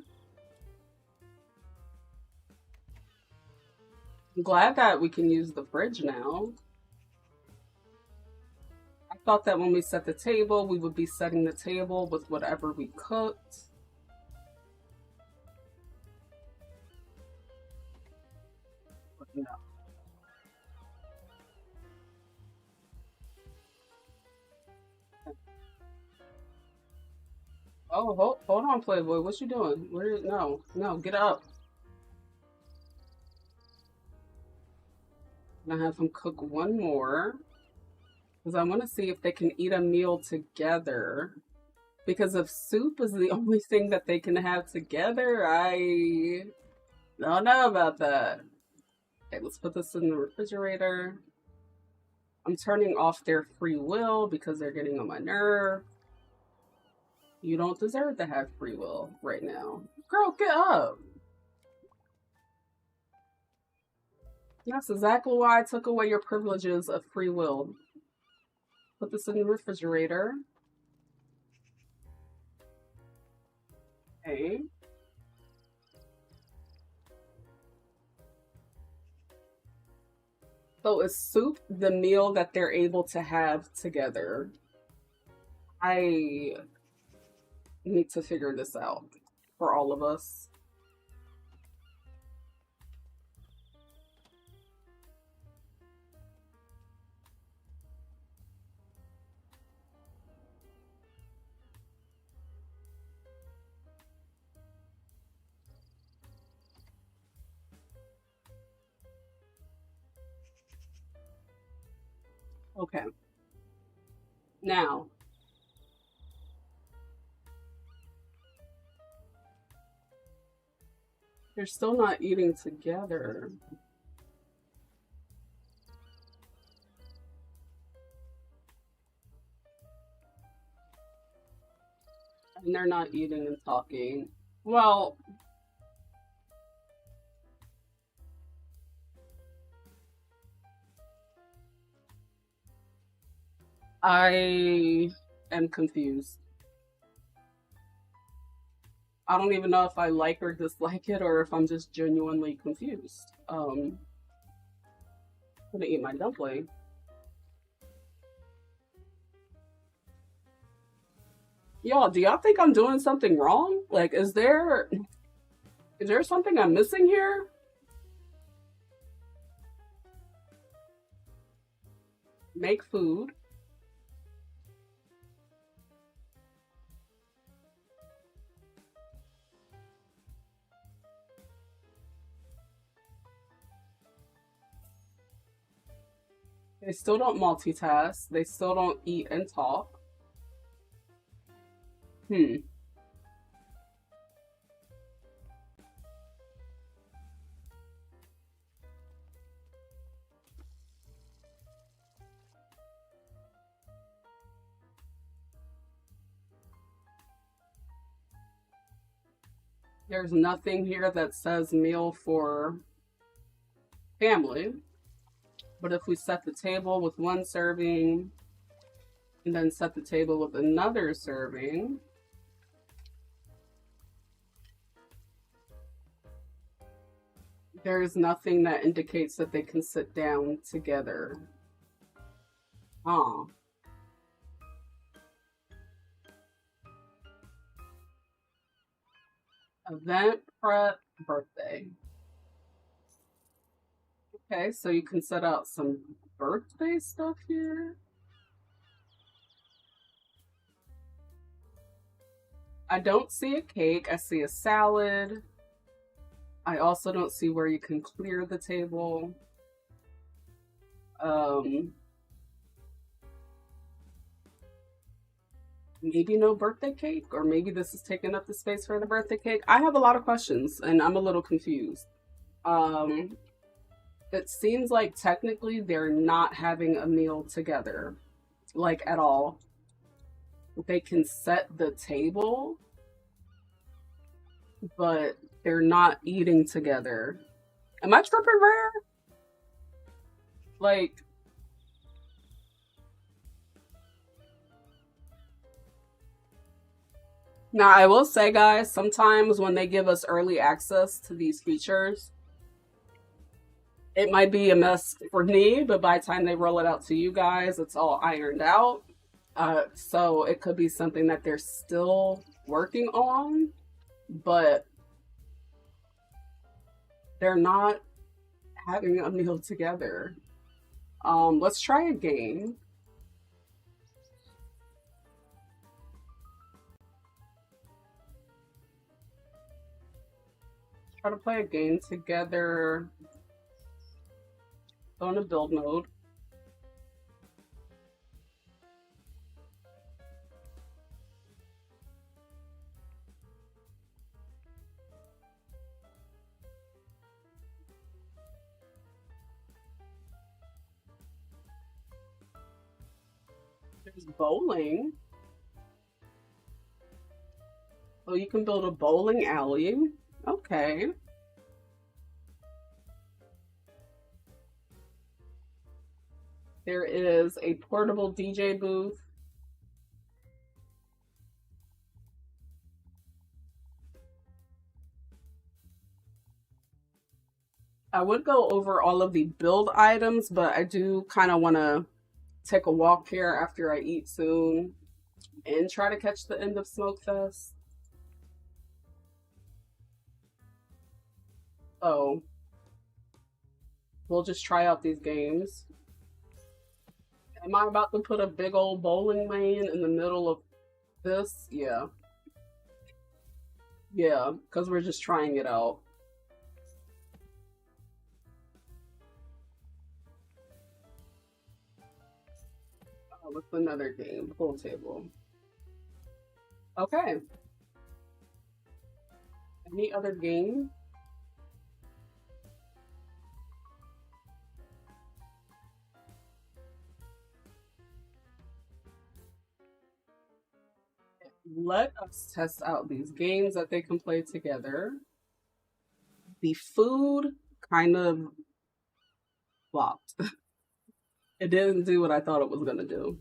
B: I'm glad that we can use the fridge now. I thought that when we set the table, we would be setting the table with whatever we cooked. But no. Oh, hold on, Playboy. What you doing? No, get up. I'm gonna have them cook 1 more. Because I want to see if they can eat a meal together. Because if soup is the only thing that they can have together, I don't know about that. Okay, let's put this in the refrigerator. I'm turning off their free will because they're getting on my nerve. You don't deserve to have free will right now. Girl, get up. That's exactly why I took away your privileges of free will. Put this in the refrigerator. Okay. So is soup the meal that they're able to have together? I need to figure this out for all of us. Okay. Now, they're still not eating together. And they're not eating and talking. Well, I am confused. I don't even know if I like or dislike it or if I'm just genuinely confused. I'm gonna eat my dumpling. Y'all, do y'all think I'm doing something wrong? Like, is there something I'm missing here? Make food. They still don't multitask. They still don't eat and talk. There's nothing here that says meal for family. But if we set the table with 1 serving and then set the table with another serving, there's nothing that indicates that they can sit down together. Huh. Event prep birthday. Okay, so you can set out some birthday stuff here. I don't see a cake. I see a salad. I also don't see where you can clear the table. Maybe no birthday cake, or maybe this is taking up the space for the birthday cake. I have a lot of questions and I'm a little confused. It seems like technically they're not having a meal together, like at all. They can set the table, but they're not eating together. Am I tripping rare? Like, now I will say, guys, sometimes when they give us early access to these features, it might be a mess for me, but by the time they roll it out to you guys, it's all ironed out. So it could be something that they're still working on, but they're not having a meal together. Let's try a game. Try to play a game together. Go into build mode. There's bowling. Oh, you can build a bowling alley. Okay. There is a portable DJ booth. I would go over all of the build items, but I do kind of want to take a walk here after I eat soon and try to catch the end of Smoke Fest. So we'll just try out these games. Am I about to put a big old bowling lane in the middle of this? Yeah. Yeah, because we're just trying it out. Oh, what's another game? Pool table. Okay. Any other game? Let us test out these games that they can play together. The food kind of flopped. It didn't do what I thought it was gonna do.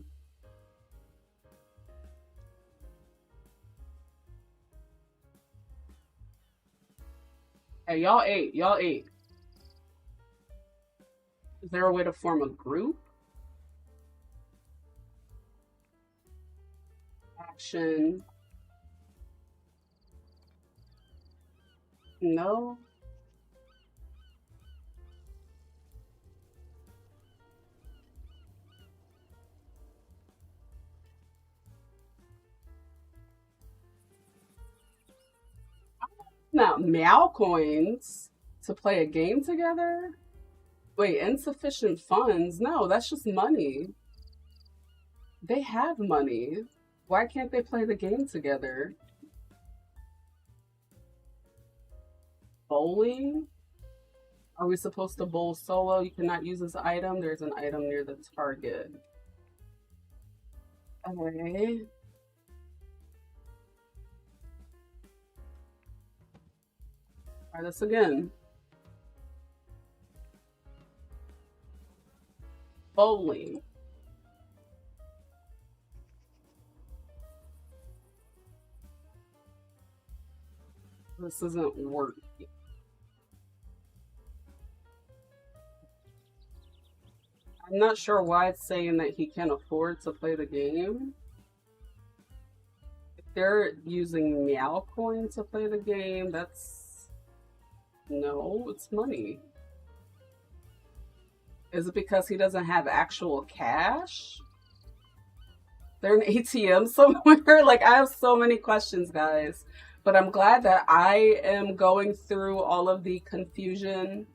B: Hey, y'all ate. Y'all ate. Is there a way to form a group? Action. No. Now, meow coins to play a game together? Wait, insufficient funds? No, that's just money. They have money. Why can't they play the game together? Bowling? Are we supposed to bowl solo? You cannot use this item. There's an item near the target. Okay. Try this again. Bowling. This isn't working. I'm not sure why it's saying that he can't afford to play the game. If they're using meow coin to play the game, that's... No, it's money. Is it because he doesn't have actual cash? They're an ATM somewhere? Like, I have so many questions, guys. But I'm glad that I am going through all of the confusion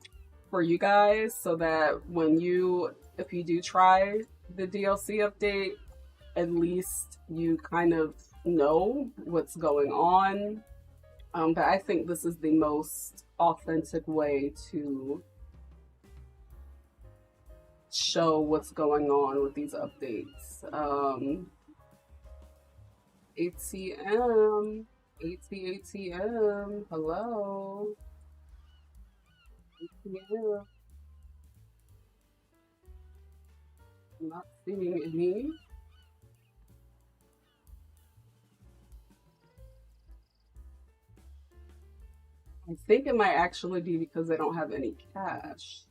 B: for you guys so that when you if you do try the DLC update, at least you kind of know what's going on. But I think this is the most authentic way to show what's going on with these updates. ATM, ATM, hello. ATM. I'm not seeing any. I think it might actually be because they don't have any cash.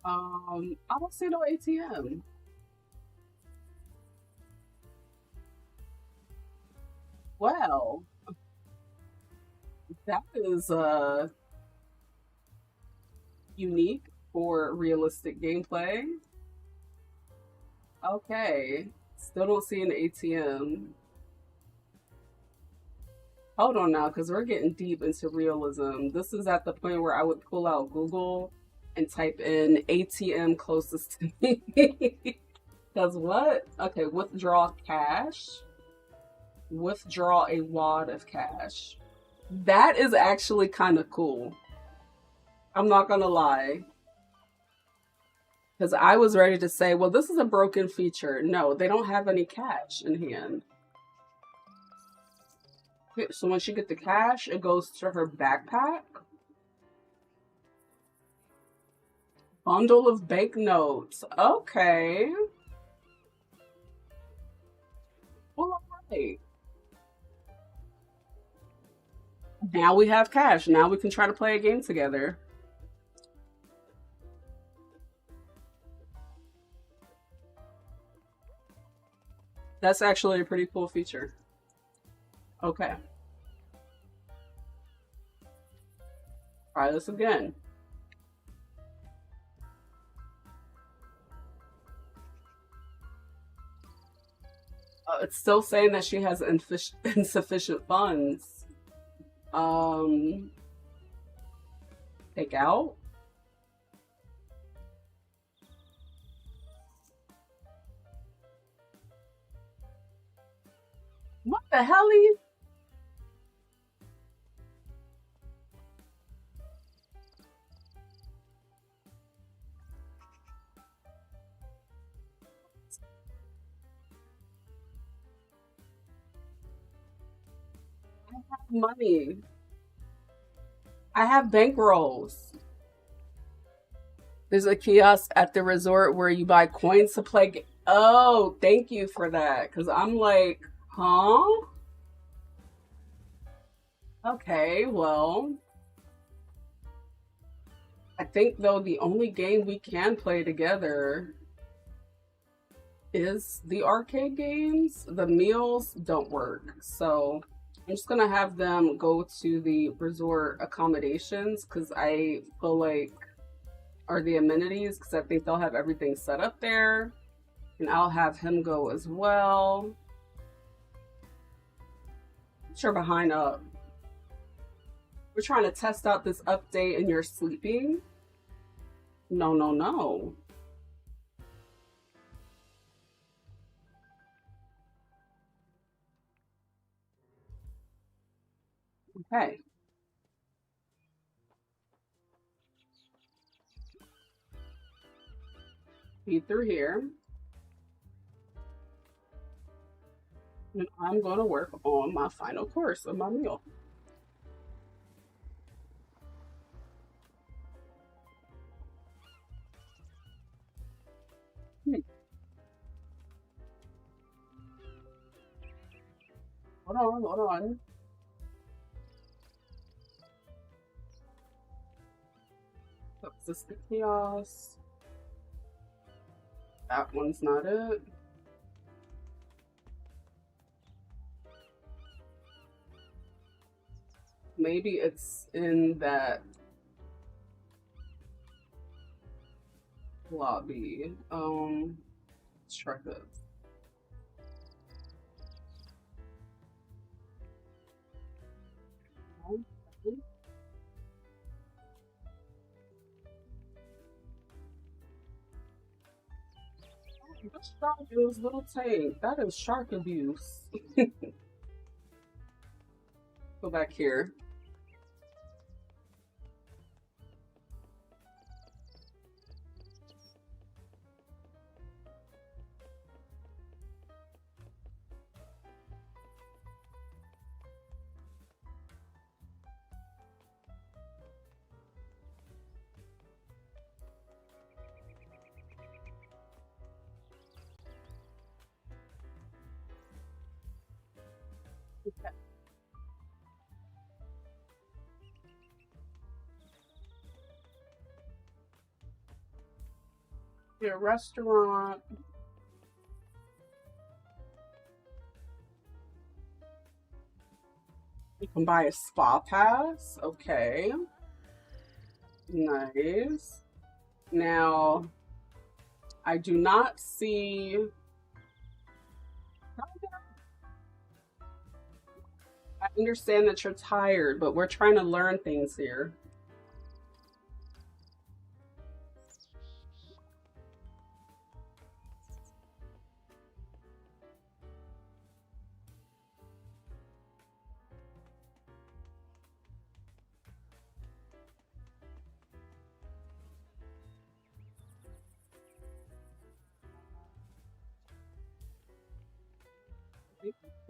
B: I don't see no ATM. Well, that is unique for realistic gameplay. Okay, still don't see an ATM. Hold on now, because we're getting deep into realism. This is at the point where I would pull out Google and type in ATM closest to me. Because what? Okay, withdraw cash. Withdraw a wad of cash. That is actually kind of cool. I'm not gonna lie. Because I was ready to say, well, this is a broken feature. No, they don't have any cash in hand. So when she gets the cash, it goes to her backpack. Bundle of banknotes. Okay. Well, all right. Now we have cash. Now we can try to play a game together. That's actually a pretty cool feature. Okay. Try this again. It's still saying that she has insufficient funds. Take out. What the hell are you? Money. I have bankrolls. There's a kiosk at the resort where you buy coins to play. Oh, thank you for that. Because I'm like, huh? Okay, well. I think, though, the only game we can play together is the arcade games. The meals don't work. So I'm just going to have them go to the resort accommodations because I feel like, or the amenities, because I think they'll have everything set up there. And I'll have him go as well. You're behind up. We're trying to test out this update and you're sleeping? No, no, no. Okay. Feed through here. And I'm going to work on my final course of my meal. Hold on. Is this the chaos? That one's not it. Maybe it's in that lobby. Let's try this. What's wrong with this little tank? That is shark abuse. Go back here. Your restaurant. You can buy a spa pass. Okay. Nice. Now, I do not see. I understand that you're tired, but we're trying to learn things here.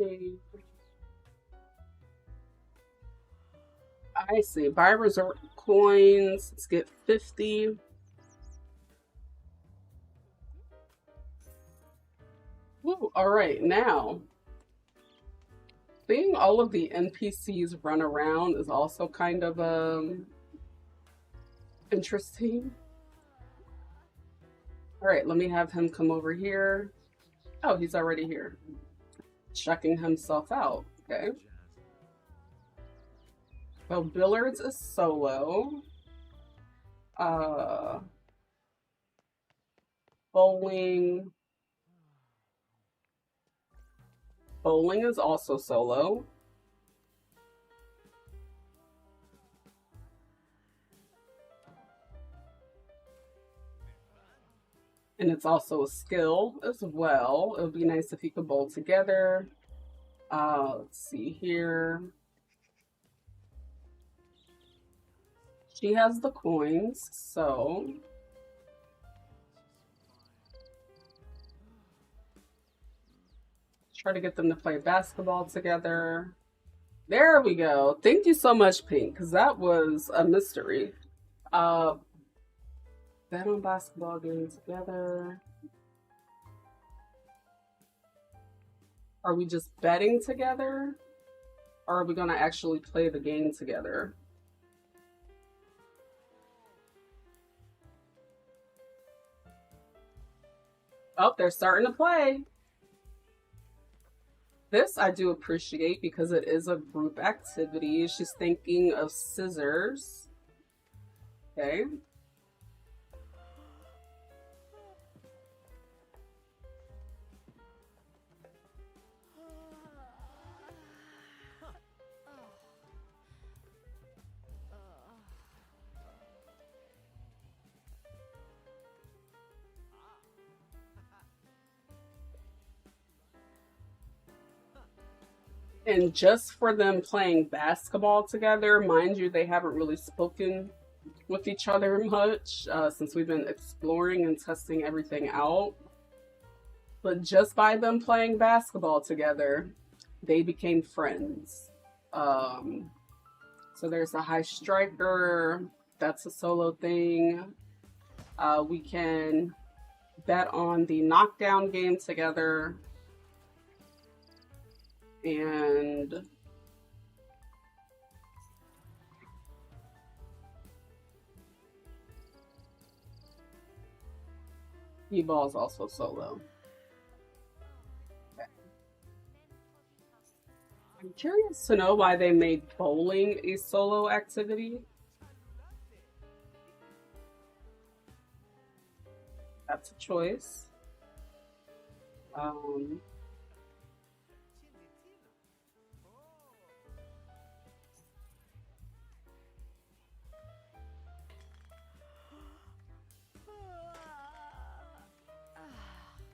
B: Okay. I see. Buy resort coins. Let's get 50. Ooh, all right, now seeing all of the NPCs run around is also kind of interesting. All right, let me have him come over here. Oh, he's already here. Checking himself out. Okay. Well, billiards is solo. Bowling. Bowling is also solo. And it's also a skill as well. It would be nice if you could bowl together. Let's see here. She has the coins, so try to get them to play basketball together. There we go. Thank you so much, Pink, because that was a mystery. Bet on basketball game together. Are we just betting together? Or are we going to actually play the game together? Oh, they're starting to play. This I do appreciate because it is a group activity. She's thinking of scissors. Okay. And just for them playing basketball together, mind you, they haven't really spoken with each other much since we've been exploring and testing everything out. But just by them playing basketball together, they became friends. So there's a high striker. That's a solo thing. We can bet on the knockdown game together. And E-ball is also solo. Okay. I'm curious to know why they made bowling a solo activity. That's a choice.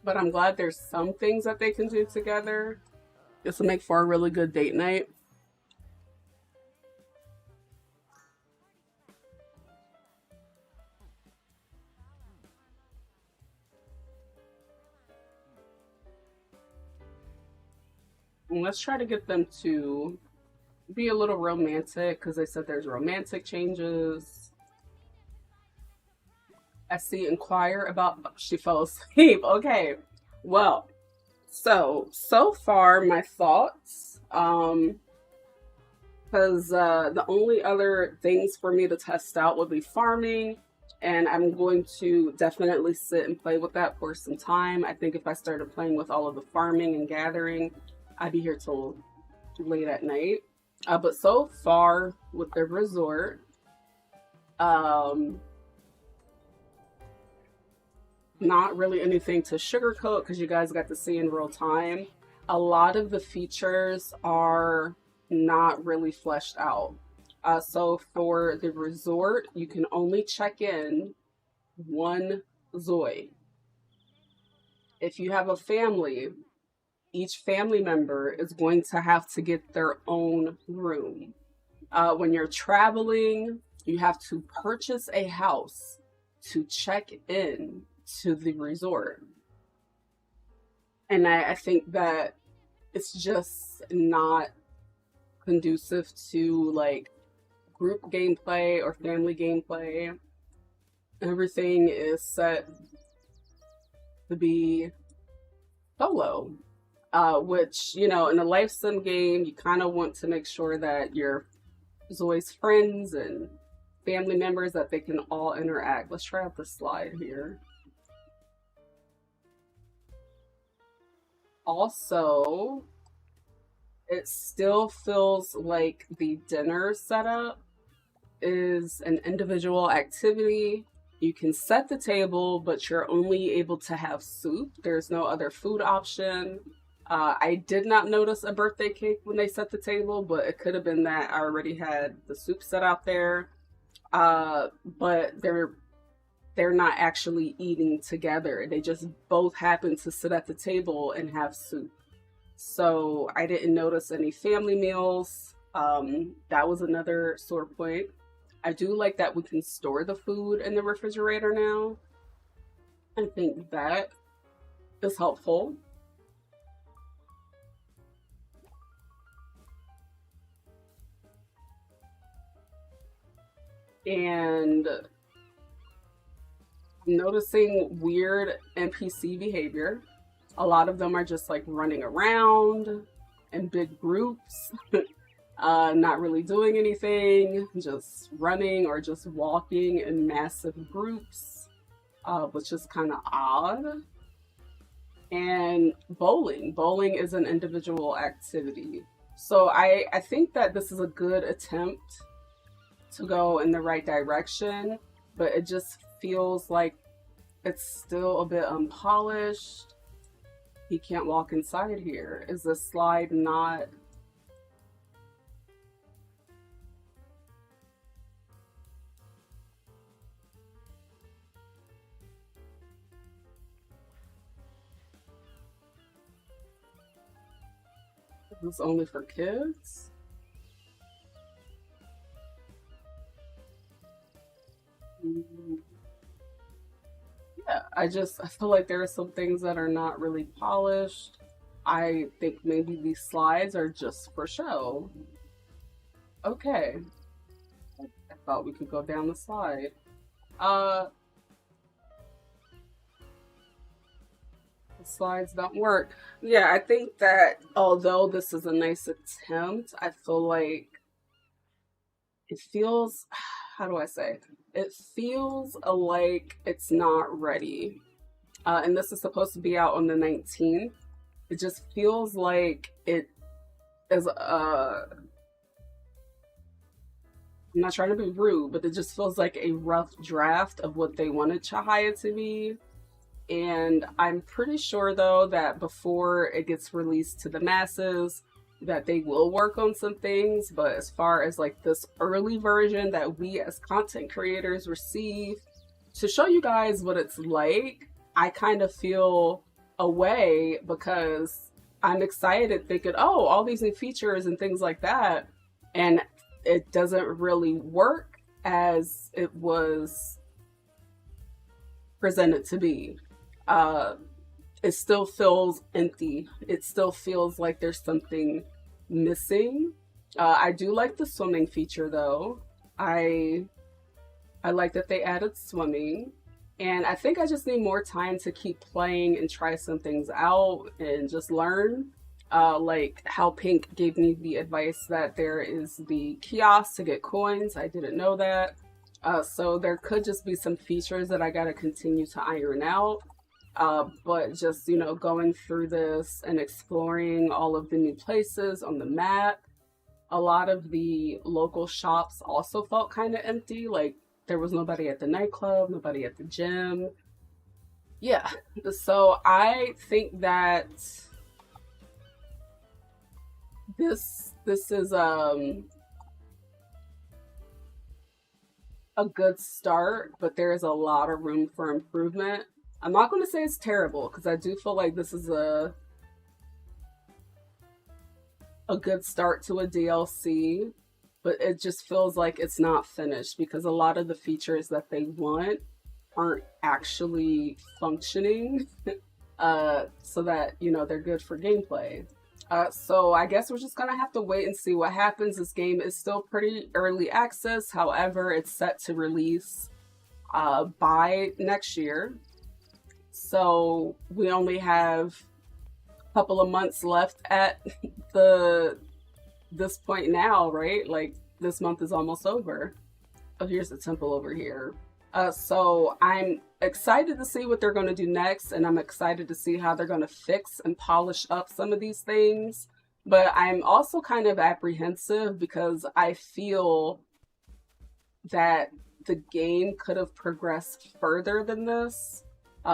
B: But I'm glad there's some things that they can do together. This will make for a really good date night. And let's try to get them to be a little romantic, because they said there's romantic changes. I see inquire about, she fell asleep. Okay, well, so far my thoughts, because the only other things for me to test out would be farming, and I'm going to definitely sit and play with that for some time. I think if I started playing with all of the farming and gathering, I'd be here till late at night. But so far with the resort, not really anything to sugarcoat because you guys got to see in real time. A lot of the features are not really fleshed out. So for the resort, you can only check in one ZOI. If you have a family, each family member is going to have to get their own room. When you're traveling, you have to purchase a house to check in to the resort. And I think that it's just not conducive to like group gameplay or family gameplay. Everything is set to be solo. Which, you know, in a life sim game, you kind of want to make sure that your zois friends and family members, that they can all interact. Let's try out the slide here. Also, it still feels like the dinner setup is an individual activity. You can set the table, but you're only able to have soup. There's no other food option. I did not notice a birthday cake when they set the table, but it could have been that I already had the soup set out there. But they're not actually eating together. They just both happen to sit at the table and have soup. So I didn't notice any family meals. That was another sore point. I do like that we can store the food in the refrigerator now. I think that is helpful. And I'm noticing weird NPC behavior. A lot of them are just like running around in big groups, not really doing anything, just running or just walking in massive groups, which is kind of odd. And bowling. Bowling is an individual activity. So I think that this is a good attempt to go in the right direction, but it just feels like it's still a bit unpolished. He can't walk inside here. Is the slide not? Is this only for kids? Yeah, I feel like there are some things that are not really polished. I think maybe these slides are just for show. Okay. I thought we could go down the slide. The slides don't work. Yeah, I think that although this is a nice attempt, I feel like it feels, how do I say? It feels like it's not ready. And this is supposed to be out on the 19th. It just feels like it is I'm not trying to be rude, but it just feels like a rough draft of what they wanted Chahaya to be. And I'm pretty sure though that before it gets released to the masses, that they will work on some things. But as far as like this early version that we as content creators receive to show you guys what it's like, I kind of feel away because I'm excited thinking, oh, all these new features and things like that. And it doesn't really work as it was presented to be. It still feels empty. It still feels like there's something missing. I do like the swimming feature though. I like that they added swimming. And I think I just need more time to keep playing and try some things out and just learn. Like how Pink gave me the advice that there is the kiosk to get coins. I didn't know that. So there could just be some features that I gotta continue to iron out. But just, you know, going through this and exploring all of the new places on the map. A lot of the local shops also felt kind of empty. Like there was nobody at the nightclub, nobody at the gym. Yeah, so I think that this is a good start, but there is a lot of room for improvement. I'm not going to say it's terrible because I do feel like this is a good start to a DLC, but it just feels like it's not finished because a lot of the features that they want aren't actually functioning so that, you know, they're good for gameplay. So I guess we're just gonna have to wait and see what happens. This game is still pretty early access. However, it's set to release by next year. So we only have a couple of months left at this point now, right? Like this month is almost over. Oh, here's the temple over here. So I'm excited to see what they're going to do next, and I'm excited to see how they're going to fix and polish up some of these things. But I'm also kind of apprehensive because I feel that the game could have progressed further than this,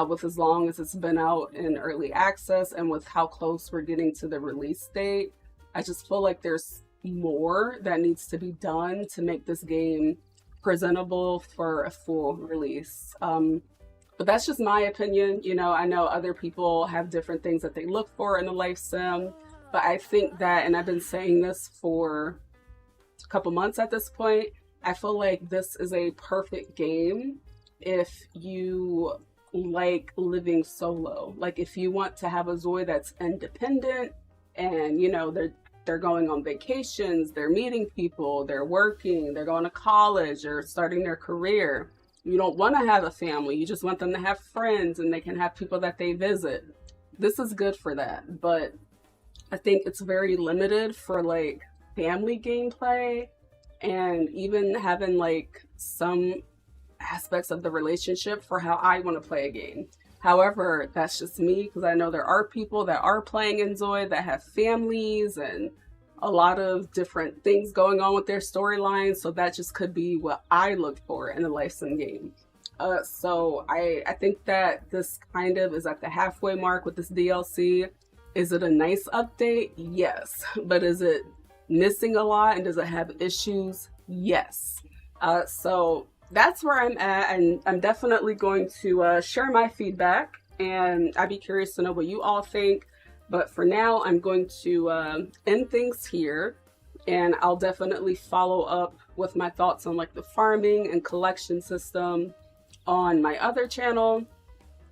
B: with as long as it's been out in early access and with how close we're getting to the release date. I just feel like there's more that needs to be done to make this game presentable for a full release. But that's just my opinion. You know, I know other people have different things that they look for in a life sim, but I think that, and I've been saying this for a couple months at this point, I feel like this is a perfect game if you like living solo. Like if you want to have a Zoi that's independent and, you know, they're going on vacations, they're meeting people, they're working, they're going to college or starting their career. You don't want to have a family. You just want them to have friends and they can have people that they visit. This is good for that. But I think it's very limited for like family gameplay and even having like some aspects of the relationship for how I want to play a game. However, that's just me because I know there are people that are playing inZOI that have families and a lot of different things going on with their storylines. So that just could be what I look for in a life sim game. So I think that this kind of is at the halfway mark with this DLC. Is it a nice update? Yes. But is it missing a lot and does it have issues? Yes. So that's where I'm at, and I'm definitely going to share my feedback, and I'd be curious to know what you all think. But for now, I'm going to end things here, and I'll definitely follow up with my thoughts on like the farming and collection system on my other channel.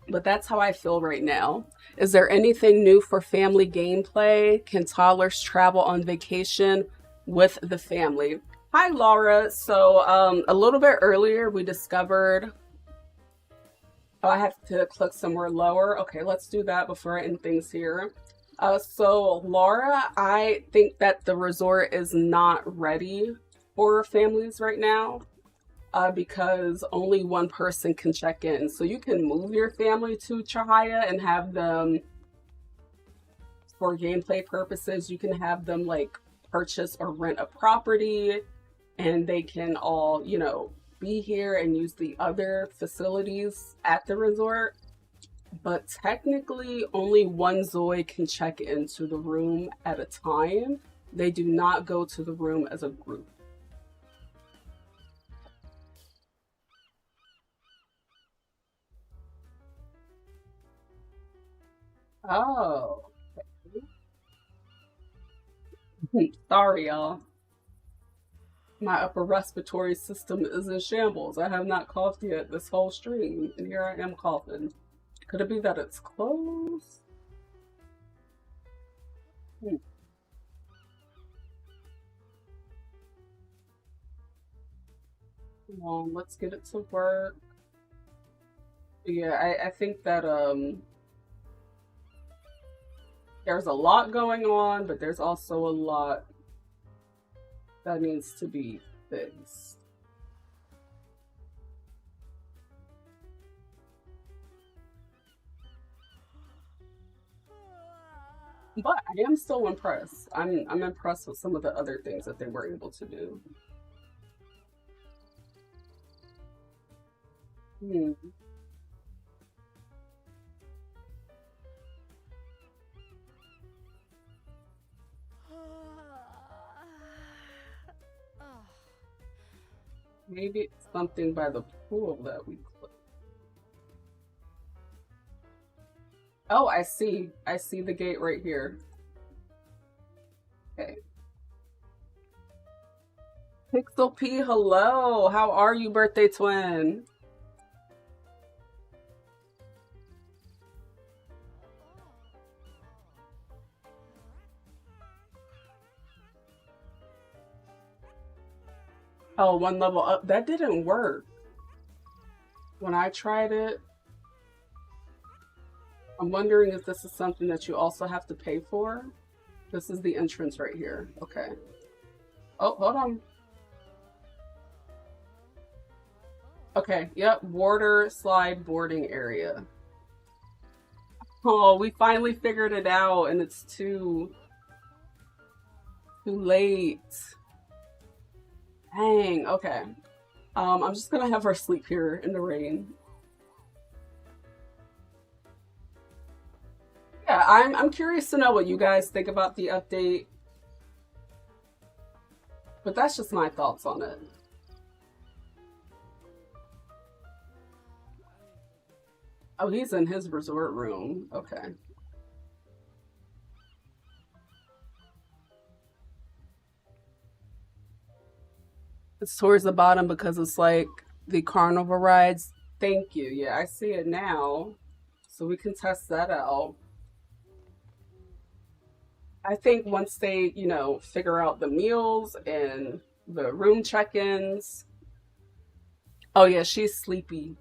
B: But that's how I feel right now. Is there anything new for family gameplay? Can toddlers travel on vacation with the family? Hi, Laura. So a little bit earlier, we discovered, oh, I have to click somewhere lower. Okay, let's do that before I end things here. So Laura, I think that the resort is not ready for families right now because only one person can check in. So you can move your family to Chahaya and have them, for gameplay purposes, you can have them like purchase or rent a property, and they can all, you know, be here and use the other facilities at the resort. But technically, only one Zoi can check into the room at a time. They do not go to the room as a group. Oh, sorry, y'all. My upper respiratory system is in shambles. I have not coughed yet this whole stream, and here I am coughing. Could it be that it's closed? Hmm. Come on, let's get it to work. Yeah, I think that there's a lot going on, but there's also a lot that needs to be fixed. But I am still impressed. I'm impressed with some of the other things that they were able to do. Hmm. Maybe it's something by the pool that we clicked. Oh, I see. I see the gate right here. Okay. Pixel P, hello. How are you, birthday twin? Oh, one level up. That didn't work. When I tried it, I'm wondering if this is something that you also have to pay for. This is the entrance right here. Okay. Oh, hold on. Okay, yep, water slide boarding area. Oh, we finally figured it out and it's too late. Dang, okay. I'm just gonna have her sleep here in the rain. Yeah, I'm curious to know what you guys think about the update. But that's just my thoughts on it. Oh, he's in his resort room. Okay. It's towards the bottom because it's like the carnival rides. Thank you. Yeah, I see it now. So we can test that out. I think once they, figure out the meals and the room check-ins. Oh yeah, she's sleepy.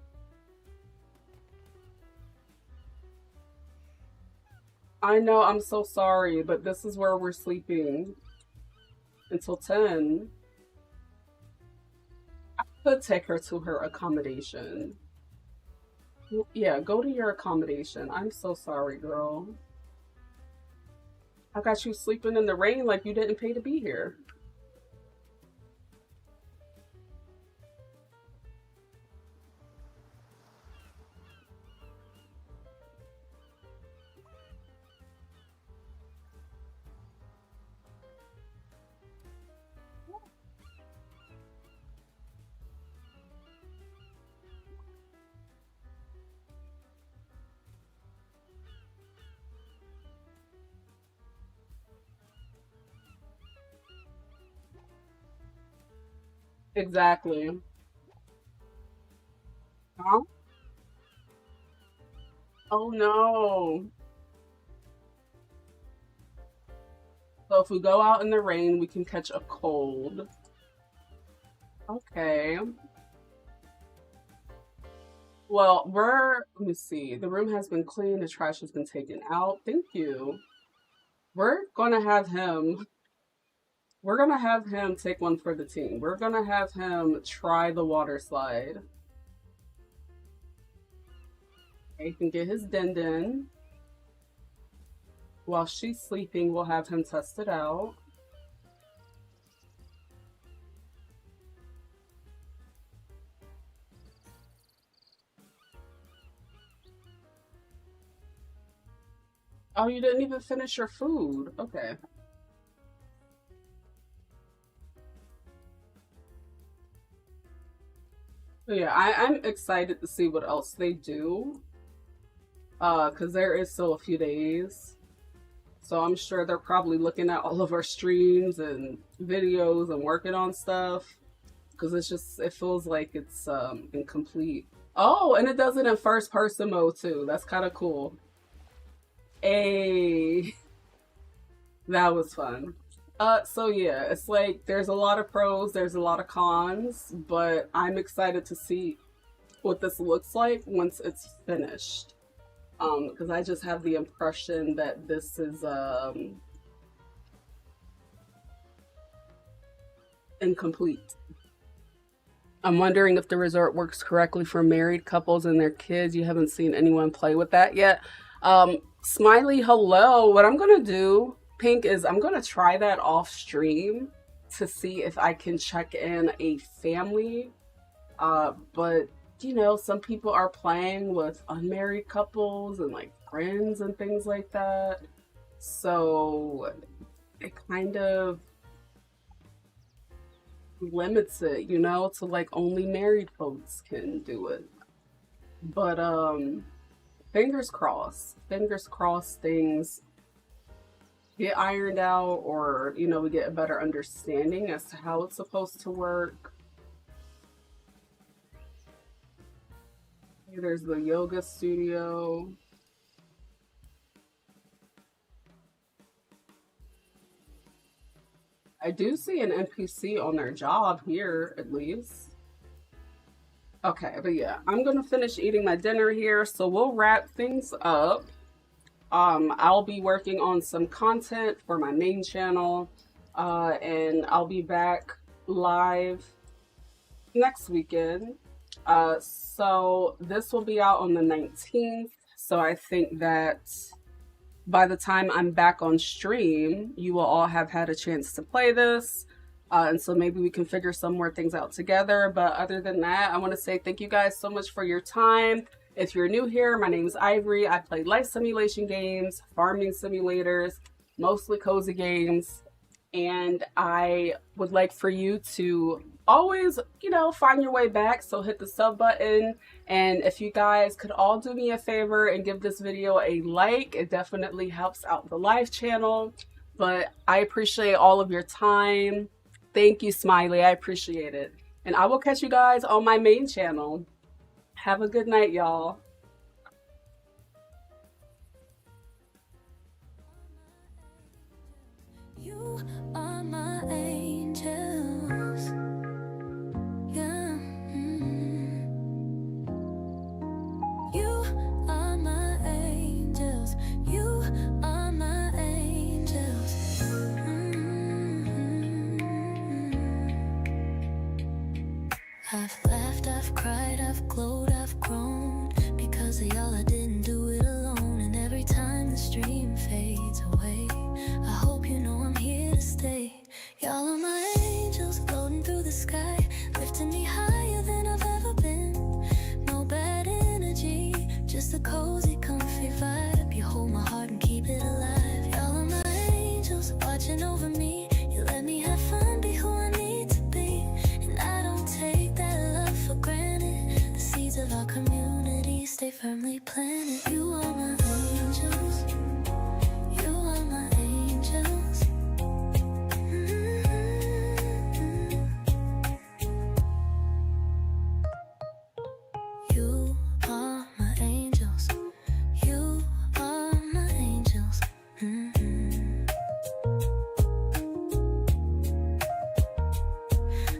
B: I know, I'm so sorry, but this is where we're sleeping until 10. I could take her to her accommodation. Yeah, go to your accommodation. I'm so sorry, girl. I got you sleeping in the rain like you didn't pay to be here. Exactly. Huh? Oh no. So if we go out in the rain, we can catch a cold. Okay. Well, let me see. The room has been cleaned, the trash has been taken out. Thank you. We're gonna have him, we're gonna have him take one for the team. We're gonna have him try the water slide. He can get his din din. While she's sleeping, we'll have him test it out. Oh, you didn't even finish your food. Okay. So yeah, I'm excited to see what else they do. because there is still a few days. So I'm sure they're probably looking at all of our streams and videos and working on stuff, because it feels like it's incomplete. Oh, and it does it in first person mode too. That's kind of cool. Hey, that was fun. So yeah, it's like there's a lot of pros, there's a lot of cons, but I'm excited to see what this looks like once it's finished. Because I just have the impression that this is incomplete. I'm wondering if the resort works correctly for married couples and their kids. You haven't seen anyone play with that yet. Smiley, hello. What I'm gonna do, Pink, is I'm gonna try that off stream to see if I can check in a family. But you know, some people are playing with unmarried couples and like friends and things like that. So it kind of limits it, you know, to like only married folks can do it. But fingers crossed things get ironed out, or you know, we get a better understanding as to how it's supposed to work. Here, there's the yoga studio. I do see an NPC on their job here, at least. Okay, but yeah, I'm gonna finish eating my dinner here, so we'll wrap things up. I'll be working on some content for my main channel, and I'll be back live next weekend. So this will be out on the 19th, so I think that by the time I'm back on stream, you will all have had a chance to play this. And so maybe we can figure some more things out together. But other than that, I want to say thank you guys so much for your time. If you're new here, my name is Ivory. I play life simulation games, farming simulators, mostly cozy games. And I would like for you to always, you know, find your way back. So hit the sub button. And if you guys could all do me a favor and give this video a like, it definitely helps out the live channel. But I appreciate all of your time. Thank you, Smiley. I appreciate it. And I will catch you guys on my main channel. Have a good night, y'all.
A: You are my angels. Yeah. You are my angels. You are my angels. I've laughed, I've cried, I've glowed, I've grown. Because of y'all, I didn't do it alone. And every time the stream fades away, I hope you know I'm here to stay. Y'all are my angels floating through the sky, lifting me higher than I've ever been. No bad energy, just a cozy, comfy vibe. You hold my heart and keep it alive. Y'all are my angels watching over me. You let me have fun, be who I need to be. And I don't take that love for granted. The seeds of our community stay firmly planted. You are my angels. You are my angels. You are my angels. You are my angels.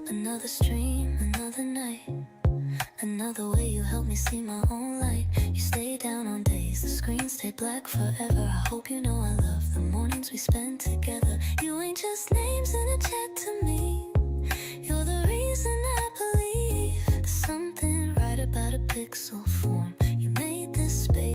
A: Another stream, another night. Another way you help me see my own light. You stay down on days, the screen stay black forever. I hope you know I love the mornings we spend together. You ain't just names in a chat to me. You're the reason I believe there's something right about a pixel